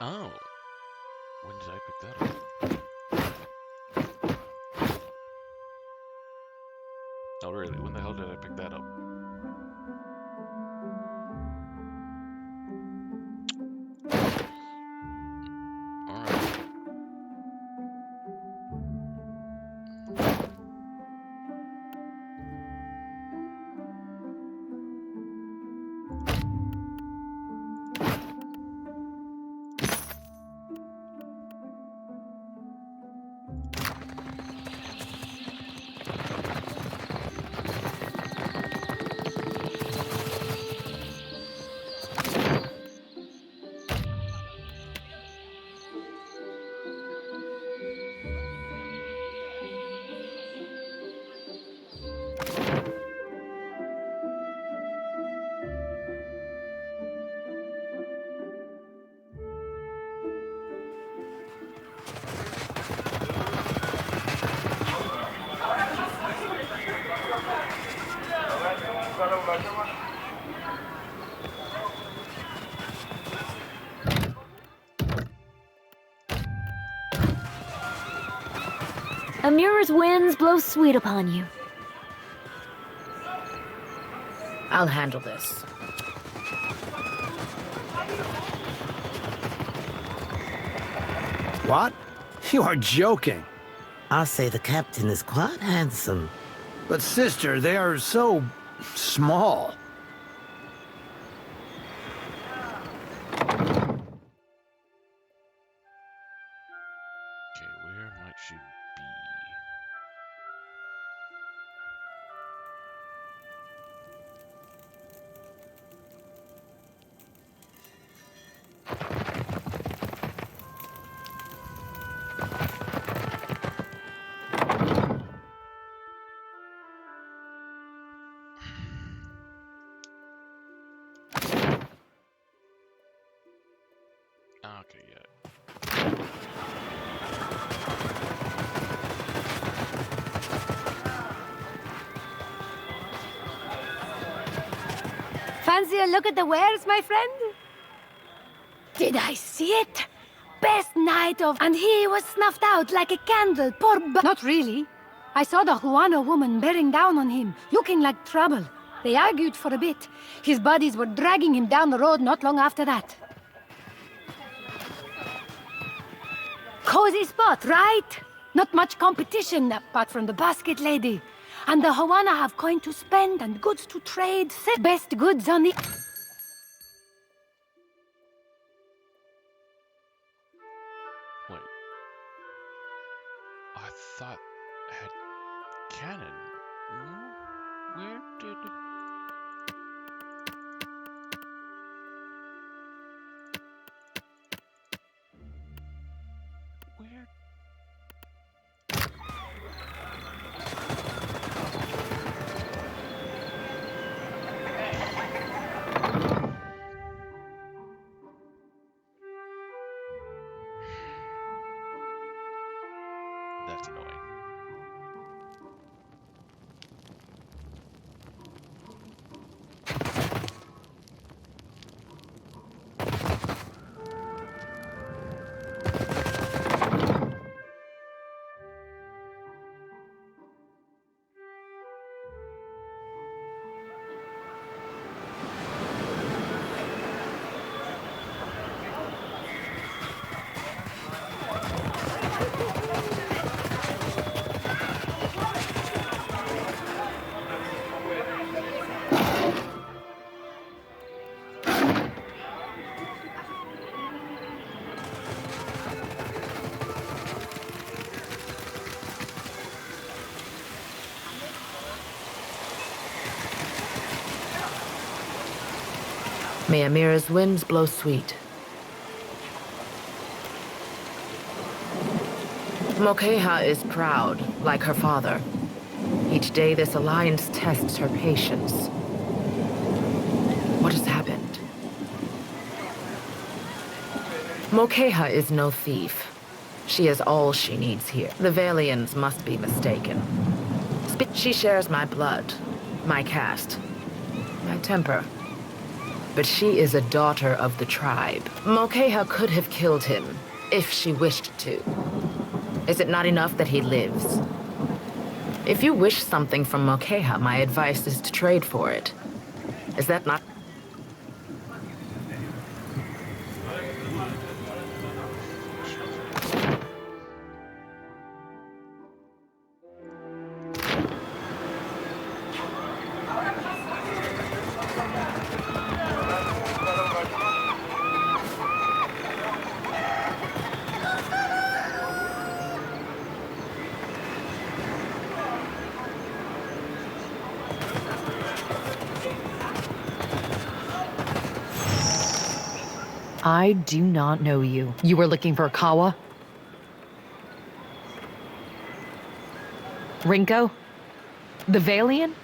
Oh. When did I pick that up? Oh, really? When the hell did I pick that up? Amura's winds blow sweet upon you. I'll handle this. What? You are joking. I'll say the captain is quite handsome. But sister, they are so small. Where might she be? Okay, yeah. Fancy a look at the wares, my friend? Did I see it? Best night of... And he was snuffed out like a candle, Not really. I saw the Juana woman bearing down on him, looking like trouble. They argued for a bit. His buddies were dragging him down the road not long after that. Cozy spot, right? Not much competition apart from the basket lady. And the Juana have coin to spend and goods to trade. Best goods on the... Wait. I thought I had cannon. Where did... Where... That's annoying. May Amira's winds blow sweet. Mok'eha is proud, like her father. Each day this alliance tests her patience. What has happened? Mok'eha is no thief. She has all she needs here. The Valians must be mistaken. She shares my blood, my caste, my temper. But she is a daughter of the tribe. Mok'eha could have killed him, if she wished to. Is it not enough that he lives? If you wish something from Mok'eha, my advice is to trade for it. Is that not... I do not know you. You were looking for Kawa? Rinko? The Valian?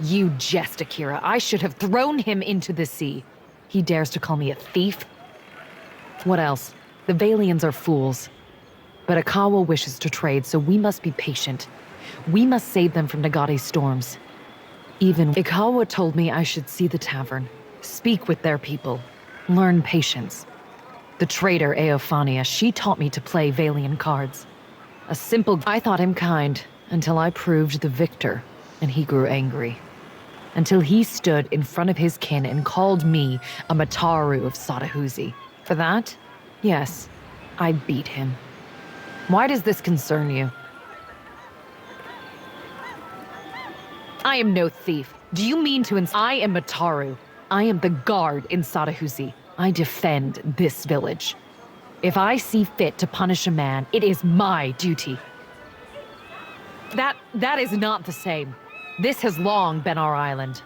You jest, Akira. I should have thrown him into the sea. He dares to call me a thief? What else? The Valians are fools. But Akawa wishes to trade, so we must be patient. We must save them from Nagate's storms. Even Akawa told me I should see the tavern, speak with their people, learn patience. The traitor Eophania, she taught me to play Valian cards. A simple... I thought him kind, until I proved the victor, and he grew angry. Until he stood in front of his kin and called me a Mataru of Sadahuzi. For that, yes, I beat him. Why does this concern you? I am no thief. Do you mean to I am Mataru. I am the guard in Sadahuzi. I defend this village. If I see fit to punish a man, it is my duty. That is not the same. This has long been our island.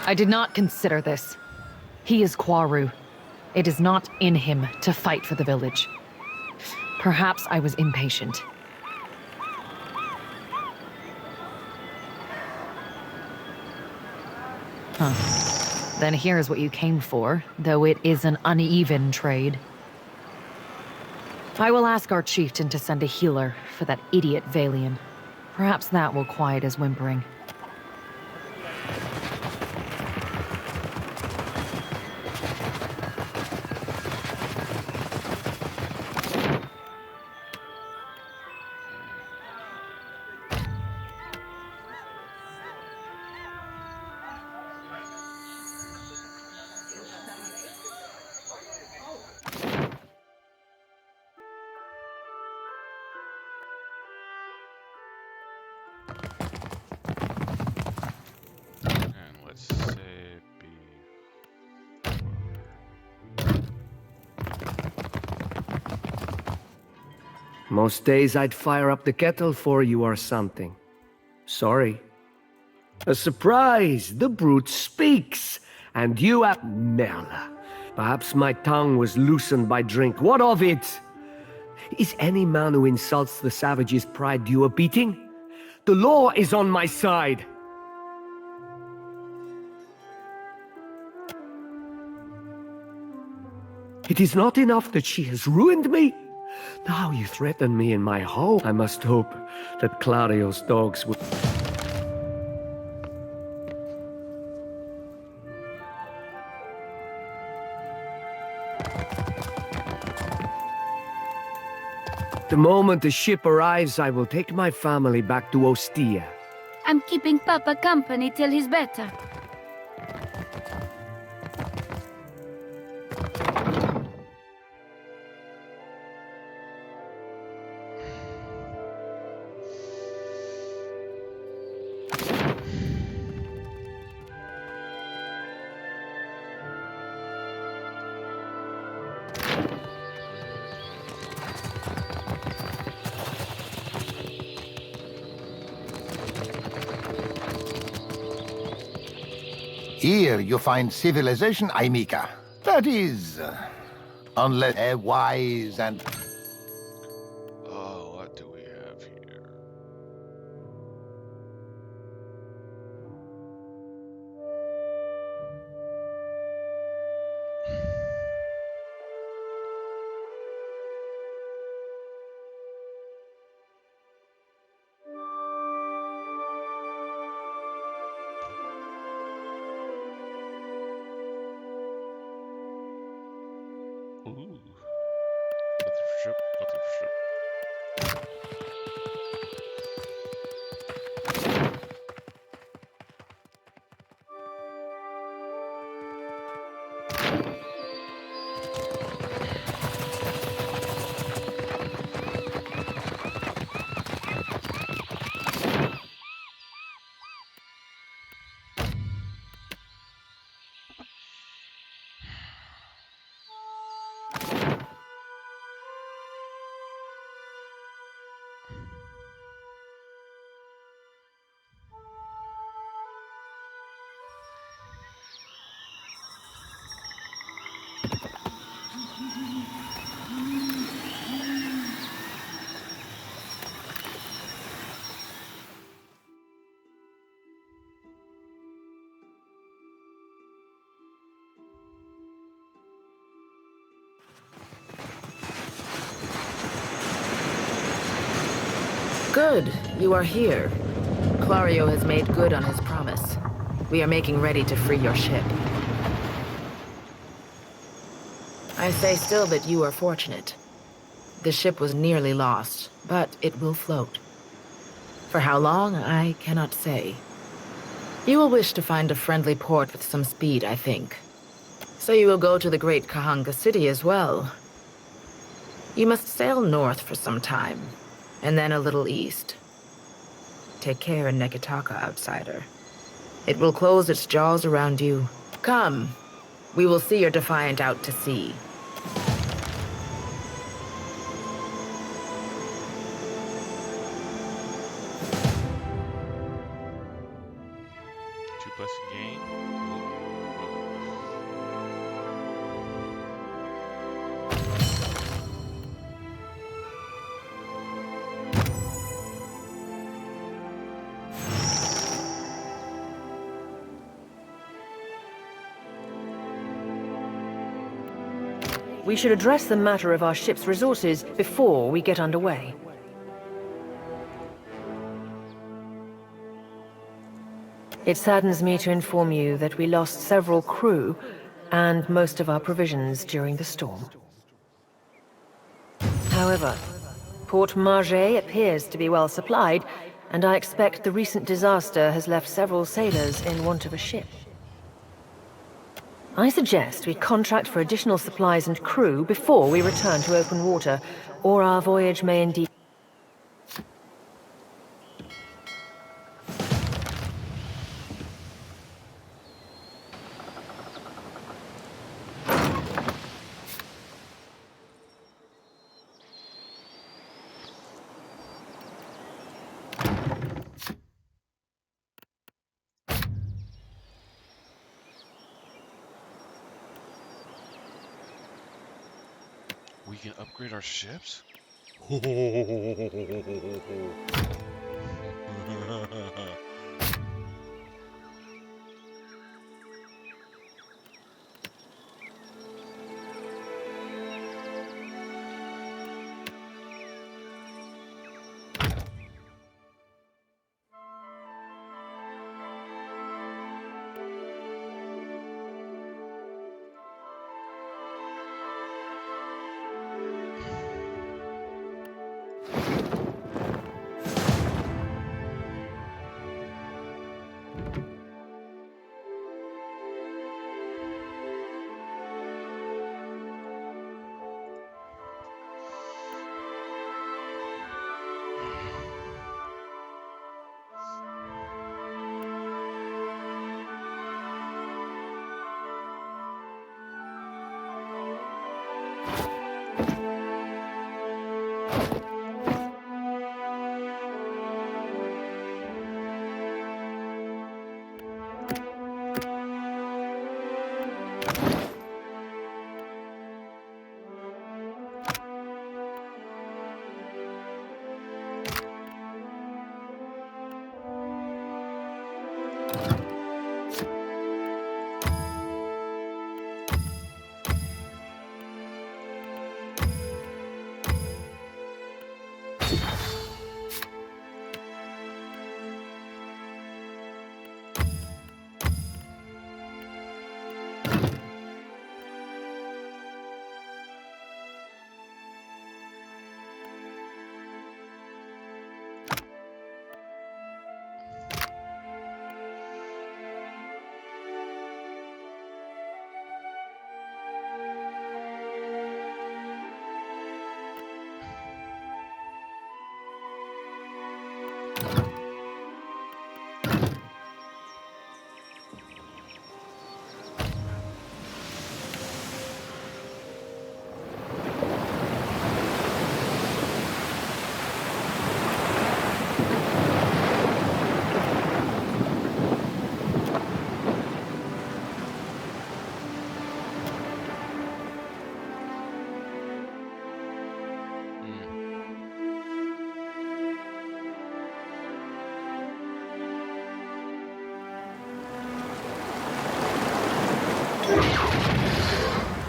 I did not consider this. He is Kwaru. It is not in him to fight for the village. Perhaps I was impatient. Huh. Then here's what you came for, though it is an uneven trade. I will ask our chieftain to send a healer for that idiot Valian. Perhaps that will quiet his whimpering. And let's say Most days I'd fire up the kettle for you or something. Sorry. A surprise! The brute speaks! And you have... Merla. Perhaps my tongue was loosened by drink. What of it? Is any man who insults the savage's pride due a beating? The law is on my side. It is not enough that she has ruined me. Now you threaten me in my home. I must hope that Clario's dogs will... The moment the ship arrives, I will take my family back to Ostia. I'm keeping Papa company till he's better. Here you find civilization, Aimika. That is, unless wise and... oh, what do we have here? Ooh. Nothing for ship, nothing for ship. Good, you are here. Clario has made good on his promise. We are making ready to free your ship. I say still that you are fortunate. The ship was nearly lost, but it will float. For how long, I cannot say. You will wish to find a friendly port with some speed, I think. So you will go to the great Kahanga city as well. You must sail north for some time, and then a little east. Take care in Neketaka, outsider. It will close its jaws around you. Come, we will see your defiant out to sea. we should address the matter of our ship's resources before we get underway. It saddens me to inform you that we lost several crew and most of our provisions during the storm. However, Port Margé appears to be well supplied, and I expect the recent disaster has left several sailors in want of a ship. I suggest we contract for additional supplies and crew before we return to open water, or our voyage may indeed... We can upgrade our ships?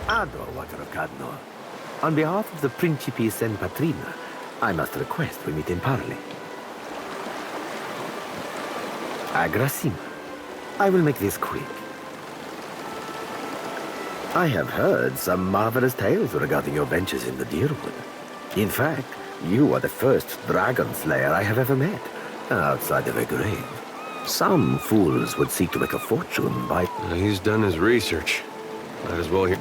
Ado, Watercadno. On behalf of the Principes and Patrina, I must request we meet in parley. Agrasima. I will make this quick. I have heard some marvelous tales regarding your ventures in the Deerwood. In fact, you are the first dragon slayer I have ever met, outside of a grave. Some fools would seek to make a fortune by... He's done his research. Might as well hear...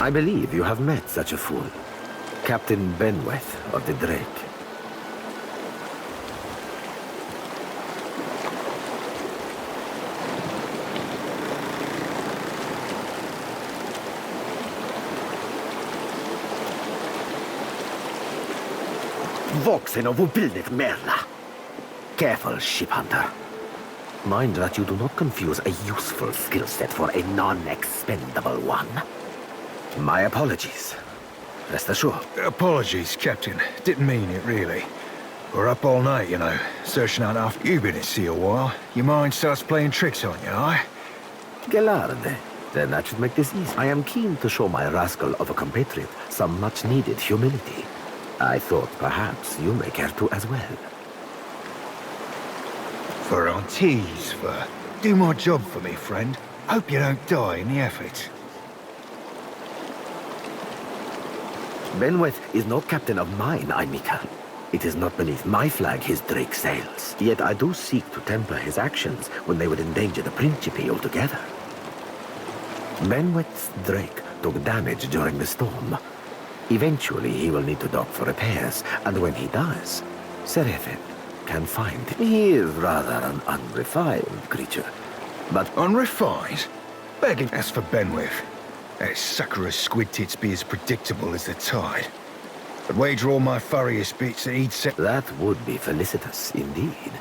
I believe you have met such a fool. Captain Benweth of the Drake. Voksen of Ubilnet Merla. Careful, ship hunter. Mind that you do not confuse a useful skill set for a non-expendable one. My apologies. Rest assured. Apologies, Captain. Didn't mean it, really. We're up all night, you know, searching out after... You've been at sea a while. Your mind starts playing tricks on you, aye? Gelarde. Then that should make this easy. I am keen to show my rascal of a compatriot some much-needed humility. I thought perhaps you may care to as well. For Antibes, for... Do my job for me, friend. Hope you don't die in the effort. Benweth is no captain of mine, Aimika. It is not beneath my flag his Drake sails. Yet I do seek to temper his actions when they would endanger the Principe altogether. Benweth's Drake took damage during the storm. Eventually he will need to dock for repairs, and when he does, Seraphin can find him. He is rather an unrefined creature, but... Unrefined? Begging. As for Benweth, that sucker of squid tits be as predictable as the tide. I'd wager all my furriest bits that he'd set... That would be felicitous indeed.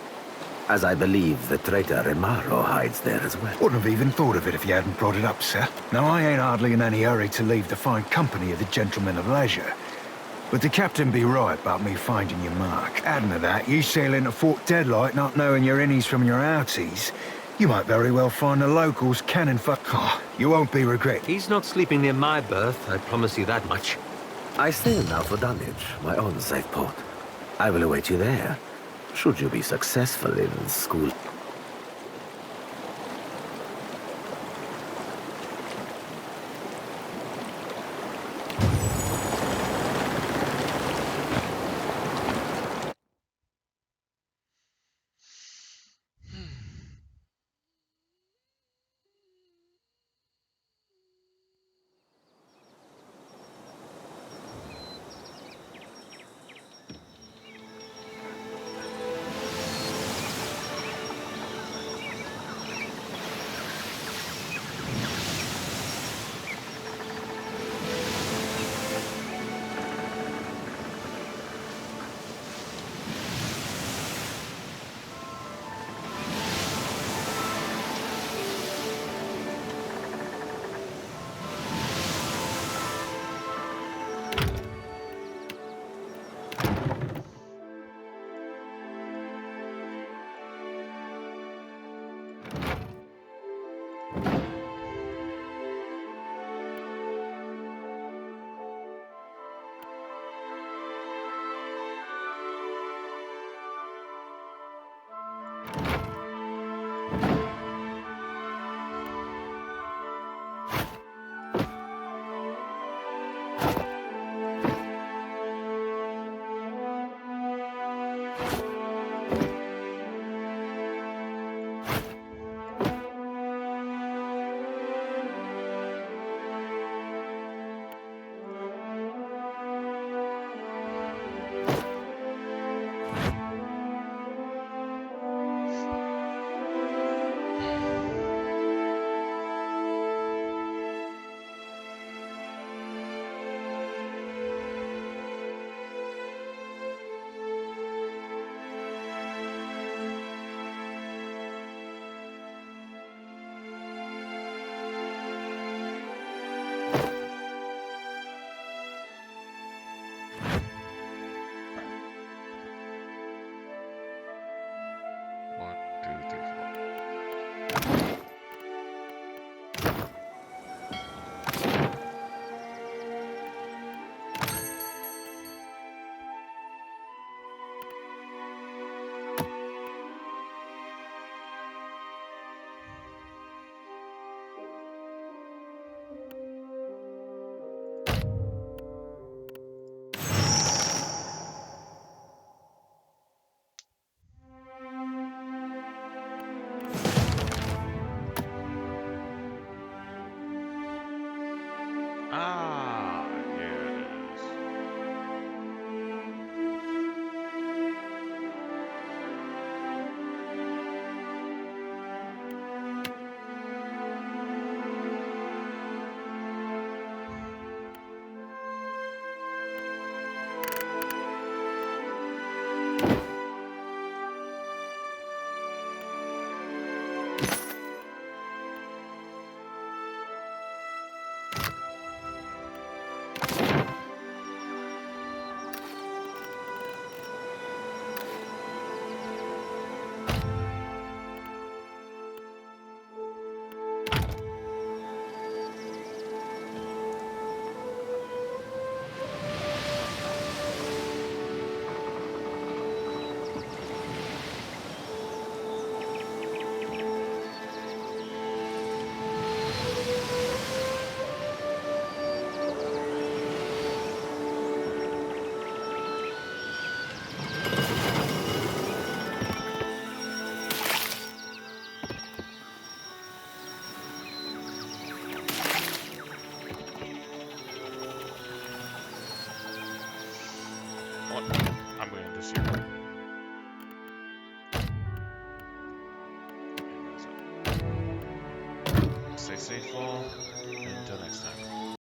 As I believe the traitor Remaro hides there as well. Wouldn't have even thought of it if you hadn't brought it up, sir. Now, I ain't hardly in any hurry to leave the fine company of the gentlemen of leisure. But the captain be right about me finding your mark. Adding to that, you sail into Fort Deadlight not knowing your innies from your outies. You might very well find the locals cannon fuck. Oh, you won't be regret. He's not sleeping near my berth, I promise you that much. I sail now for Dunwich, my own safe port. I will await you there, should you be successful in school. I'm going to end this here. Stay safe, all. Until next time.